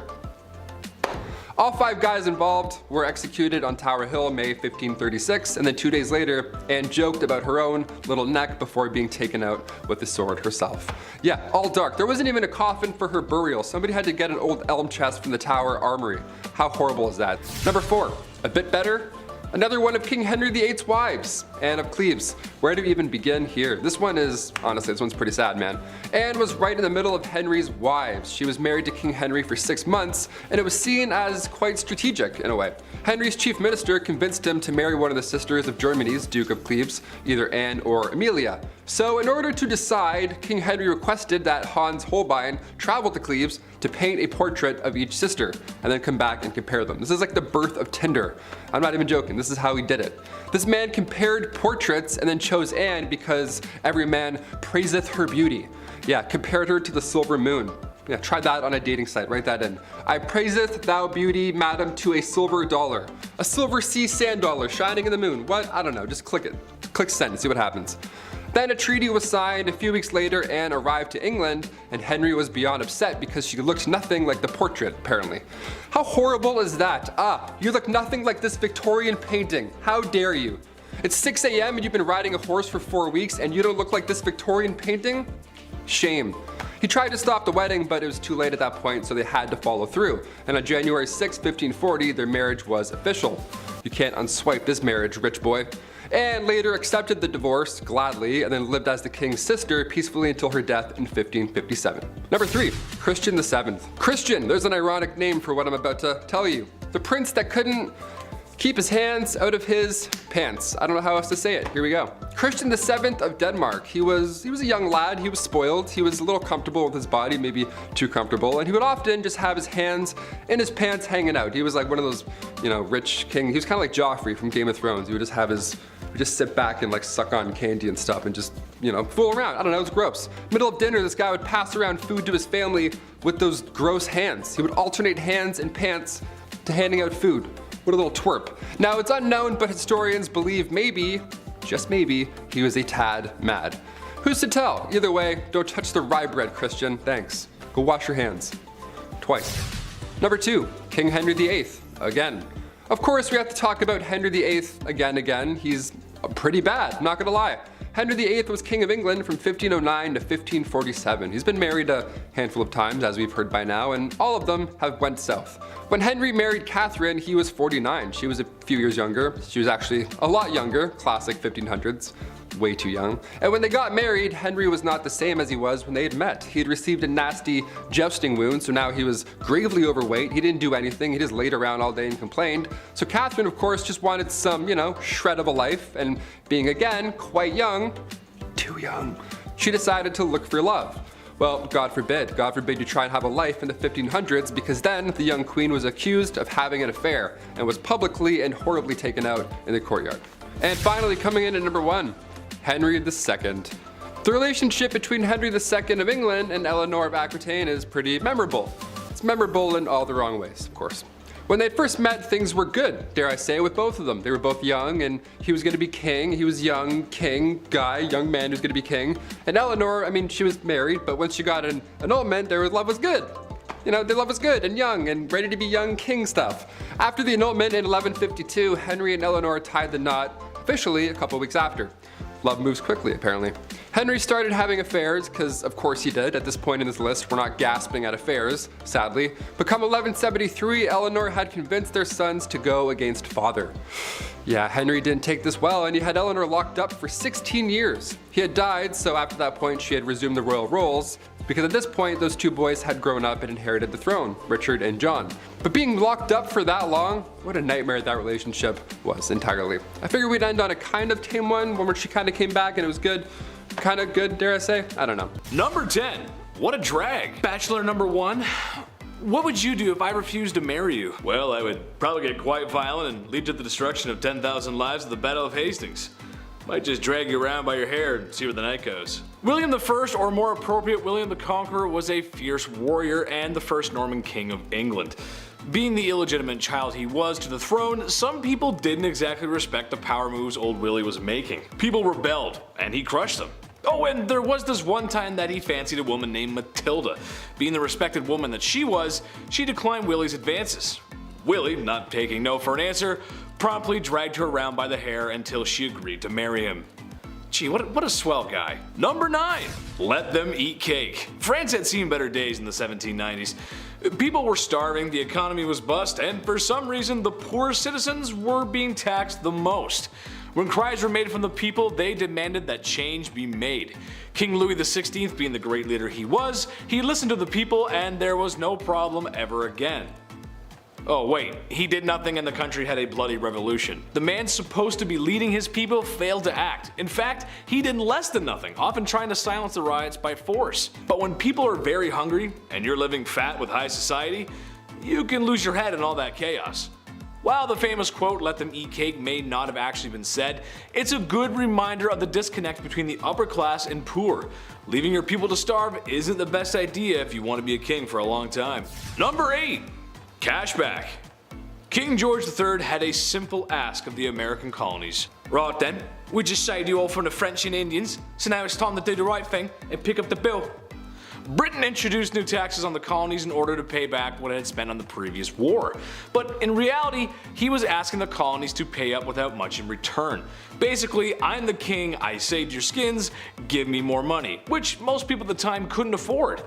All 5 guys involved were executed on Tower Hill May 1536, and then 2 days later, Anne joked about her own little neck before being taken out with the sword herself. Yeah, all dark. There wasn't even a coffin for her burial. Somebody had to get an old elm chest from the Tower Armory. How horrible is that? Number 4, a bit better. Another one of King Henry VIII's wives, Anne of Cleves. Where do we even begin here? This one's pretty sad, man. Anne was right in the middle of Henry's wives. She was married to King Henry for 6 months, and it was seen as quite strategic in a way. Henry's chief minister convinced him to marry one of the sisters of Germany's Duke of Cleves, either Anne or Amelia. So in order to decide, King Henry requested that Hans Holbein travel to Cleves to paint a portrait of each sister, and then come back and compare them. This is like the birth of Tinder. I'm not even joking, this is how he did it. This man compared portraits and then chose Anne because every man praiseth her beauty. Yeah, compared her to the silver moon. Yeah, try that on a dating site, write that in. I praiseth thou beauty, madam, to a silver dollar. A silver sea sand dollar shining in the moon. What? I don't know, just click it. Click send and see what happens. Then a treaty was signed. A few weeks later, Anne arrived to England, and Henry was beyond upset because she looked nothing like the portrait, apparently. How horrible is that? You look nothing like this Victorian painting. How dare you? It's 6 a.m. and you've been riding a horse for 4 weeks and you don't look like this Victorian painting? Shame. He tried to stop the wedding, but it was too late at that point, so they had to follow through. And on January 6, 1540, their marriage was official. You can't unswipe this marriage, rich boy. Anne later accepted the divorce gladly and then lived as the king's sister peacefully until her death in 1557. Number 3, Christian VII. Christian, there's an ironic name for what I'm about to tell you. The prince that couldn't keep his hands out of his pants. I don't know how else to say it. Here we go. Christian VII of Denmark. He was a young lad. He was spoiled. He was a little comfortable with his body, maybe too comfortable, and he would often just have his hands in his pants hanging out. He was like one of those, rich king. He was kind of like Joffrey from Game of Thrones. He would just sit back and like suck on candy and stuff and just, fool around. I don't know, it was gross. Middle of dinner, this guy would pass around food to his family with those gross hands. He would alternate hands and pants to handing out food. What a little twerp. Now it's unknown, but historians believe maybe, just maybe, he was a tad mad. Who's to tell? Either way, don't touch the rye bread, Christian. Thanks. Go wash your hands. Twice. Number 2, King Henry VIII. Again. Of course, we have to talk about Henry VIII again. He's pretty bad, not gonna lie. Henry VIII was King of England from 1509 to 1547. He's been married a handful of times, as we've heard by now, and all of them have went south. When Henry married Catherine, he was 49. She was a few years younger. She was actually a lot younger, classic 1500s. Way too young. And when they got married, Henry was not the same as he was when they had met. He had received a nasty jousting wound, so now he was gravely overweight. He didn't do anything. He just laid around all day and complained. So Catherine, of course, just wanted some, shred of a life, and being again quite young, too young, she decided to look for love. Well, God forbid you try and have a life in the 1500s, because then the young queen was accused of having an affair and was publicly and horribly taken out in the courtyard. And finally, coming in at number 1, Henry II. The relationship between Henry II of England and Eleanor of Aquitaine is pretty memorable. It's memorable in all the wrong ways, of course. When they first met, things were good, dare I say, with both of them. They were both young, and he was going to be king. He was young, king, guy, young man who's going to be king. And Eleanor, she was married, but once she got an annulment, their love was good. Their love was good and young and ready to be young king stuff. After the annulment in 1152, Henry and Eleanor tied the knot officially a couple weeks after. Love moves quickly, apparently. Henry started having affairs, because of course he did. At this point in this list, we're not gasping at affairs, sadly. But come 1173, Eleanor had convinced their sons to go against father. Yeah, Henry didn't take this well, and he had Eleanor locked up for 16 years. He had died, so after that point she had resumed the royal roles, because at this point those two boys had grown up and inherited the throne, Richard and John. But being locked up for that long, what a nightmare that relationship was entirely. I figured we'd end on a kind of tame one where she kind of came back and it was good. Kind of good, dare I say? I don't know. Number 10. What a drag. Bachelor number 1. What would you do if I refused to marry you? Well, I would probably get quite violent and lead to the destruction of 10,000 lives at the Battle of Hastings. Might just drag you around by your hair and see where the night goes. William I, or more appropriate, William the Conqueror, was a fierce warrior and the first Norman king of England. Being the illegitimate child he was to the throne, some people didn't exactly respect the power moves old Willie was making. People rebelled, and he crushed them. Oh, and there was this one time that he fancied a woman named Matilda. Being the respected woman that she was, she declined Willie's advances. Willie, not taking no for an answer, promptly dragged her around by the hair until she agreed to marry him. Gee, what a swell guy. Number 9. Let them eat cake. France had seen better days in the 1790s. People were starving, the economy was bust, and for some reason the poor citizens were being taxed the most. When cries were made from the people, they demanded that change be made. King Louis XVI, being the great leader he was, he listened to the people and there was no problem ever again. Oh wait, he did nothing and the country had a bloody revolution. The man supposed to be leading his people failed to act. In fact, he did less than nothing, often trying to silence the riots by force. But when people are very hungry and you're living fat with high society, you can lose your head in all that chaos. While the famous quote, "let them eat cake," may not have actually been said, it's a good reminder of the disconnect between the upper class and poor. Leaving your people to starve isn't the best idea if you want to be a king for a long time. Number 8. Cashback. King George III had a simple ask of the American colonies. Right then, we just saved you all from the French and Indians, so now it's time to do the right thing and pick up the bill. Britain introduced new taxes on the colonies in order to pay back what it had spent on the previous war. But in reality, he was asking the colonies to pay up without much in return. Basically, I'm the king, I saved your skins, give me more money, which most people at the time couldn't afford.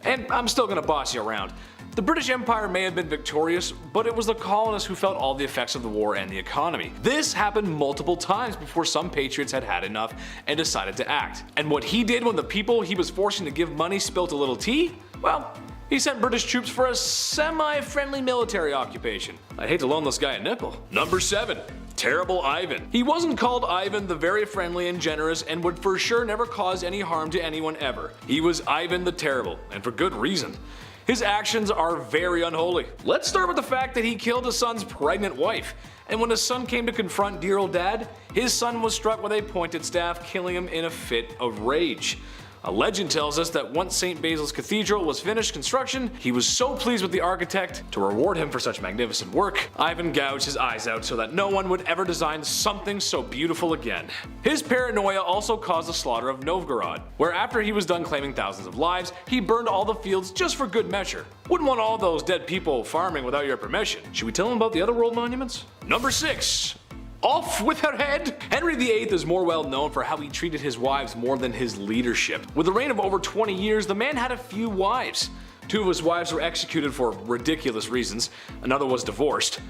And I'm still gonna boss you around. The British Empire may have been victorious, but it was the colonists who felt all the effects of the war and the economy. This happened multiple times before some patriots had had enough and decided to act. And what he did when the people he was forcing to give money spilt a little tea? Well, He sent British troops for a semi-friendly military occupation. I'd hate to loan this guy a nickel. Number 7. Terrible Ivan. He wasn't called Ivan the Very Friendly and Generous and would for sure never cause any harm to anyone ever. He was Ivan the Terrible, and for good reason. His actions are very unholy. Let's start with the fact that he killed his son's pregnant wife. And when his son came to confront dear old dad, his son was struck with a pointed staff, killing him in a fit of rage. A legend tells us that once St. Basil's Cathedral was finished construction, he was so pleased with the architect, to reward him for such magnificent work, Ivan gouged his eyes out so that no one would ever design something so beautiful again. His paranoia also caused the slaughter of Novgorod, where after he was done claiming thousands of lives, he burned all the fields just for good measure. Wouldn't want all those dead people farming without your permission. Should we tell him about the other world monuments? Number 6. Off with her head! Henry VIII is more well known for how he treated his wives more than his leadership. With a reign of over 20 years, the man had a few wives. 2 of his wives were executed for ridiculous reasons, another was divorced.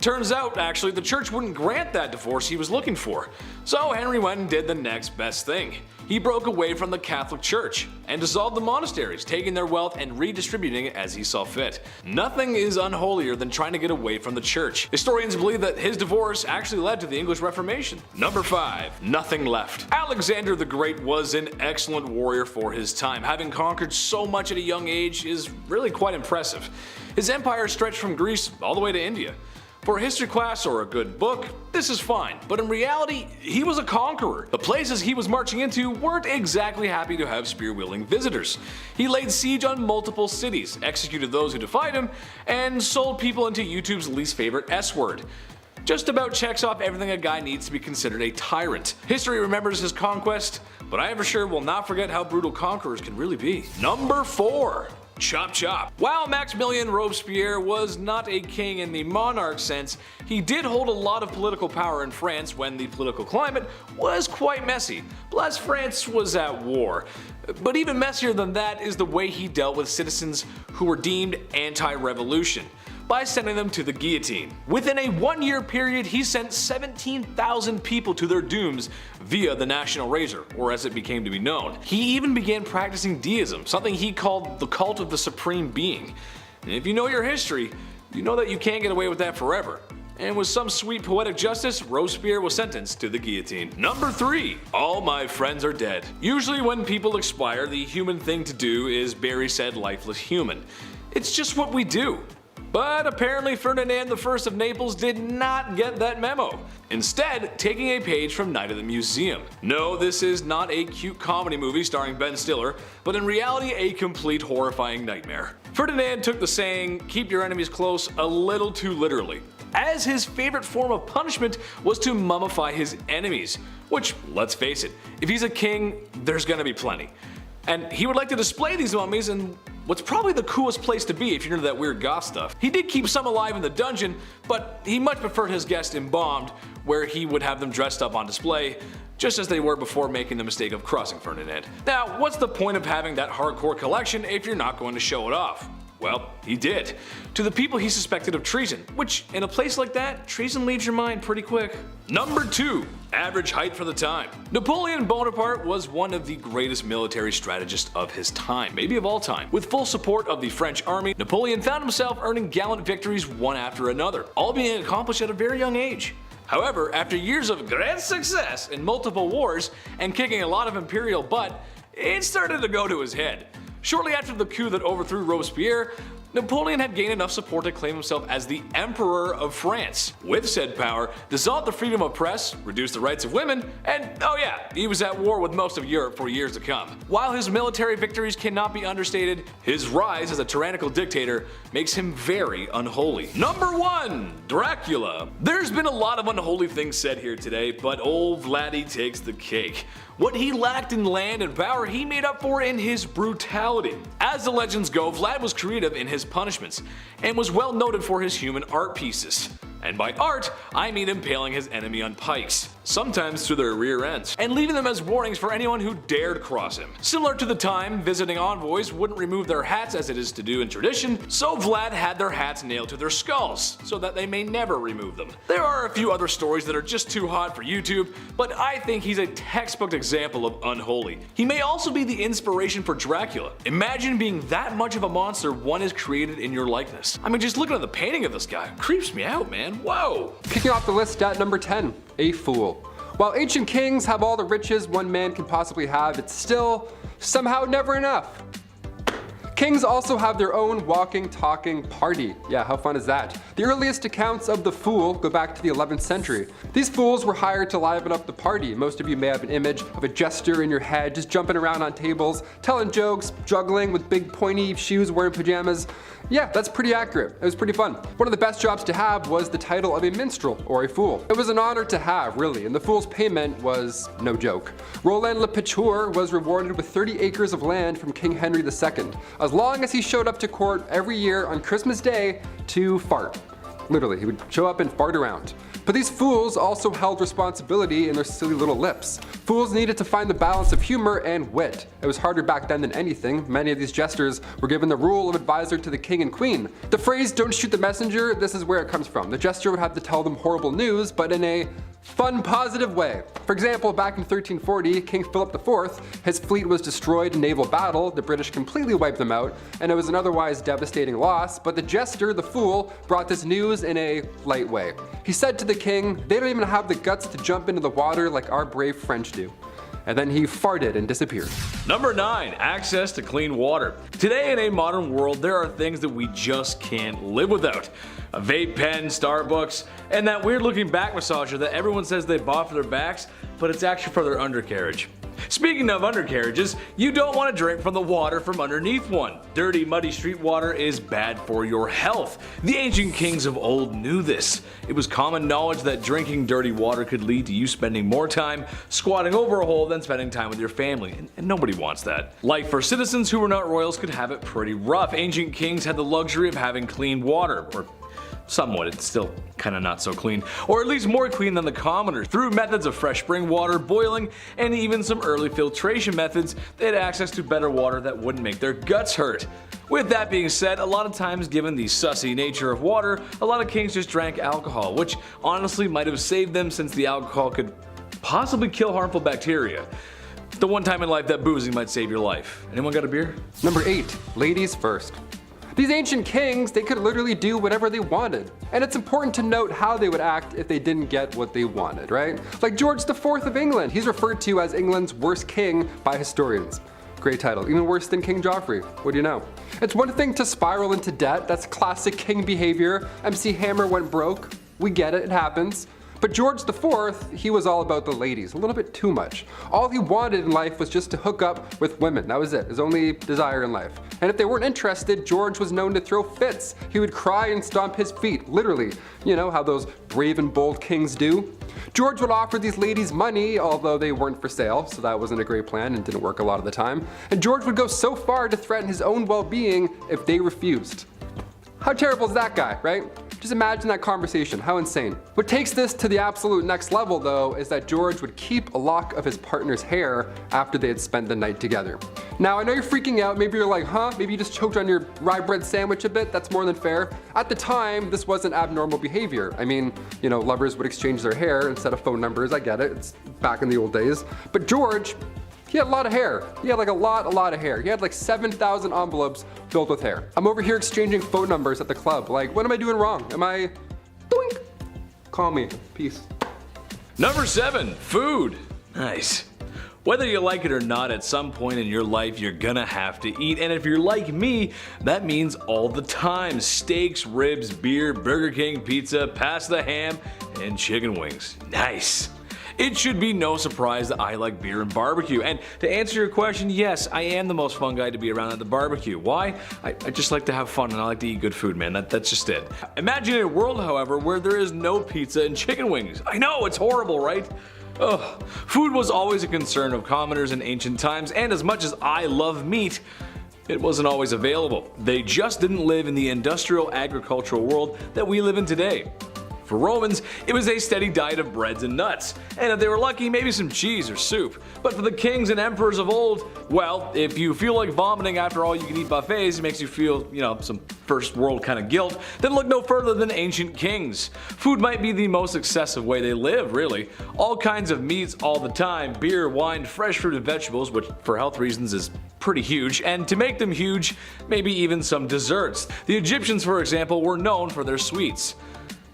Turns out, actually, the church wouldn't grant that divorce he was looking for. So Henry went and did the next best thing. He broke away from the Catholic Church and dissolved the monasteries, taking their wealth and redistributing it as he saw fit. Nothing is unholier than trying to get away from the church. Historians believe that his divorce actually led to the English Reformation. Number 5. Nothing left. Alexander the Great was an excellent warrior for his time. Having conquered so much at a young age is really quite impressive. His empire stretched from Greece all the way to India. For a history class or a good book, this is fine, but in reality, he was a conqueror. The places he was marching into weren't exactly happy to have spear-wielding visitors. He laid siege on multiple cities, executed those who defied him, and sold people into YouTube's least favorite S-word. Just about checks off everything a guy needs to be considered a tyrant. History remembers his conquest, but I for sure will not forget how brutal conquerors can really be. Number 4. Chop chop. While Maximilien Robespierre was not a king in the monarch sense, he did hold a lot of political power in France when the political climate was quite messy. Plus, France was at war. But even messier than that is the way he dealt with citizens who were deemed anti-revolution, by sending them to the guillotine. Within a 1-year period, he sent 17,000 people to their dooms via the National Razor, or as it became to be known. He even began practicing deism, something he called the cult of the Supreme Being. And if you know your history, you know that you can't get away with that forever. And with some sweet poetic justice, Robespierre was sentenced to the guillotine. Number 3. All my friends are dead. Usually when people expire, the human thing to do is bury said lifeless human. It's just what we do. But apparently Ferdinand I of Naples did not get that memo, instead taking a page from Night at the Museum. No, this is not a cute comedy movie starring Ben Stiller, but in reality a complete horrifying nightmare. Ferdinand took the saying, "keep your enemies close," a little too literally, as his favorite form of punishment was to mummify his enemies, which, let's face it, if he's a king, there's gonna be plenty. And he would like to display these mummies in what's probably the coolest place to be if you're into that weird goth stuff. He did keep some alive in the dungeon, but he much preferred his guests embalmed, where he would have them dressed up on display, just as they were before making the mistake of crossing Ferdinand. Now, what's the point of having that hardcore collection if you're not going to show it off? Well, he did. To the people he suspected of treason, which, in a place like that, treason leaves your mind pretty quick. Number 2. Average height for the time. Napoleon Bonaparte was one of the greatest military strategists of his time, maybe of all time. With full support of the French army, Napoleon found himself earning gallant victories one after another, all being accomplished at a very young age. However, after years of great success in multiple wars and kicking a lot of imperial butt, it started to go to his head. Shortly after the coup that overthrew Robespierre, Napoleon had gained enough support to claim himself as the Emperor of France. With said power, dissolved the freedom of press, reduced the rights of women, and oh yeah, he was at war with most of Europe for years to come. While his military victories cannot be understated, his rise as a tyrannical dictator makes him very unholy. Number 1. Dracula. There's been a lot of unholy things said here today, but old Vladdy takes the cake. What he lacked in land and power, he made up for in his brutality. As the legends go, Vlad was creative in his punishments, and was well noted for his human art pieces. And by art, I mean impaling his enemy on pikes. sometimes through their rear ends, and leaving them as warnings for anyone who dared cross him. Similar to the time visiting envoys wouldn't remove their hats as it is to do in tradition, so Vlad had their hats nailed to their skulls, so that they may never remove them. There are a few other stories that are just too hot for YouTube, but I think he's a textbook example of unholy. He may also be the inspiration for Dracula. Imagine being that much of a monster one is created in your likeness. I mean, just looking at the painting of this guy creeps me out, man. Whoa! Kicking off the list at number 10, a fool. While ancient kings have all the riches one man can possibly have, it's still somehow never enough. Kings also have their own walking, talking party. Yeah, how fun is that? The earliest accounts of the fool go back to the 11th century. These fools were hired to liven up the party. Most of you may have an image of a jester in your head, just jumping around on tables, telling jokes, juggling with big pointy shoes, wearing pajamas. Yeah, that's pretty accurate. It was pretty fun. One of the best jobs to have was the title of a minstrel or a fool. It was an honor to have, really, and the fool's payment was no joke. Roland Le Picheur was rewarded with 30 acres of land from King Henry II, as long as he showed up to court every year on Christmas Day to fart. Literally, he would show up and fart around. But these fools also held responsibility in their silly little lips. Fools needed to find the balance of humor and wit. It was harder back then than anything. Many of these jesters were given the role of advisor to the king and queen. The phrase "don't shoot the messenger," this is where it comes from. The jester would have to tell them horrible news, but in a fun, positive way. For example, back in 1340, King Philip IV, his fleet was destroyed in naval battle, the British completely wiped them out, and it was an otherwise devastating loss, but the jester, the fool, brought this news in a light way. He said to the king, "They don't even have the guts to jump into the water like our brave French do." And then he farted and disappeared. Number 9. Access to clean water. Today in a modern world, there are things that we just can't live without. A vape pen, Starbucks, and that weird looking back massager that everyone says they bought for their backs, but it's actually for their undercarriage. Speaking of undercarriages, you don't want to drink from the water from underneath one. Dirty, muddy street water is bad for your health. The ancient kings of old knew this. It was common knowledge that drinking dirty water could lead to you spending more time squatting over a hole than spending time with your family, and nobody wants that. Life for citizens who were not royals could have it pretty rough. Ancient kings had the luxury of having clean water, or somewhat, it's still kinda not so clean, or at least more clean than the commoners. Through methods of fresh spring water, boiling, and even some early filtration methods, they had access to better water that wouldn't make their guts hurt. With that being said, a lot of times, given the sussy nature of water, a lot of kings just drank alcohol, which honestly might have saved them since the alcohol could possibly kill harmful bacteria. The one time in life that boozing might save your life. Anyone got a beer? Number 8. Ladies first. These ancient kings, they could literally do whatever they wanted. And it's important to note how they would act if they didn't get what they wanted, right? Like George IV of England. He's referred to as England's worst king by historians. Great title, even worse than King Joffrey. What do you know? It's one thing to spiral into debt, that's classic king behavior. MC Hammer went broke. We get it, it happens. But George IV, he was all about the ladies, a little bit too much. All he wanted in life was just to hook up with women, that was it, his only desire in life. And if they weren't interested, George was known to throw fits. He would cry and stomp his feet, literally. You know how those brave and bold kings do? George would offer these ladies money, although they weren't for sale, so that wasn't a great plan and didn't work a lot of the time. And George would go so far to threaten his own well-being if they refused. How terrible is that guy, right? Just imagine that conversation, how insane. What takes this to the absolute next level though is that George would keep a lock of his partner's hair after they had spent the night together. Now I know you're freaking out, maybe you're like, huh? Maybe you just choked on your rye bread sandwich a bit, that's more than fair. At the time, this wasn't abnormal behavior. I mean, you know, lovers would exchange their hair instead of phone numbers, I get it, it's back in the old days. But George, he had a lot of hair. He had like a lot of hair. He had like 7,000 envelopes filled with hair. I'm over here exchanging phone numbers at the club. Like, what am I doing wrong? Am I, doink? Call me, peace. Number 7, food. Nice. Whether you like it or not, at some point in your life you're gonna have to eat, and if you're like me, that means all the time. Steaks, ribs, beer, Burger King, pizza, pasta, ham, and chicken wings. Nice. It should be no surprise that I like beer and barbecue, and to answer your question, yes, I am the most fun guy to be around at the barbecue. Why? I just like to have fun and I like to eat good food, man, that's just it. Imagine a world, however, where there is no pizza and chicken wings. I know, it's horrible, right? Ugh. Food was always a concern of commoners in ancient times, and as much as I love meat, it wasn't always available. They just didn't live in the industrial agricultural world that we live in today. For Romans, it was a steady diet of breads and nuts, and if they were lucky, maybe some cheese or soup. But for the kings and emperors of old, well, if you feel like vomiting after all you can eat buffets, it makes you feel, some first world kind of guilt, then look no further than ancient kings. Food might be the most excessive way they live, really. All kinds of meats all the time, beer, wine, fresh fruit and vegetables, which for health reasons is pretty huge, and to make them huge, maybe even some desserts. The Egyptians, for example, were known for their sweets.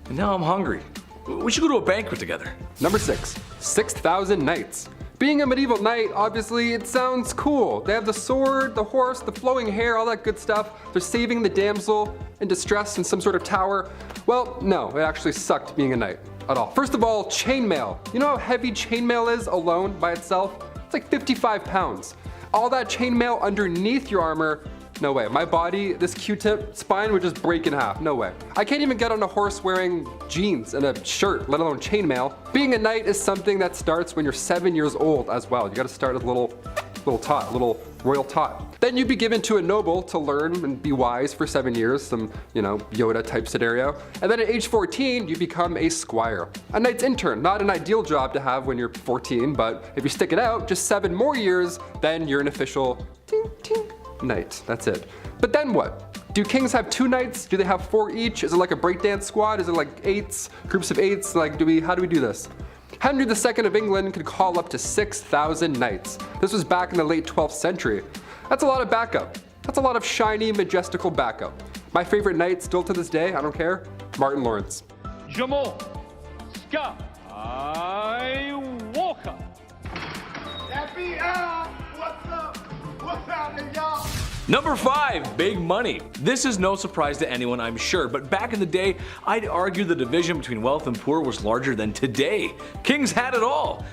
And now I'm hungry. We should go to a banquet together. Number 6. 6,000 knights. Being a medieval knight, obviously, it sounds cool. They have the sword, the horse, the flowing hair, all that good stuff. They're saving the damsel in distress in some sort of tower. Well, no, it actually sucked being a knight at all. First of all, chainmail. You know how heavy chainmail is alone by itself? It's like 55 pounds. All that chainmail underneath your armor, no way. My body, this Q-tip spine would just break in half, no way. I can't even get on a horse wearing jeans and a shirt, let alone chainmail. Being a knight is something that starts when you're 7 years old as well. You gotta start as a little tot, little royal tot. Then you'd be given to a noble to learn and be wise for 7 years, some, Yoda type scenario. And then at age 14, you become a squire. A knight's intern, not an ideal job to have when you're 14, but if you stick it out just 7 more years, then you're an official ting, ting, knight. That's it. But then what? Do kings have 2 knights? Do they have 4 each? Is it like a breakdance squad? Is it like 8s, groups of 8s? Like, how do we do this? Henry II of England could call up to 6,000 knights. This was back in the late 12th century. That's a lot of backup. That's a lot of shiny, majestical backup. My favorite knight still to this day, I don't care, Martin Lawrence. Jamal, Scott, Walker. FBI, what's up? What's happening, y'all? Number 5, big money. This is no surprise to anyone, I'm sure, but back in the day, I'd argue the division between wealth and poor was larger than today. Kings had it all.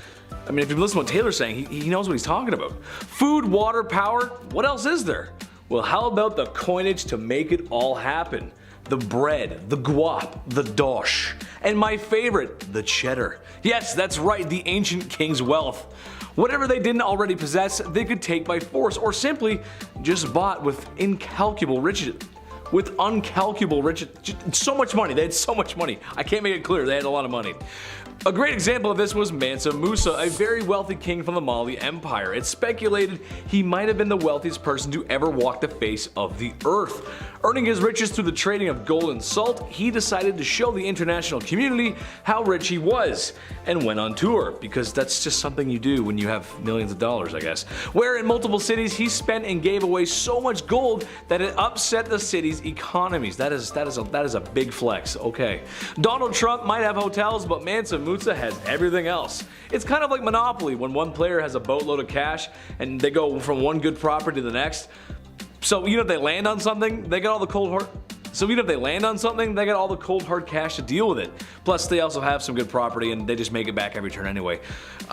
I mean, if you listen to what Taylor's saying, he knows what he's talking about. Food, water, power, what else is there? Well, how about the coinage to make it all happen? The bread, the guap, the dosh, and my favorite, the cheddar. Yes, that's right, the ancient king's wealth. Whatever they didn't already possess, they could take by force or simply just bought with incalculable riches. With uncalculable riches. So much money. They had so much money. I can't make it clear. They had a lot of money. A great example of this was Mansa Musa, a very wealthy king from the Mali Empire. It's speculated he might have been the wealthiest person to ever walk the face of the earth. Earning his riches through the trading of gold and salt, he decided to show the international community how rich he was, and went on tour, because that's just something you do when you have millions of dollars, I guess. Where in multiple cities he spent and gave away so much gold that it upset the city's economies. That is a big flex. Okay. Donald Trump might have hotels, but Mansa Musa has everything else. It's kind of like Monopoly when one player has a boatload of cash and they go from one good property to the next. So even if they land on something, they got all the cold hard cash to deal with it. Plus, they also have some good property and they just make it back every turn anyway.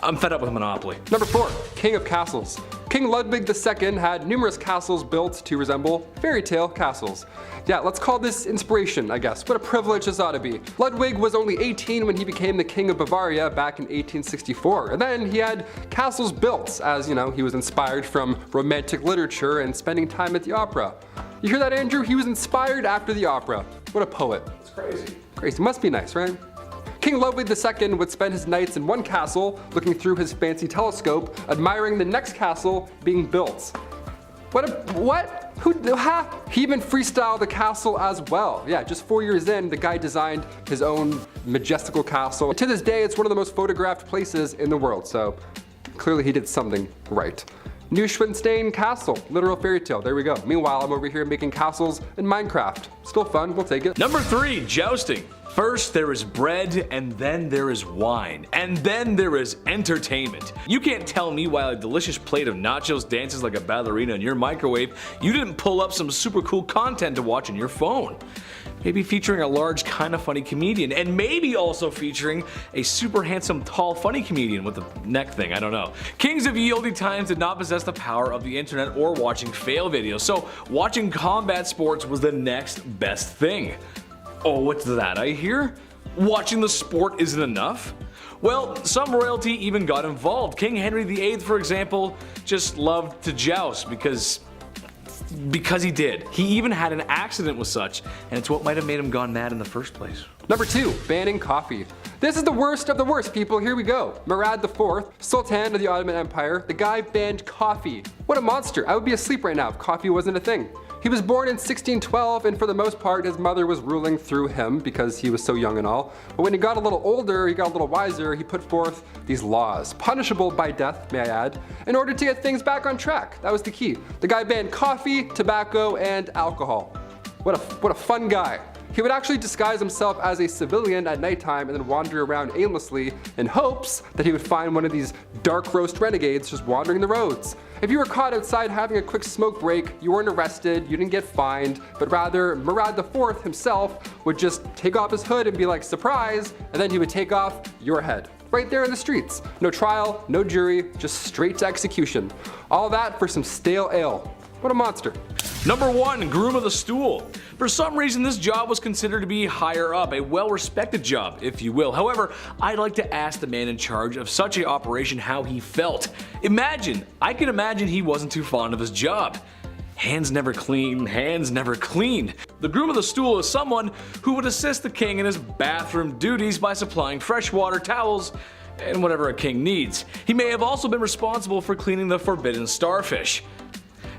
I'm fed up with Monopoly. Number 4, King of Castles. King Ludwig II had numerous castles built to resemble fairy tale castles. Yeah, let's call this inspiration, I guess. What a privilege this ought to be. Ludwig was only 18 when he became the King of Bavaria back in 1864. And then he had castles built as, he was inspired from romantic literature and spending time at the opera. You hear that, Andrew? He was inspired after the opera. What a poet. It's crazy. Crazy. Must be nice, right? King Ludwig II would spend his nights in one castle, looking through his fancy telescope, admiring the next castle being built. What? He even freestyled the castle as well. Yeah, just 4 years in, the guy designed his own majestical castle. To this day, it's one of the most photographed places in the world, so clearly he did something right. Neuschwanstein Castle, literal fairy tale, there we go. Meanwhile, I'm over here making castles in Minecraft. Still fun, we'll take it. Number 3, jousting. First there is bread, and then there is wine, and then there is entertainment. You can't tell me while a delicious plate of nachos dances like a ballerina in your microwave, you didn't pull up some super cool content to watch on your phone. Maybe featuring a large, kinda funny comedian, and maybe also featuring a super handsome, tall, funny comedian with a neck thing, I don't know. Kings of ye olde times did not possess the power of the internet or watching fail videos, so watching combat sports was the next best thing. Oh, what's that I hear? Watching the sport isn't enough? Well, some royalty even got involved. King Henry VIII, for example, just loved to joust because Because he did. He even had an accident with such, and it's what might have made him gone mad in the first place. Number 2, banning coffee. This is the worst of the worst, people. Here we go. Murad IV, Sultan of the Ottoman Empire, the guy banned coffee. What a monster. I would be asleep right now if coffee wasn't a thing. He was born in 1612, and for the most part his mother was ruling through him because he was so young and all. But when he got a little older, he got a little wiser, he put forth these laws, punishable by death, may I add, in order to get things back on track. That was the key. The guy banned coffee, tobacco, and alcohol. What a fun guy. He would actually disguise himself as a civilian at nighttime and then wander around aimlessly in hopes that he would find one of these dark roast renegades just wandering the roads. If you were caught outside having a quick smoke break, you weren't arrested, you didn't get fined, but rather Murad IV himself would just take off his hood and be like, surprise, and then he would take off your head. Right there in the streets. No trial, no jury, just straight to execution. All that for some stale ale. What a monster. Number 1, groom of the stool. For some reason this job was considered to be higher up, a well-respected job, if you will. However, I'd like to ask the man in charge of such an operation how he felt. I can imagine he wasn't too fond of his job. Hands never clean, hands never clean. The groom of the stool is someone who would assist the king in his bathroom duties by supplying fresh water, towels, and whatever a king needs. He may have also been responsible for cleaning the forbidden starfish.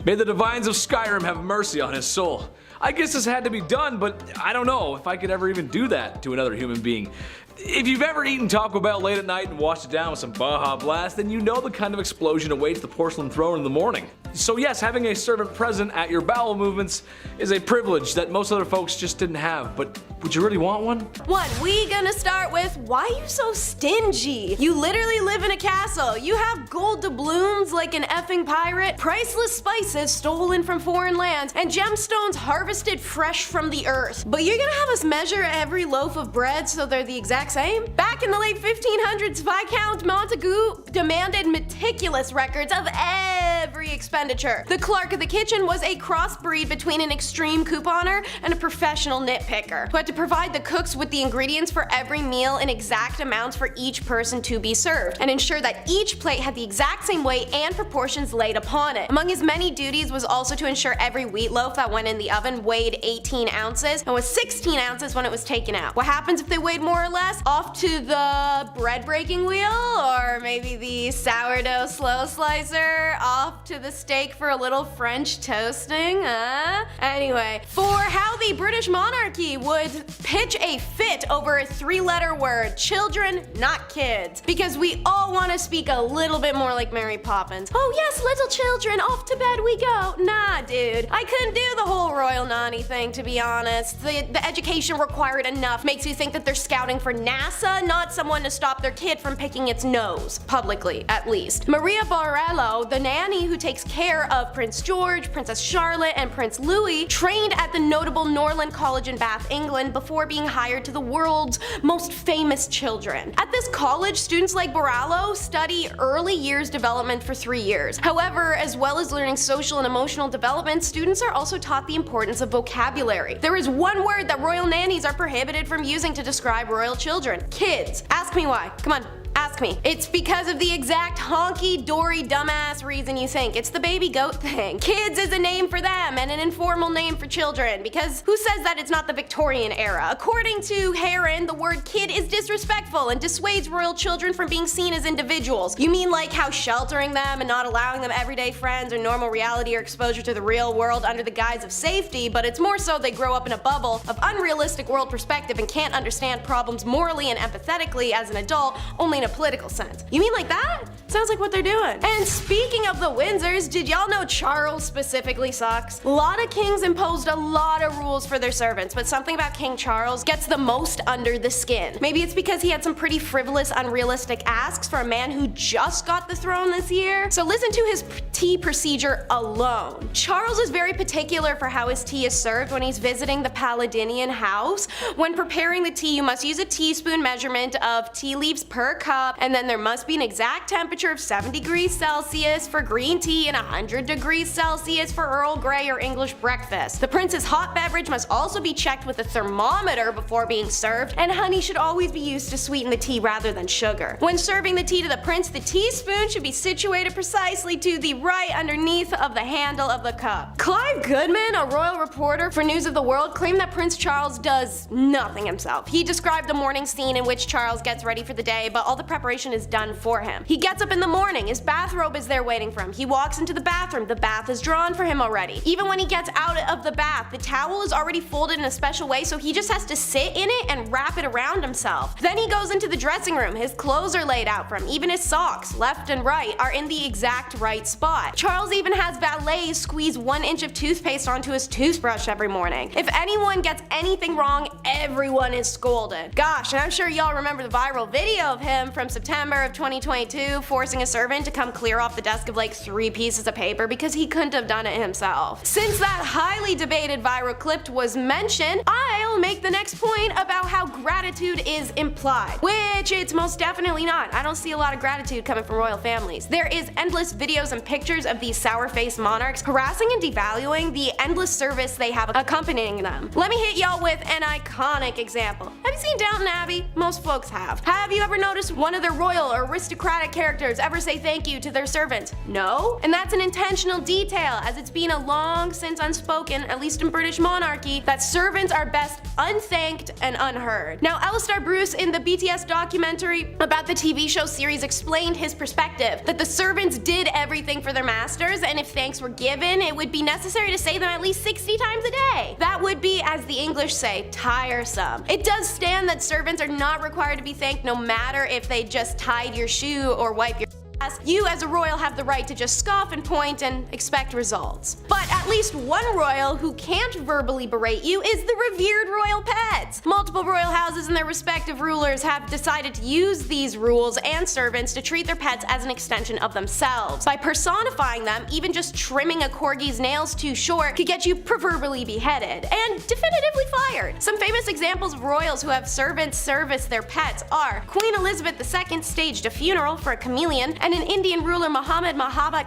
May the divines of Skyrim have mercy on his soul. I guess this had to be done, but I don't know if I could ever even do that to another human being. If you've ever eaten Taco Bell late at night and washed it down with some Baja Blast, then you know the kind of explosion awaits the porcelain throne in the morning. So yes, having a servant present at your bowel movements is a privilege that most other folks just didn't have, but would you really want one? 1, we gonna start with, why you so stingy? You literally live in a castle. You have gold doubloons like an effing pirate, priceless spices stolen from foreign lands, and gemstones harvested fresh from the earth. But you're gonna have us measure every loaf of bread so they're the exact same? Back in the late 1500s, Viscount Montagu demanded meticulous records of every expenditure. The clerk of the kitchen was a crossbreed between an extreme couponer and a professional nitpicker, who had to provide the cooks with the ingredients for every meal in exact amounts for each person to be served, and ensure that each plate had the exact same weight and proportions laid upon it. Among his many duties was also to ensure every wheat loaf that went in the oven weighed 18 ounces and was 16 ounces when it was taken out. What happens if they weighed more or less? Off to the bread breaking wheel, or maybe the sourdough slow slicer, off to the steak for a little French toasting, huh? Anyway, for how the British monarchy would pitch a fit over a 3-letter word, children, not kids. Because we all want to speak a little bit more like Mary Poppins. Oh yes, little children, off to bed we go. Nah, dude, I couldn't do the whole royal nanny thing, to be honest. The education required enough makes you think that they're scouting for NASA, not someone to stop their kid from picking its nose. Publicly, at least. Maria Borello, the nanny who takes care of Prince George, Princess Charlotte, and Prince Louis, trained at the notable Norland College in Bath, England, before being hired to the world's most famous children. At this college, students like Borello study early years development for 3 years. However, as well as learning social and emotional development, students are also taught the importance of vocabulary. There is one word that royal nannies are prohibited from using to describe royal children: kids. Ask me why. Come on. Ask me. It's because of the exact honky-dory dumbass reason you think. It's the baby goat thing. Kids is a name for them and an informal name for children, because who says that it's not the Victorian era? According to Heron, the word kid is disrespectful and dissuades royal children from being seen as individuals. You mean like how sheltering them and not allowing them everyday friends or normal reality or exposure to the real world under the guise of safety, but it's more so they grow up in a bubble of unrealistic world perspective and can't understand problems morally and empathetically as an adult, only in a political sense. You mean like that? Sounds like what they're doing. And speaking of the Windsors, did y'all know Charles specifically sucks? A lot of kings imposed a lot of rules for their servants, but something about King Charles gets the most under the skin. Maybe it's because he had some pretty frivolous, unrealistic asks for a man who just got the throne this year. So listen to his tea procedure alone. Charles is very particular for how his tea is served when he's visiting the Paladinian house. When preparing the tea, you must use a teaspoon measurement of tea leaves per cup, and then there must be an exact temperature temperature of 7 degrees Celsius for green tea and 100 degrees Celsius for Earl Grey or English breakfast. The prince's hot beverage must also be checked with a thermometer before being served, and honey should always be used to sweeten the tea rather than sugar. When serving the tea to the prince, the teaspoon should be situated precisely to the right underneath of the handle of the cup. Clive Goodman, a royal reporter for News of the World, claimed that Prince Charles does nothing himself. He described the morning scene in which Charles gets ready for the day, but all the preparation is done for him. He gets up in the morning, his bathrobe is there waiting for him. He walks into the bathroom, the bath is drawn for him already. Even when he gets out of the bath, the towel is already folded in a special way, so he just has to sit in it and wrap it around himself. Then he goes into the dressing room, his clothes are laid out for him, even his socks, left and right, are in the exact right spot. Charles even has valets squeeze 1 inch of toothpaste onto his toothbrush every morning. If anyone gets anything wrong, everyone is scolded. Gosh, and I'm sure y'all remember the viral video of him from September of 2022 forcing a servant to come clear off the desk of like 3 pieces of paper because he couldn't have done it himself. Since that highly debated viral clip was mentioned, I'll make the next point about how gratitude is implied, which it's most definitely not. I don't see a lot of gratitude coming from royal families. There is endless videos and pictures of these sour-faced monarchs harassing and devaluing the endless service they have accompanying them. Let me hit y'all with an iconic example. Have you seen Downton Abbey? Most folks have. Have you ever noticed one of their royal or aristocratic characters ever say thank you to their servant? No? And that's an intentional detail, as it's been a long since unspoken, at least in British monarchy, that servants are best unthanked and unheard. Now, Alistair Bruce in the BTS documentary about the TV show series explained his perspective, that the servants did everything for their masters, and if thanks were given, it would be necessary to say them at least 60 times a day. That would be, as the English say, tiresome. It does stand that servants are not required to be thanked no matter if they just tied your shoe or wipe your ass. You as a royal have the right to just scoff and point and expect results. But at least one royal who can't verbally berate you is the revered royal pets. Multiple royal houses and their respective rulers have decided to use these rules and servants to treat their pets as an extension of themselves. By personifying them, even just trimming a corgi's nails too short could get you proverbially beheaded and definitively fired. Some famous examples of royals who have servants service their pets are Queen Elizabeth II staged a funeral for a chameleon, and an Indian ruler Muhammad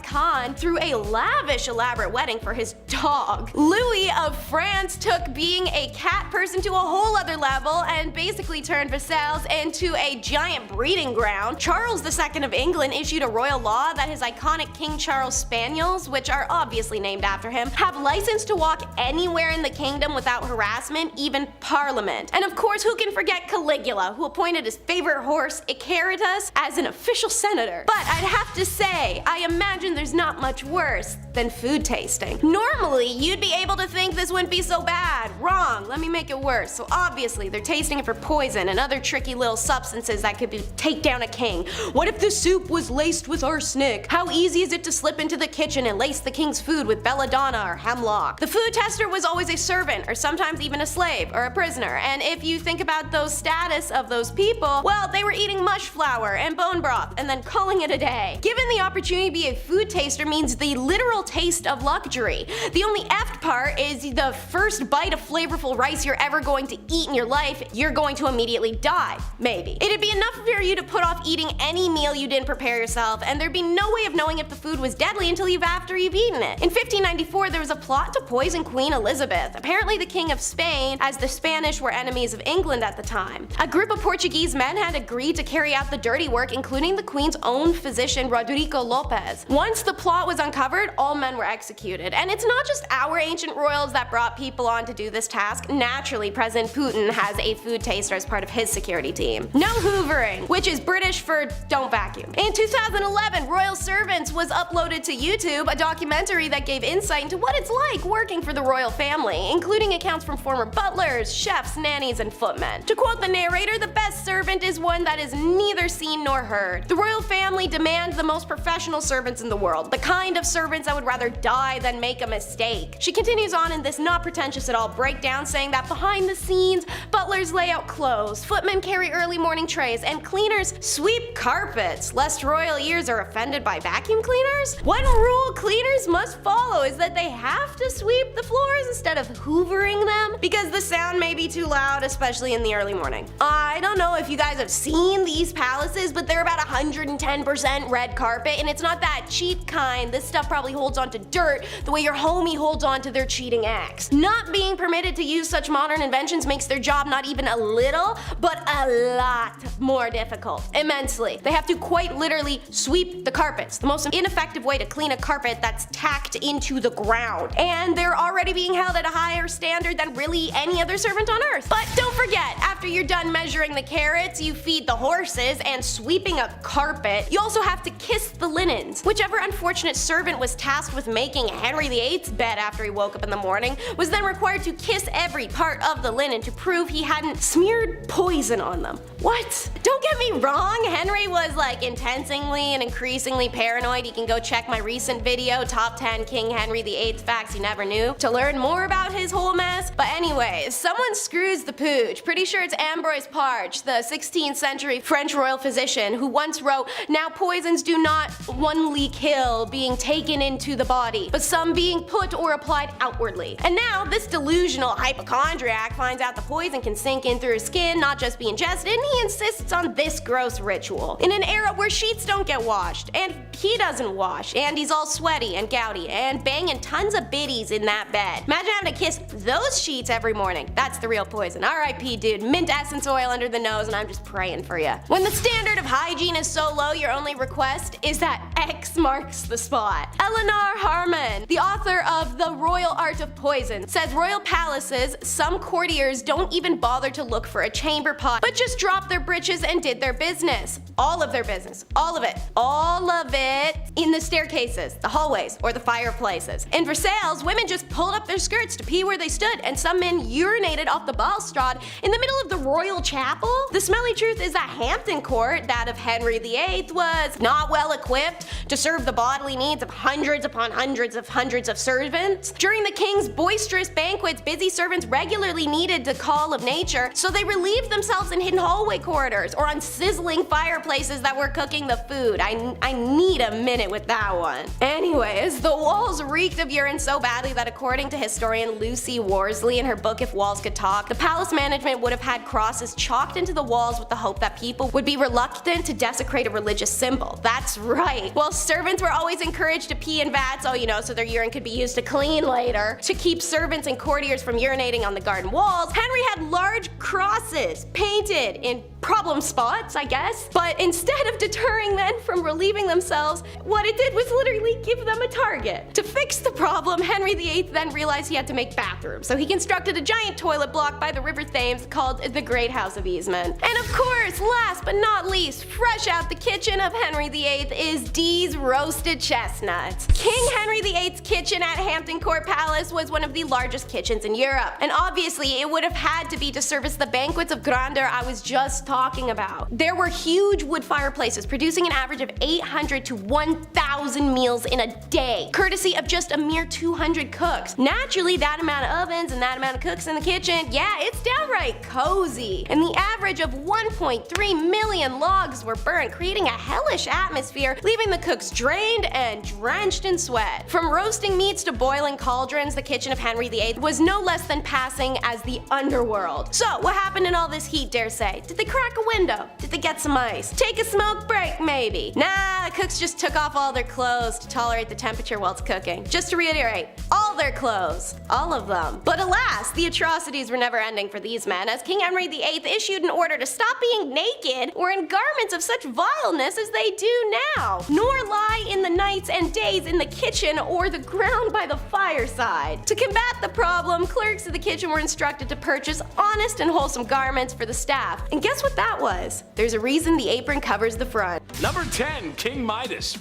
Khan threw a lavish elaborate wedding for his dog. Louis of France took being a cat person to a whole other level and basically turned Versailles into a giant breeding ground. Charles II of England issued a royal law that his iconic King Charles Spaniels, which are obviously named after him, have license to walk anywhere in the kingdom without harassment, even Parliament. And of course, who can forget Caligula, who appointed his favorite horse, Icaritus, as an official senator. But I'd have to say, I imagine there's not much worse than food tasting. Normally, you'd be able to think this wouldn't be so bad. Wrong, let me make it worse. So obviously, they're tasting it for poison and other tricky little substances that could take down a king. What if the soup was laced with arsenic? How easy is it to slip into the kitchen and lace the king's food with belladonna or hemlock? The food tester was always a servant, or sometimes even a slave, or a prisoner. And if you think about those status of those people, well, they were eating mush flour and bone broth and then calling it a day. Given the opportunity to be a food taster means the literal taste of luxury. The only effed part is the first bite of flavorful rice you're ever going to eat in your life, you're going to immediately die. Maybe. It'd be enough for you to put off eating any meal you didn't prepare yourself, and there'd be no way of knowing if the food was deadly until after you've eaten it. In 1594, there was a plot to poison Queen Elizabeth, apparently the King of Spain, as the Spanish were enemies of England at the time. A group of Portuguese men had agreed to carry out the dirty work, including the Queen's own physician Rodrigo Lopez. Once the plot was uncovered, all men were executed. And it's not just our ancient royals that brought people on to do this task. Naturally, President Putin has a food taster as part of his security team. No hoovering, which is British for don't vacuum. In 2011, Royal Servants was uploaded to YouTube, a documentary that gave insight into what it's like working for the royal family, including accounts from former butlers, chefs, nannies, and footmen. To quote the narrator, the best servant is one that is neither seen nor heard. The royal family demand the most professional servants in the world, the kind of servants that would rather die than make a mistake. She continues on in this not pretentious at all breakdown, saying that behind the scenes, butlers lay out clothes, footmen carry early morning trays, and cleaners sweep carpets, lest royal ears are offended by vacuum cleaners. One rule cleaners must follow is that they have to sweep the floors instead of hoovering them, because the sound may be too loud, especially in the early morning. I don't know if you guys have seen these palaces, but they're about 110% 100% red carpet, and it's not that cheap kind. This stuff probably holds onto dirt the way your homie holds onto their cheating ex. Not being permitted to use such modern inventions makes their job not even a little, but a lot more difficult. Immensely. They have to quite literally sweep the carpets, the most ineffective way to clean a carpet that's tacked into the ground. And they're already being held at a higher standard than really any other servant on earth. But don't forget, after you're done measuring the carrots, you feed the horses, and sweeping a carpet, you also have to kiss the linens. Whichever unfortunate servant was tasked with making Henry VIII's bed after he woke up in the morning was then required to kiss every part of the linen to prove he hadn't smeared poison on them. What? Don't get me wrong, Henry was like intensely and increasingly paranoid. You can go check my recent video, Top 10 King Henry VIII Facts You Never Knew, to learn more about his whole mess. But anyways, someone screws the pooch. Pretty sure it's Ambroise Parge, the 16th century French royal physician, who once wrote, "Now poisons do not only kill being taken into the body, but some being put or applied outwardly." And now this delusional hypochondriac finds out the poison can sink in through his skin, not just be ingested, and he insists on this gross ritual. In an era where sheets don't get washed, and he doesn't wash, and he's all sweaty and gouty, and banging tons of biddies in that bed. Imagine having to kiss those sheets every morning. That's the real poison. RIP, dude. Mint essence oil under the nose, and I'm just praying for you. When the standard of hygiene is so low, your only request is that X marks the spot. Eleanor Harmon, the author of The Royal Art of Poison, says royal palaces, some courtiers don't even bother to look for a chamber pot, but just dropped their britches and did their business. All of their business. All of it. All of it in the staircases, the hallways, or the fireplaces. In Versailles, women just pulled up their skirts to pee where they stood, and some men urinated off the balustrade in the middle of the royal chapel. The smelly truth is that Hampton Court, that of Henry VIII, was not well equipped to serve the bodily needs of hundreds upon hundreds of servants. During the king's boisterous banquets, busy servants regularly needed the call of nature, so they relieved themselves in hidden hallway corridors or on sizzling fireplaces that were cooking the food. I need a minute with that one. Anyways, the walls reeked of urine so badly that according to historian Lucy Worsley in her book If Walls Could Talk, the palace management would have had crosses chalked into the walls with the hope that people would be reluctant to desecrate a religious symbol. That's right. While servants were always encouraged to pee in vats, so their urine could be used to clean later, to keep servants and courtiers from urinating on the garden walls, Henry had large crosses painted in problem spots, I guess. But instead of deterring men from relieving themselves, what it did was literally give them a target. To fix the problem, Henry VIII then realized he had to make bathrooms, so he constructed a giant toilet block by the River Thames called the Great House of Easement. And of course, last but not least, fresh out the kitchen of Henry VIII is Dee's roasted chestnuts. King Henry VIII's kitchen at Hampton Court Palace was one of the largest kitchens in Europe, and obviously it would have had to be to service the banquets of grandeur I was just talking about. There were huge wood fireplaces producing an average of 800 to 1,000 meals in a day, courtesy of just a mere 200 cooks. Naturally, that amount of ovens and that amount of cooks in the kitchen, yeah, it's downright cozy. And the average of 1.3 million logs were burned, creating a hellish atmosphere, leaving the cooks drained and drenched in sweat. From roasting meats to boiling cauldrons, the kitchen of Henry VIII was no less than passing as the underworld. So, what happened in all this heat, dare say? Did they crack a window? Did they get some ice? Take a smoke break, maybe? Nah, the cooks just took off all their clothes to tolerate the temperature while it's cooking. Just to reiterate, all their clothes. All of them. But alas, the atrocities were never ending for these men, as King Henry VIII issued an order to stop being naked or in garments of such vileness as they do now, nor lie in the nights and days in the kitchen or the ground by the fireside. To combat the problem, clerks of the kitchen were instructed to purchase honest and wholesome garments for the staff. And guess what that was? There's a reason the apron covers the front. Number 10. King Midas.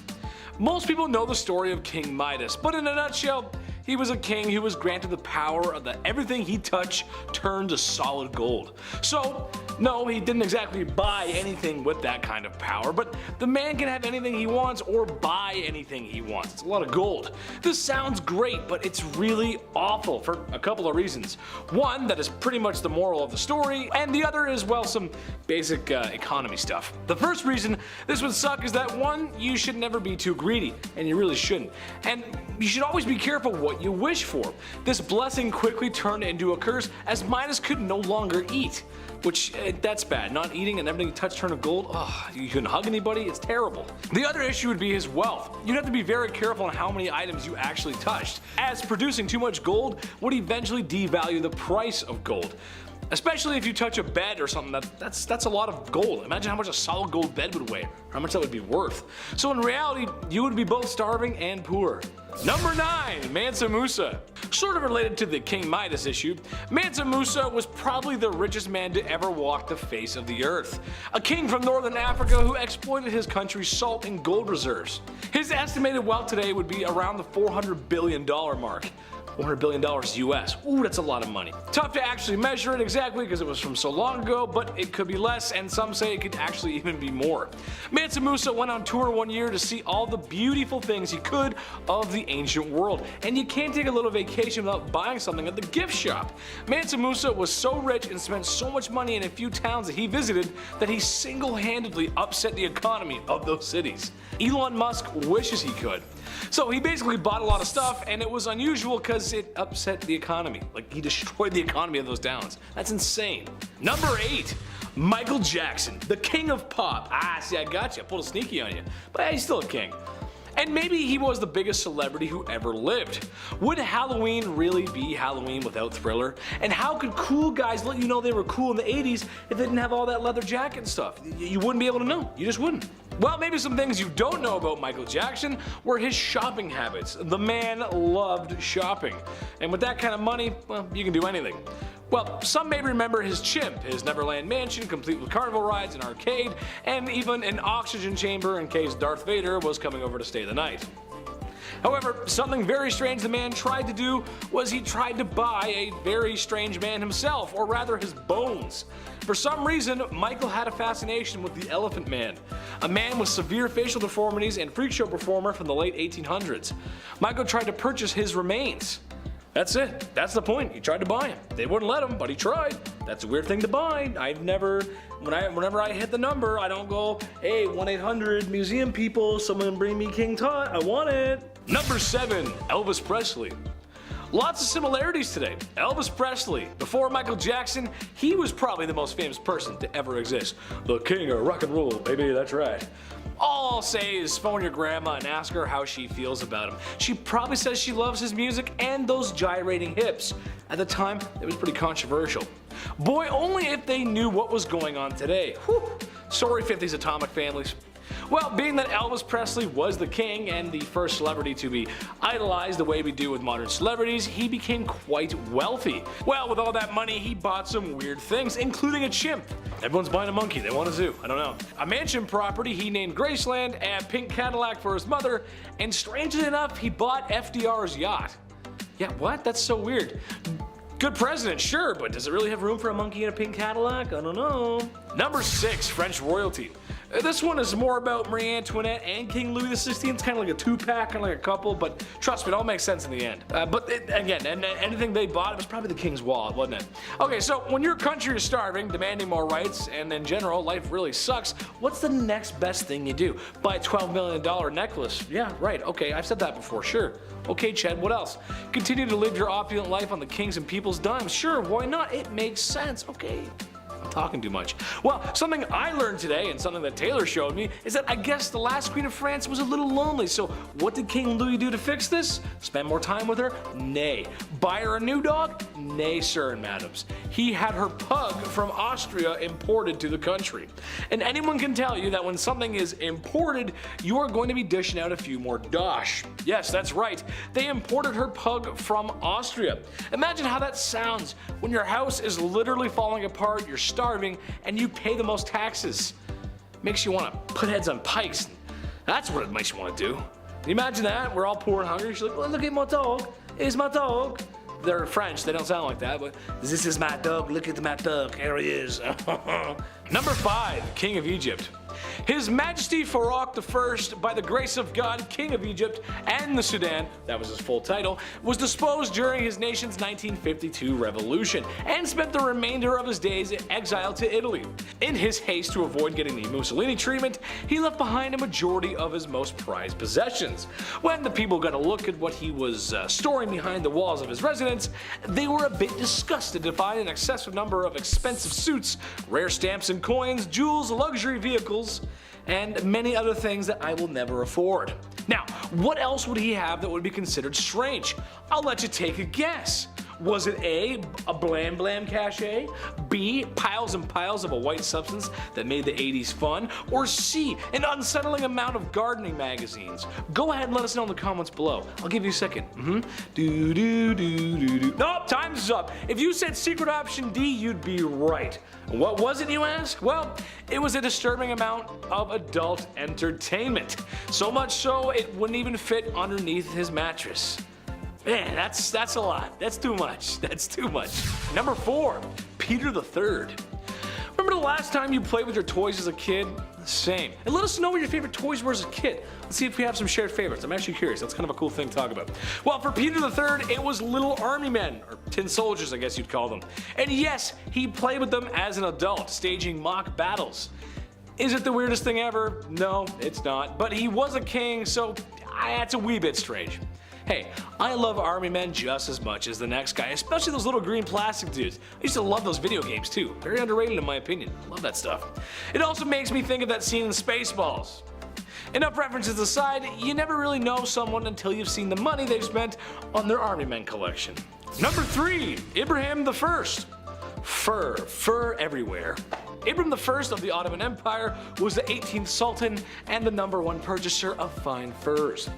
Most people know the story of King Midas, but in a nutshell, he was a king who was granted the power of everything he touched turned to solid gold. So, no, he didn't exactly buy anything with that kind of power, but the man can have anything he wants or buy anything he wants. It's a lot of gold. This sounds great, but it's really awful for a couple of reasons. One, that is pretty much the moral of the story, and the other is, well, some basic economy stuff. The first reason this would suck is that, one, you should never be too greedy, and you really shouldn't. And you should always be careful what you wish for. This blessing quickly turned into a curse as Midas could no longer eat. which that's bad. Not eating and everything you touch turn to gold. Oh, you couldn't hug anybody. It's terrible. The other issue would be his wealth. You'd have to be very careful on how many items you actually touched, as producing too much gold would eventually devalue the price of gold. Especially if you touch a bed or something, that's a lot of gold. Imagine how much a solid gold bed would weigh, or how much that would be worth. So in reality, you would be both starving and poor. Number 9. Mansa Musa. Sort of related to the King Midas issue, Mansa Musa was probably the richest man to ever walk the face of the earth. A king from northern Africa who exploited his country's salt and gold reserves. His estimated wealth today would be around the $400 billion mark. $400 billion US. Ooh, that's a lot of money. Tough to actually measure it exactly because it was from so long ago, but it could be less, and some say it could actually even be more. Mansa Musa went on tour one year to see all the beautiful things he could of the ancient world, and you can't take a little vacation without buying something at the gift shop. Mansa Musa was so rich and spent so much money in a few towns that he visited that he single-handedly upset the economy of those cities. Elon Musk wishes he could. So he basically bought a lot of stuff, and it was unusual because it upset the economy. Like, he destroyed the economy of those towns. That's insane. Number 8. Michael Jackson, the king of pop. Ah, see, I got you. I pulled a sneaky on you. But hey, he's still a king. And maybe he was the biggest celebrity who ever lived. Would Halloween really be Halloween without Thriller? And how could cool guys let you know they were cool in the 80s if they didn't have all that leather jacket and stuff? You wouldn't be able to know. You just wouldn't. Well, maybe some things you don't know about Michael Jackson were his shopping habits. The man loved shopping. And with that kind of money, well, you can do anything. Well, some may remember his chimp, his Neverland mansion complete with carnival rides, an arcade, and even an oxygen chamber in case Darth Vader was coming over to stay the night. However, something very strange the man tried to do was he tried to buy a very strange man himself, or rather his bones. For some reason, Michael had a fascination with the Elephant Man, a man with severe facial deformities and freak show performer from the late 1800s. Michael tried to purchase his remains. That's it. That's the point. He tried to buy him. They wouldn't let him, but he tried. That's a weird thing to buy. Whenever I hit the number, I don't go, hey, 1-800 museum people, someone bring me King Tut. I want it. Number 7. Elvis Presley. Lots of similarities today. Elvis Presley, before Michael Jackson, he was probably the most famous person to ever exist. The king of rock and roll, baby, that's right. All I'll say is phone your grandma and ask her how she feels about him. She probably says she loves his music and those gyrating hips. At the time, it was pretty controversial. Boy, only if they knew what was going on today. Whew. Sorry 50s atomic families. Well, being that Elvis Presley was the king and the first celebrity to be idolized the way we do with modern celebrities, he became quite wealthy. Well, with all that money, he bought some weird things, including a chimp. Everyone's buying a monkey, they want a zoo, I don't know. A mansion property he named Graceland, a pink Cadillac for his mother, and strangely enough, he bought FDR's yacht. Yeah, what? That's so weird. Good president, sure, but does it really have room for a monkey in a pink Cadillac? I don't know. Number 6, French royalty. This one is more about Marie Antoinette and King Louis XVI. It's kind of like a two-pack, kind of like a couple, but trust me, it all makes sense in the end. Again, anything they bought, it was probably the king's wallet, wasn't it? Okay, so when your country is starving, demanding more rights, and in general, life really sucks, what's the next best thing you do? Buy a $12 million necklace. Yeah, right, okay, I've said that before, sure. Okay, Chad, what else? Continue to live your opulent life on the king's and people's dimes. Sure, why not? It makes sense, okay. Talking too much. Well, something I learned today and something that Taylor showed me is that I guess the last queen of France was a little lonely. So what did King Louis do to fix this? Spend more time with her? Nay. Buy her a new dog? Nay, sir and madams. He had her pug from Austria imported to the country. And anyone can tell you that when something is imported, you are going to be dishing out a few more dosh. Yes, that's right. They imported her pug from Austria. Imagine how that sounds when your house is literally falling apart, you're starving, and you pay the most taxes. Makes you want to put heads on pikes. That's what it makes you want to do. Can you imagine that? We're all poor and hungry. She's like, well, look at my dog. It's my dog. They're French, they don't sound like that, but this is my dog, look at my dog, here he is. Number 5, King of Egypt. His Majesty Farouk I, by the grace of God, King of Egypt and the Sudan, that was his full title, was disposed during his nation's 1952 revolution and spent the remainder of his days in exile to Italy. In his haste to avoid getting the Mussolini treatment, he left behind a majority of his most prized possessions. When the people got a look at what he was storing behind the walls of his residence, they were a bit disgusted to find an excessive number of expensive suits, rare stamps and coins, jewels, luxury vehicles, and many other things that I will never afford. Now, what else would he have that would be considered strange? I'll let you take a guess. Was it A, a blam blam cachet, B, piles and piles of a white substance that made the 80s fun, or C, an unsettling amount of gardening magazines? Go ahead and let us know in the comments below. I'll give you a second. Nope, time's up. If you said secret option D, you'd be right. What was it, you ask? Well, it was a disturbing amount of adult entertainment. So much so it wouldn't even fit underneath his mattress. Man, that's a lot. That's too much. That's too much. Number 4, Peter III. Remember the last time you played with your toys as a kid? Same. And let us know what your favorite toys were as a kid. Let's see if we have some shared favorites. I'm actually curious. That's kind of a cool thing to talk about. Well, for Peter III, it was little army men, or tin soldiers I guess you'd call them. And yes, he played with them as an adult, staging mock battles. Is it the weirdest thing ever? No, it's not. But he was a king, so that's a wee bit strange. Hey, I love army men just as much as the next guy, especially those little green plastic dudes. I used to love those video games too. Very underrated in my opinion. Love that stuff. It also makes me think of that scene in Spaceballs. Enough references aside, you never really know someone until you've seen the money they've spent on their army men collection. Number 3, Ibrahim I. Fur everywhere. Ibrahim I of the Ottoman Empire was the 18th Sultan and the #1 purchaser of fine furs.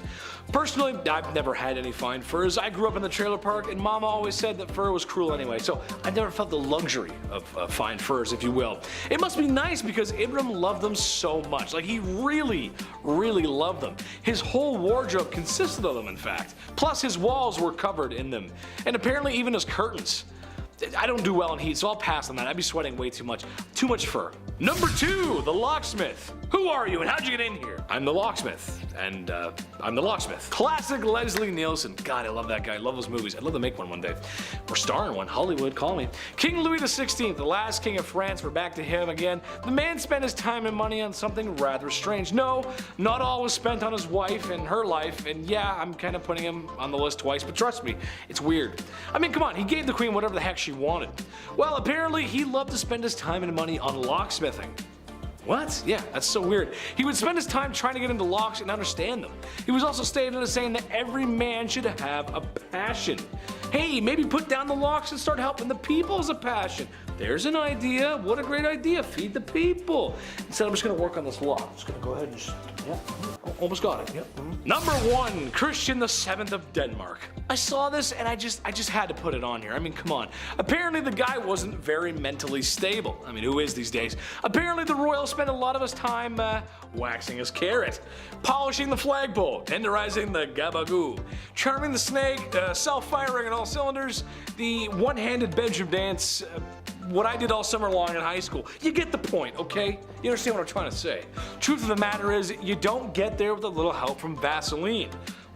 Personally, I've never had any fine furs. I grew up in the trailer park and Mama always said that fur was cruel anyway, so I never felt the luxury of fine furs, if you will. It must be nice because Ibrahim loved them so much. Like, he really, really loved them. His whole wardrobe consisted of them, in fact. Plus, his walls were covered in them. And apparently even his curtains. I don't do well in heat, so I'll pass on that. I'd be sweating way too much. Too much fur. Number 2, the locksmith. Who are you and how'd you get in here? I'm the locksmith, and I'm the locksmith. Classic Leslie Nielsen. God, I love that guy. I love those movies. I'd love to make one day. Or star in one. Hollywood, call me. King Louis XVI, the last king of France. We're back to him again. The man spent his time and money on something rather strange. No, not all was spent on his wife and her life, and yeah, I'm kind of putting him on the list twice, but trust me, it's weird. I mean, come on, he gave the queen whatever the heck she wanted. Well, apparently he loved to spend his time and money on locksmithing. What? Yeah, that's so weird. He would spend his time trying to get into locks and understand them. He was also stated as saying that every man should have a passion. Hey, maybe put down the locks and start helping the people as a passion. There's an idea. What a great idea. Feed the people. Instead, I'm just going to work on this lock. I'm just going to go ahead and just, yeah, almost got it. Yep. Number 1, Christian VII of Denmark. I saw this and I just had to put it on here. I mean, come on. Apparently the guy wasn't very mentally stable. I mean, who is these days? Apparently the royal spent a lot of his time waxing his carrot, polishing the flagpole, tenderizing the gabagoo, charming the snake, self-firing on all cylinders, the one-handed bedroom dance, what I did all summer long in high school. You get the point, okay? You understand what I'm trying to say. Truth of the matter is, you don't get there with a little help from Vaseline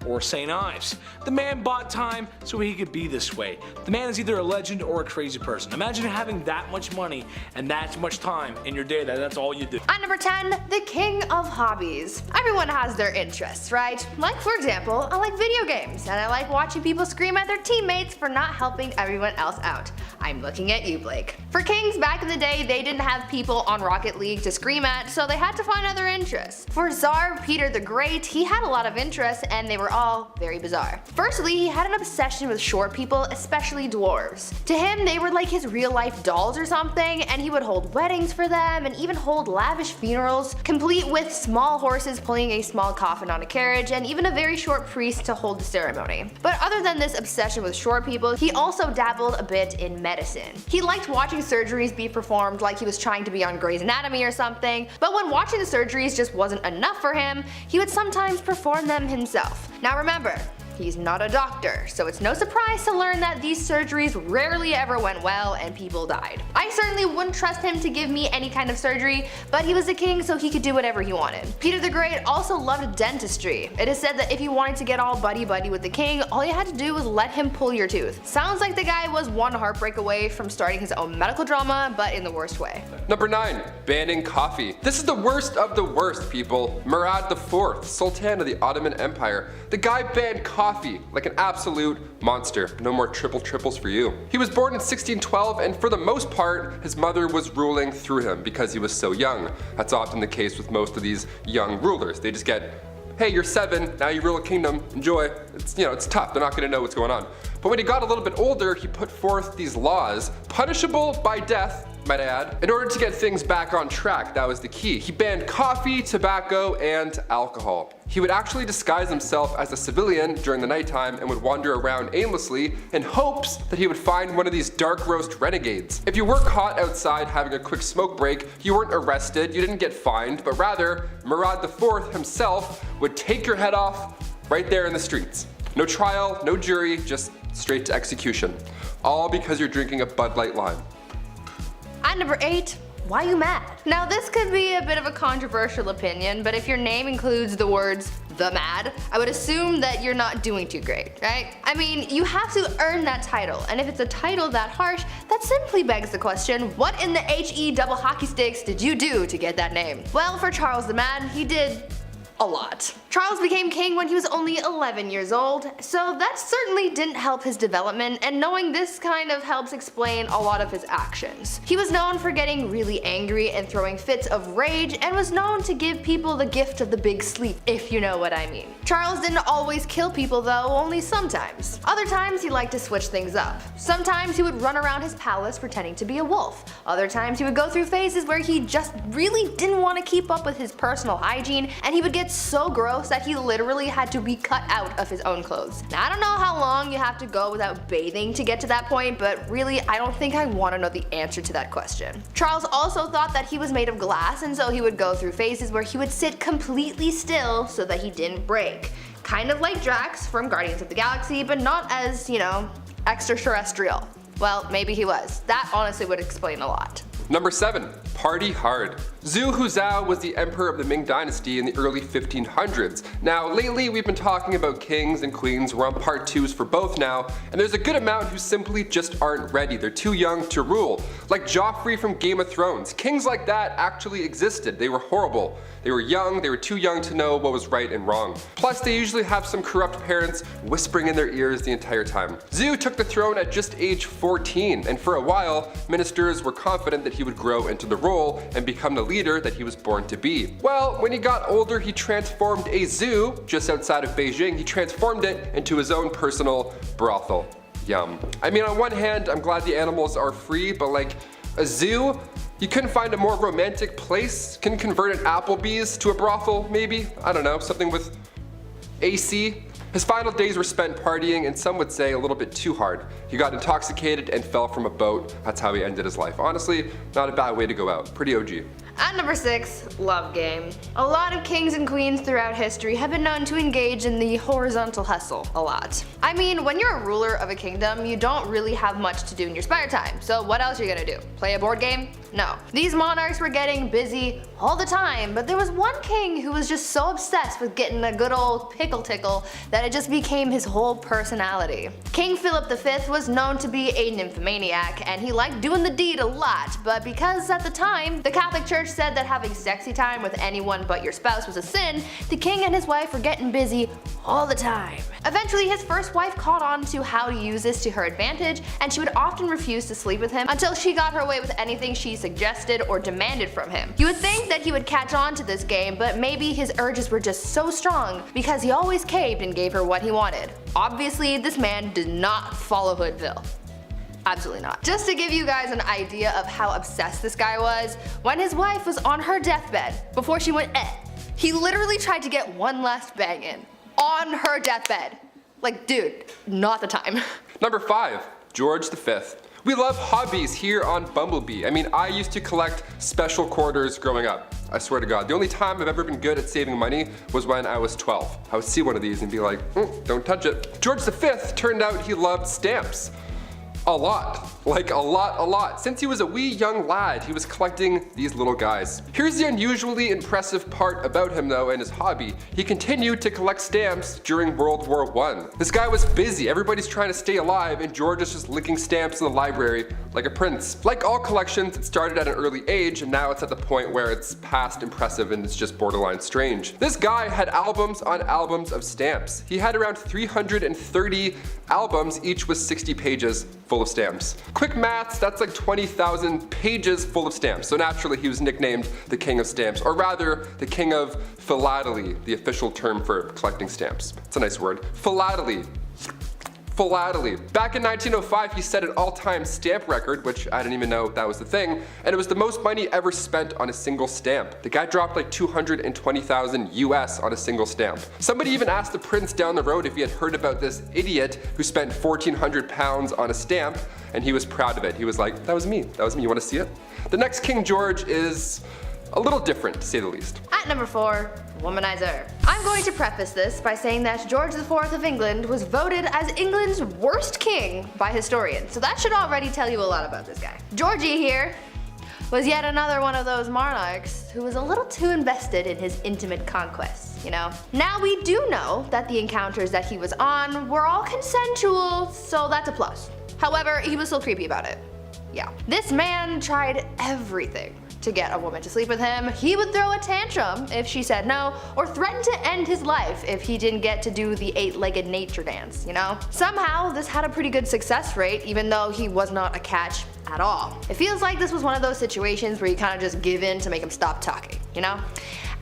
or St. Ives. The man bought time so he could be this way. The man is either a legend or a crazy person. Imagine having that much money and that much time in your day that that's all you do. At number 10, the king of hobbies. Everyone has their interests, right? Like, for example, I like video games, and I like watching people scream at their teammates for not helping everyone else out. I'm looking at you, Blake. For kings back in the day, they didn't have people on Rocket League to scream at, so they had to find other interests. For Tsar Peter the Great, he had a lot of interests, and they were all very bizarre. Firstly, he had an obsession with short people, especially dwarves. To him, they were like his real-life dolls or something, and he would hold weddings for them and even hold lavish funerals, complete with small horses pulling a small coffin on a carriage and even a very short priest to hold the ceremony. But other than this obsession with short people, he also dabbled a bit in medicine. He liked watching surgeries be performed like he was trying to be on Grey's Anatomy or something, but when watching the surgeries just wasn't enough for him, he would sometimes perform them himself. Now remember, he's not a doctor, so it's no surprise to learn that these surgeries rarely ever went well and people died. I certainly wouldn't trust him to give me any kind of surgery, but he was a king so he could do whatever he wanted. Peter the Great also loved dentistry. It is said that if you wanted to get all buddy-buddy with the king, all you had to do was let him pull your tooth. Sounds like the guy was one heartbreak away from starting his own medical drama, but in the worst way. Number 9. Banning coffee. This is the worst of the worst, people. Murad IV, Sultan of the Ottoman Empire. The guy banned coffee like an absolute monster. No more triples for you. He was born in 1612, and for the most part, his mother was ruling through him because he was so young. That's often the case with most of these young rulers. They just get, hey, you're 7, now you rule a kingdom, enjoy. It's tough, they're not gonna know what's going on. But when he got a little bit older, he put forth these laws, punishable by death, might I add, in order to get things back on track. That was the key. He banned coffee, tobacco, and alcohol. He would actually disguise himself as a civilian during the nighttime and would wander around aimlessly in hopes that he would find one of these dark roast renegades. If you were caught outside having a quick smoke break, you weren't arrested, you didn't get fined, but rather, Murad IV himself would take your head off right there in the streets. No trial, no jury, just straight to execution. All because you're drinking a Bud Light Lime. At number 8, why you mad? Now this could be a bit of a controversial opinion, but if your name includes the words the mad, I would assume that you're not doing too great, right? I mean, you have to earn that title, and if it's a title that harsh, that simply begs the question, what in the HE double hockey sticks did you do to get that name? Well, for Charles the Mad, he did a lot. Charles became king when he was only 11 years old, so that certainly didn't help his development, and knowing this kind of helps explain a lot of his actions. He was known for getting really angry and throwing fits of rage, and was known to give people the gift of the big sleep, if you know what I mean. Charles didn't always kill people though, only sometimes. Other times he liked to switch things up. Sometimes he would run around his palace pretending to be a wolf. Other times he would go through phases where he just really didn't want to keep up with his personal hygiene, and he would get so gross that he literally had to be cut out of his own clothes. Now I don't know how long you have to go without bathing to get to that point, but really I don't think I want to know the answer to that question. Charles also thought that he was made of glass, and so he would go through phases where he would sit completely still so that he didn't break. Kind of like Drax from Guardians of the Galaxy, but not as, extraterrestrial. Well, maybe he was. That honestly would explain a lot. Number 7. Party hard. Zhu Huzhou was the emperor of the Ming Dynasty in the early 1500s. Now, lately we've been talking about kings and queens. We're on part 2s for both now, and there's a good amount who simply just aren't ready. They're too young to rule. Like Joffrey from Game of Thrones. Kings like that actually existed. They were horrible. They were young, they were too young to know what was right and wrong. Plus, they usually have some corrupt parents whispering in their ears the entire time. Zhu took the throne at just age 14, and for a while, ministers were confident that he would grow into the role and become the leader that he was born to be. Well, when he got older, he transformed a zoo just outside of Beijing. He transformed it into his own personal brothel. Yum. I mean, on one hand, I'm glad the animals are free, but like a zoo? You couldn't find a more romantic place? Can convert an Applebee's to a brothel, maybe? I don't know, something with AC? His final days were spent partying, and some would say a little bit too hard. He got intoxicated and fell from a boat. That's how he ended his life. Honestly, not a bad way to go out. Pretty OG. At number 6, love game. A lot of kings and queens throughout history have been known to engage in the horizontal hustle a lot. I mean, when you're a ruler of a kingdom, you don't really have much to do in your spare time, so what else are you gonna do? Play a board game? No. These monarchs were getting busy all the time, but there was one king who was just so obsessed with getting a good old pickle tickle that it just became his whole personality. King Philip V was known to be a nymphomaniac, and he liked doing the deed a lot, but because at the time, the Catholic Church said that having sexy time with anyone but your spouse was a sin, the king and his wife were getting busy all the time. Eventually, his first wife caught on to how to use this to her advantage, and she would often refuse to sleep with him until she got her way with anything she suggested or demanded from him. You would think that he would catch on to this game, but maybe his urges were just so strong because he always caved and gave her what he wanted. Obviously, this man did not follow Hoodville. Absolutely not. Just to give you guys an idea of how obsessed this guy was, when his wife was on her deathbed, before she went he literally tried to get one last bang in. On her deathbed. Like, dude, not the time. Number 5. George V. We love hobbies here on BumbleBee. I mean, I used to collect special quarters growing up. I swear to God. The only time I've ever been good at saving money was when I was 12. I would see one of these and be like, don't touch it. George V turned out he loved stamps. A lot. Like a lot. Since he was a wee young lad, he was collecting these little guys. Here's the unusually impressive part about him though and his hobby. He continued to collect stamps during World War I. This guy was busy, everybody's trying to stay alive, and George is just licking stamps in the library like a prince. Like all collections, it started at an early age and now it's at the point where it's past impressive and it's just borderline strange. This guy had albums on albums of stamps. He had around 330 albums, each with 60 pages full of stamps. Quick maths, that's like 20,000 pages full of stamps. So naturally he was nicknamed the King of Stamps, or rather the King of Philately, the official term for collecting stamps. It's a nice word. Philately. Back in 1905, he set an all-time stamp record, which I didn't even know that was the thing, and it was the most money ever spent on a single stamp. The guy dropped like 220,000 US on a single stamp. Somebody even asked the prince down the road if he had heard about this idiot who spent 1,400 pounds on a stamp, and he was proud of it. He was like, that was me, you wanna see it? The next King George is a little different, to say the least. At number 4, womanizer. I'm going to preface this by saying that George IV of England was voted as England's worst king by historians, so that should already tell you a lot about this guy. Georgie here was yet another one of those monarchs who was a little too invested in his intimate conquests, you know? Now we do know that the encounters that he was on were all consensual, so that's a plus. However, he was still creepy about it. Yeah. This man tried everything to get a woman to sleep with him. He would throw a tantrum if she said no, or threaten to end his life if he didn't get to do the 8-legged nature dance, you know? Somehow, this had a pretty good success rate, even though he was not a catch at all. It feels like this was one of those situations where you kind of just give in to make him stop talking, you know?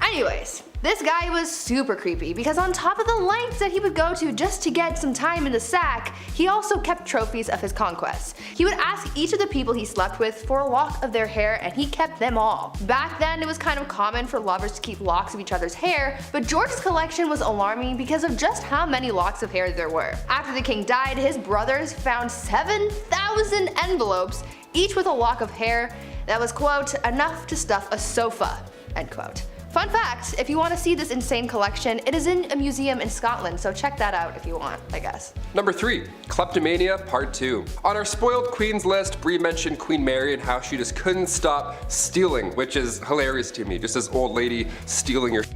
Anyways, this guy was super creepy because on top of the lengths that he would go to just to get some time in the sack, he also kept trophies of his conquests. He would ask each of the people he slept with for a lock of their hair, and he kept them all. Back then, it was kind of common for lovers to keep locks of each other's hair, but George's collection was alarming because of just how many locks of hair there were. After the king died, his brothers found 7,000 envelopes, each with a lock of hair that was, quote, enough to stuff a sofa, end quote. Fun fact, if you want to see this insane collection, it is in a museum in Scotland, so check that out if you want, I guess. Number 3, Kleptomania Part 2. On our spoiled queens list, Brie mentioned Queen Mary and how she just couldn't stop stealing, which is hilarious to me, just this old lady stealing your shit.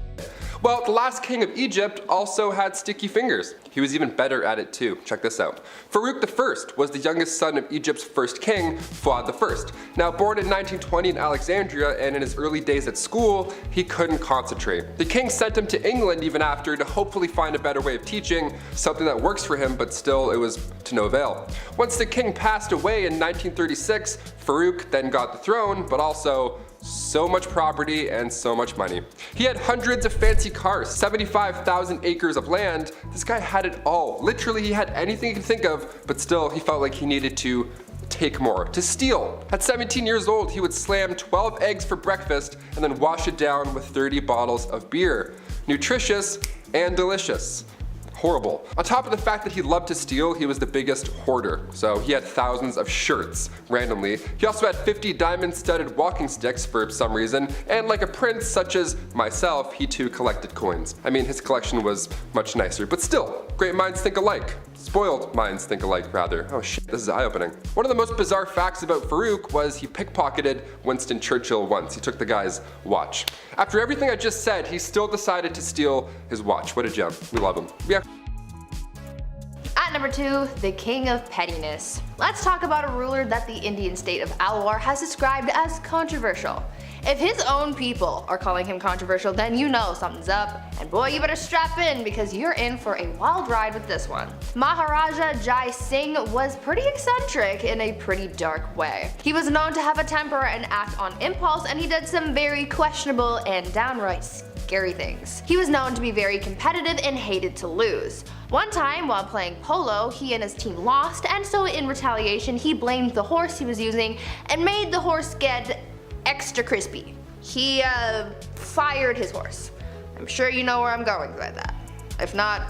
Well, the last king of Egypt also had sticky fingers. He was even better at it too. Check this out. Farouk I was the youngest son of Egypt's first king, Fuad I. Now born in 1920 in Alexandria, and in his early days at school, he couldn't concentrate. The king sent him to England even after to hopefully find a better way of teaching, something that works for him, but still it was to no avail. Once the king passed away in 1936, Farouk then got the throne, but also so much property and so much money. He had hundreds of fancy cars, 75,000 acres of land. This guy had it all. Literally, he had anything he could think of, but still he felt like he needed to take more, to steal. At 17 years old, he would slam 12 eggs for breakfast and then wash it down with 30 bottles of beer. Nutritious and delicious. Horrible. On top of the fact that he loved to steal, he was the biggest hoarder. So he had thousands of shirts, randomly. He also had 50 diamond-studded walking sticks for some reason, and like a prince such as myself, he too collected coins. I mean, his collection was much nicer, but still, great minds think alike. Spoiled minds think alike, rather. Oh shit, this is eye-opening. One of the most bizarre facts about Farouk was he pickpocketed Winston Churchill once. He took the guy's watch. After everything I just said, he still decided to steal his watch. What a gem. We love him. Yeah. At number 2, the King of Pettiness. Let's talk about a ruler that the Indian state of Alwar has described as controversial. If his own people are calling him controversial, then you know something's up, and boy, you better strap in because you're in for a wild ride with this one. Maharaja Jai Singh was pretty eccentric in a pretty dark way. He was known to have a temper and act on impulse, and he did some very questionable and downright scary things. He was known to be very competitive and hated to lose. One time, while playing polo, he and his team lost, and so in retaliation, he blamed the horse he was using and made the horse get extra crispy. He fired his horse. I'm sure you know where I'm going with that. If not,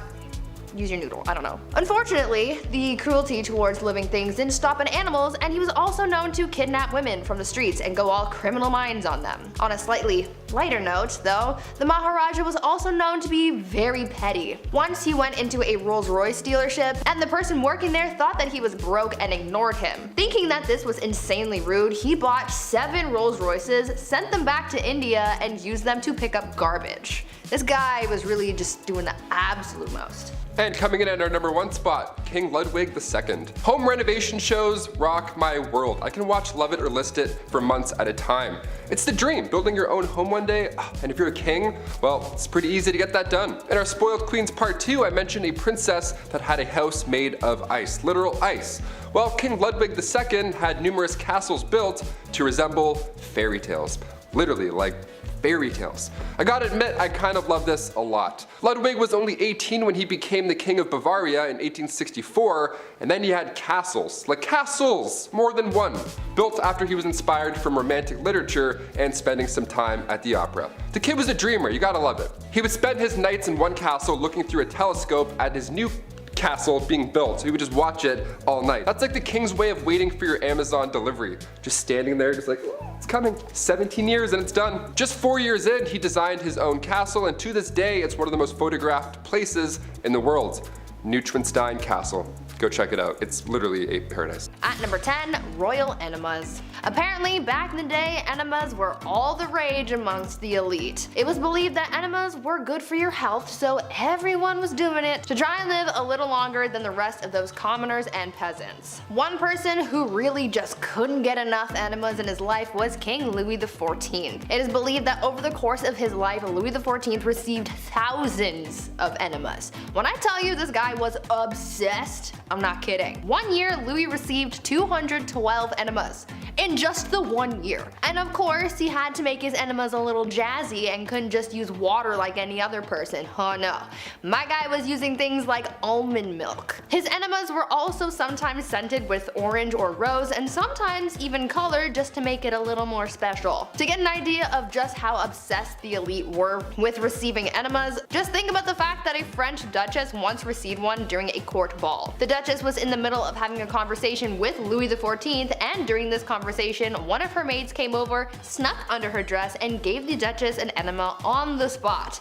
use your noodle, I don't know. Unfortunately, the cruelty towards living things didn't stop at animals, and he was also known to kidnap women from the streets and go all criminal minds on them. On a slightly lighter note, though, the Maharaja was also known to be very petty. Once he went into a Rolls-Royce dealership, and the person working there thought that he was broke and ignored him. Thinking that this was insanely rude, he bought 7 Rolls-Royces, sent them back to India, and used them to pick up garbage. This guy was really just doing the absolute most. And coming in at our number 1 spot, King Ludwig II. Home renovation shows rock my world. I can watch, love it, or list it for months at a time. It's the dream, building your own home one day, and if you're a king, well, it's pretty easy to get that done. In our Spoiled Queens Part 2, I mentioned a princess that had a house made of ice, literal ice. Well, King Ludwig II had numerous castles built to resemble fairy tales. Literally, like fairy tales. I gotta admit, I kind of love this a lot. Ludwig was only 18 when he became the King of Bavaria in 1864, and then he had castles, like castles, more than one, built after he was inspired from romantic literature and spending some time at the opera. The kid was a dreamer, you gotta love it. He would spend his nights in one castle looking through a telescope at his new castle being built, so he would just watch it all night. That's like the king's way of waiting for your Amazon delivery. Just standing there, just like, oh, it's coming. 17 years and it's done. Just 4 years in, he designed his own castle, and to this day, it's one of the most photographed places in the world. Neuschwanstein Castle. Go check it out. It's literally a paradise. At number 10, royal enemas. Apparently, back in the day, enemas were all the rage amongst the elite. It was believed that enemas were good for your health, so everyone was doing it to try and live a little longer than the rest of those commoners and peasants. One person who really just couldn't get enough enemas in his life was King Louis XIV. It is believed that over the course of his life, Louis XIV received thousands of enemas. When I tell you this guy was obsessed, I'm not kidding. One year, Louis received 212 enemas. In just the 1 year. And of course, he had to make his enemas a little jazzy and couldn't just use water like any other person. Oh no. My guy was using things like almond milk. His enemas were also sometimes scented with orange or rose, and sometimes even colored just to make it a little more special. To get an idea of just how obsessed the elite were with receiving enemas, just think about the fact that a French duchess once received one during a court ball. The duchess was in the middle of having a conversation with Louis XIV, and during this conversation, one of her maids came over, snuck under her dress, and gave the duchess an enema on the spot.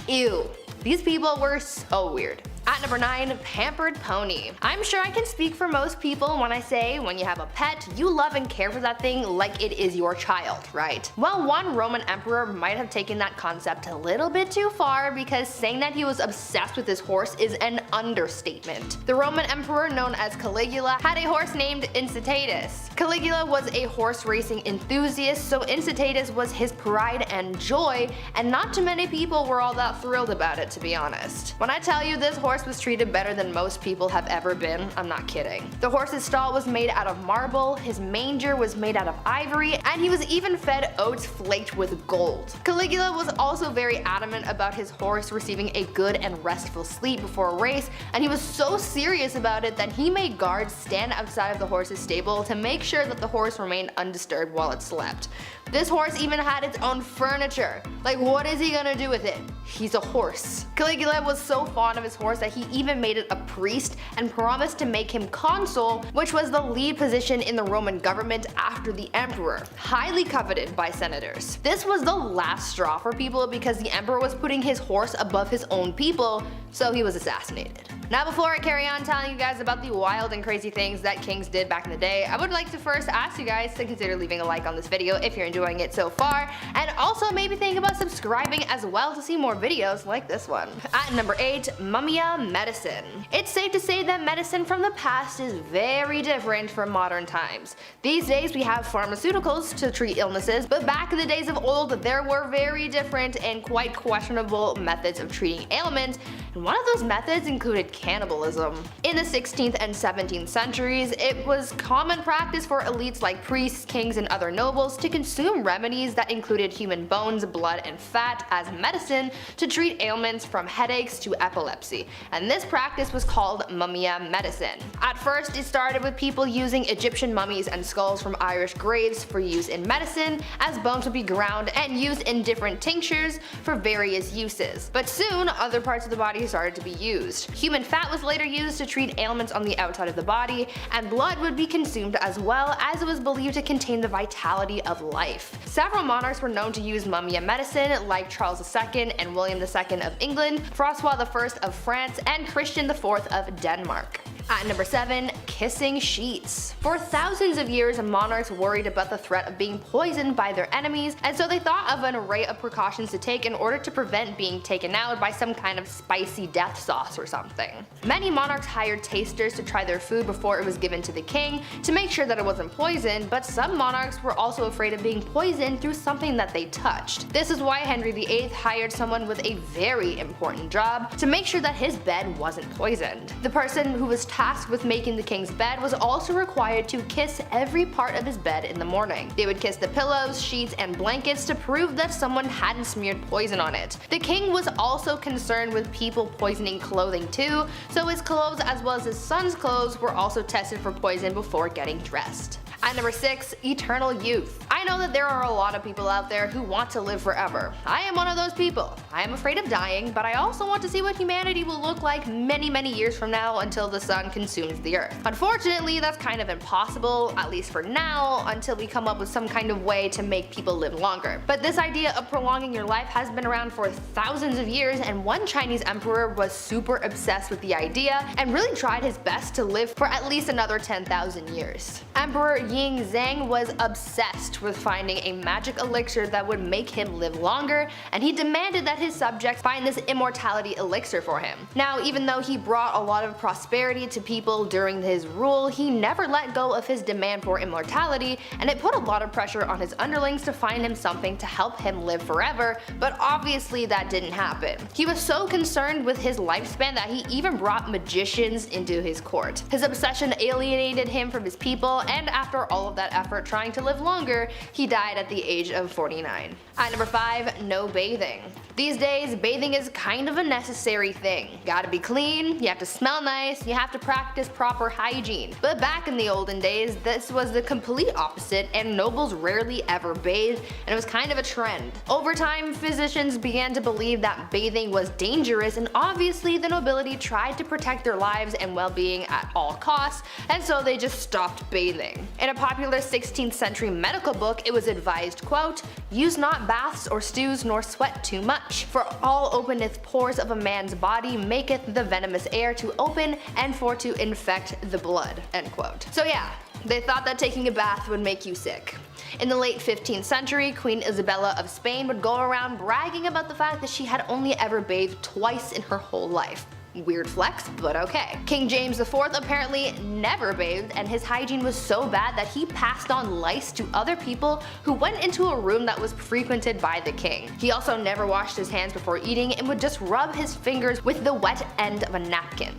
Ew. These people were so weird. At number 9, pampered pony. I'm sure I can speak for most people when I say when you have a pet, you love and care for that thing like it is your child, right? Well, one Roman emperor might have taken that concept a little bit too far, because saying that he was obsessed with his horse is an understatement. The Roman emperor known as Caligula had a horse named Incitatus. Caligula was a horse racing enthusiast, so Incitatus was his pride and joy, and not too many people were all that thrilled about it, to be honest. When I tell you this horse was treated better than most people have ever been, I'm not kidding. The horse's stall was made out of marble, his manger was made out of ivory, and he was even fed oats flaked with gold. Caligula was also very adamant about his horse receiving a good and restful sleep before a race, and he was so serious about it that he made guards stand outside of the horse's stable to make sure that the horse remained undisturbed while it slept. This horse even had its own furniture. Like, what is he gonna do with it? He's a horse. Caligula was so fond of his horse that he even made it a priest and promised to make him consul, which was the lead position in the Roman government after the emperor, highly coveted by senators. This was the last straw for people because the emperor was putting his horse above his own people, so he was assassinated. Now, before I carry on telling you guys about the wild and crazy things that kings did back in the day, I would like to first ask you guys to consider leaving a like on this video if you're enjoying it so far, and also maybe think about subscribing as well to see more videos like this one. At number 8, Mumia medicine. It's safe to say that medicine from the past is very different from modern times. These days we have pharmaceuticals to treat illnesses, but back in the days of old there were very different and quite questionable methods of treating ailments, and one of those methods included cannibalism. In the 16th and 17th centuries, it was common practice for elites like priests, kings, and other nobles to consume consume remedies that included human bones, blood, and fat as medicine to treat ailments from headaches to epilepsy, and this practice was called mumia medicine. At first, it started with people using Egyptian mummies and skulls from Irish graves for use in medicine, as bones would be ground and used in different tinctures for various uses. But soon, other parts of the body started to be used. Human fat was later used to treat ailments on the outside of the body, and blood would be consumed as well, as it was believed to contain the vitality of life. Several monarchs were known to use mumia medicine, like Charles II and William II of England, Francois I of France, and Christian IV of Denmark. At number 7, kissing sheets. For thousands of years, monarchs worried about the threat of being poisoned by their enemies, and so they thought of an array of precautions to take in order to prevent being taken out by some kind of spicy death sauce or something. Many monarchs hired tasters to try their food before it was given to the king to make sure that it wasn't poisoned, but some monarchs were also afraid of being poisoned through something that they touched. This is why Henry VIII hired someone with a very important job to make sure that his bed wasn't poisoned. The person who was tasked with making the king's bed was also required to kiss every part of his bed in the morning. They would kiss the pillows, sheets, and blankets to prove that someone hadn't smeared poison on it. The king was also concerned with people poisoning clothing too, so his clothes as well as his son's clothes were also tested for poison before getting dressed. At number 6, eternal youth. I know that there are a lot of people out there who want to live forever. I am one of those people. I am afraid of dying, but I also want to see what humanity will look like many years from now until the sun consumes the earth. Unfortunately, that's kind of impossible, at least for now, until we come up with some kind of way to make people live longer. But this idea of prolonging your life has been around for thousands of years, and one Chinese emperor was super obsessed with the idea and really tried his best to live for at least another 10,000 years. Emperor Ying Zhang was obsessed with finding a magic elixir that would make him live longer, and he demanded that his subjects find this immortality elixir for him. Now, even though he brought a lot of prosperity to people during his rule, he never let go of his demand for immortality, and it put a lot of pressure on his underlings to find him something to help him live forever, but obviously that didn't happen. He was so concerned with his lifespan that he even brought magicians into his court. His obsession alienated him from his people, and after all of that effort trying to live longer, he died at the age of 49. At number 5, no bathing. These days, bathing is kind of a necessary thing. Gotta be clean, you have to smell nice, you have to practice proper hygiene. But back in the olden days, this was the complete opposite, and nobles rarely ever bathed, and it was kind of a trend. Over time, physicians began to believe that bathing was dangerous, and obviously the nobility tried to protect their lives and well-being at all costs, and so they just stopped bathing. In a popular 16th century medical book, it was advised, quote, "Use not baths or stews nor sweat too much, for all openeth pores of a man's body maketh the venomous air to open and for to infect the blood," end quote. So yeah, they thought that taking a bath would make you sick. In the late 15th century, Queen Isabella of Spain would go around bragging about the fact that she had only ever bathed twice in her whole life. Weird flex, but okay. King James IV apparently never bathed, and his hygiene was so bad that he passed on lice to other people who went into a room that was frequented by the king. He also never washed his hands before eating and would just rub his fingers with the wet end of a napkin.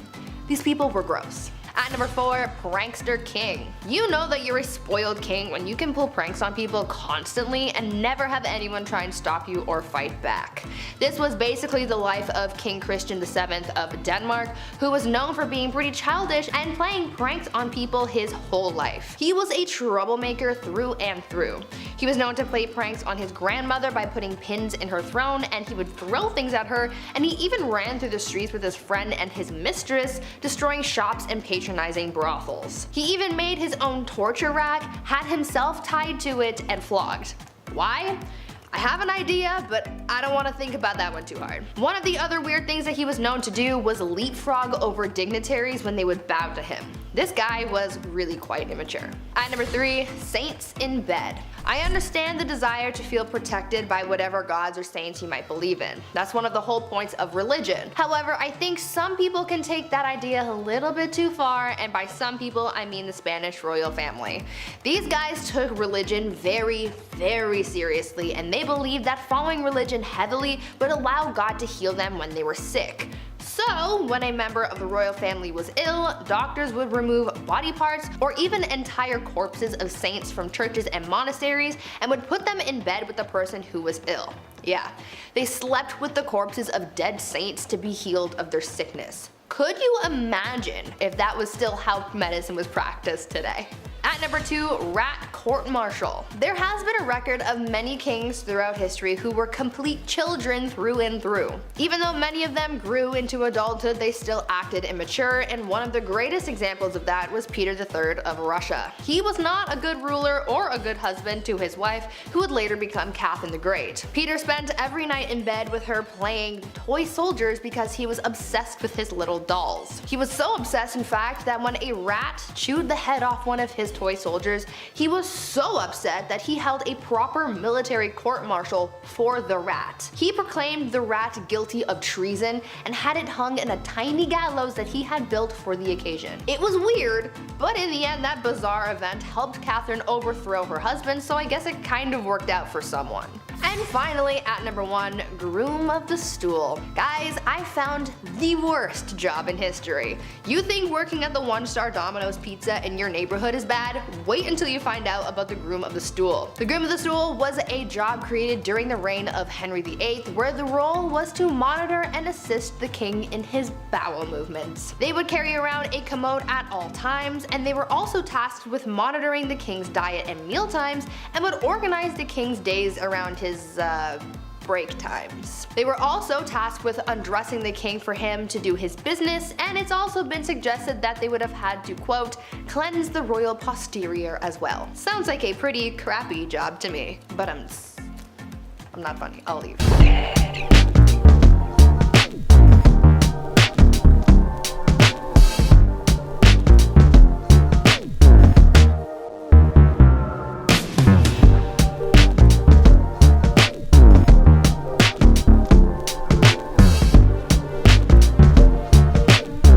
These people were gross. At number 4, prankster king. You know that you're a spoiled king when you can pull pranks on people constantly and never have anyone try and stop you or fight back. This was basically the life of King Christian VII of Denmark, who was known for being pretty childish and playing pranks on people his whole life. He was a troublemaker through and through. He was known to play pranks on his grandmother by putting pins in her throne, and he would throw things at her, and he even ran through the streets with his friend and his mistress, destroying shops and patronizing brothels. He even made his own torture rack, had himself tied to it, and flogged. Why? I have an idea, but I don't want to think about that one too hard. One of the other weird things that he was known to do was leapfrog over dignitaries when they would bow to him. This guy was really quite immature. At number 3, saints in bed. I understand the desire to feel protected by whatever gods or saints you might believe in. That's one of the whole points of religion. However, I think some people can take that idea a little bit too far, and by some people I mean the Spanish royal family. These guys took religion very seriously, and they believed that following religion heavily would allow God to heal them when they were sick. So, when a member of the royal family was ill, doctors would remove body parts or even entire corpses of saints from churches and monasteries and would put them in bed with the person who was ill. Yeah, they slept with the corpses of dead saints to be healed of their sickness. Could you imagine if that was still how medicine was practiced today? At number 2, rat court-martial. There has been a record of many kings throughout history who were complete children through and through. Even though many of them grew into adulthood, they still acted immature, and one of the greatest examples of that was Peter III of Russia. He was not a good ruler or a good husband to his wife, who would later become Catherine the Great. Peter spent every night in bed with her playing toy soldiers because he was obsessed with his little dolls. He was so obsessed, in fact, that when a rat chewed the head off one of his toy soldiers, he was so upset that he held a proper military court-martial for the rat. He proclaimed the rat guilty of treason and had it hung in a tiny gallows that he had built for the occasion. It was weird, but in the end that bizarre event helped Catherine overthrow her husband, so I guess it kind of worked out for someone. And finally, at number 1, groom of the stool. Guys, I found the worst job in history. You think working at the 1-star Domino's Pizza in your neighborhood is bad? Wait until you find out about the groom of the stool. The groom of the stool was a job created during the reign of Henry VIII, where the role was to monitor and assist the king in his bowel movements. They would carry around a commode at all times, and they were also tasked with monitoring the king's diet and meal times, and would organize the king's days around his break times. They were also tasked with undressing the king for him to do his business, and it's also been suggested that they would have had to, quote, cleanse the royal posterior as well. Sounds like a pretty crappy job to me, but I'm not funny. I'll leave.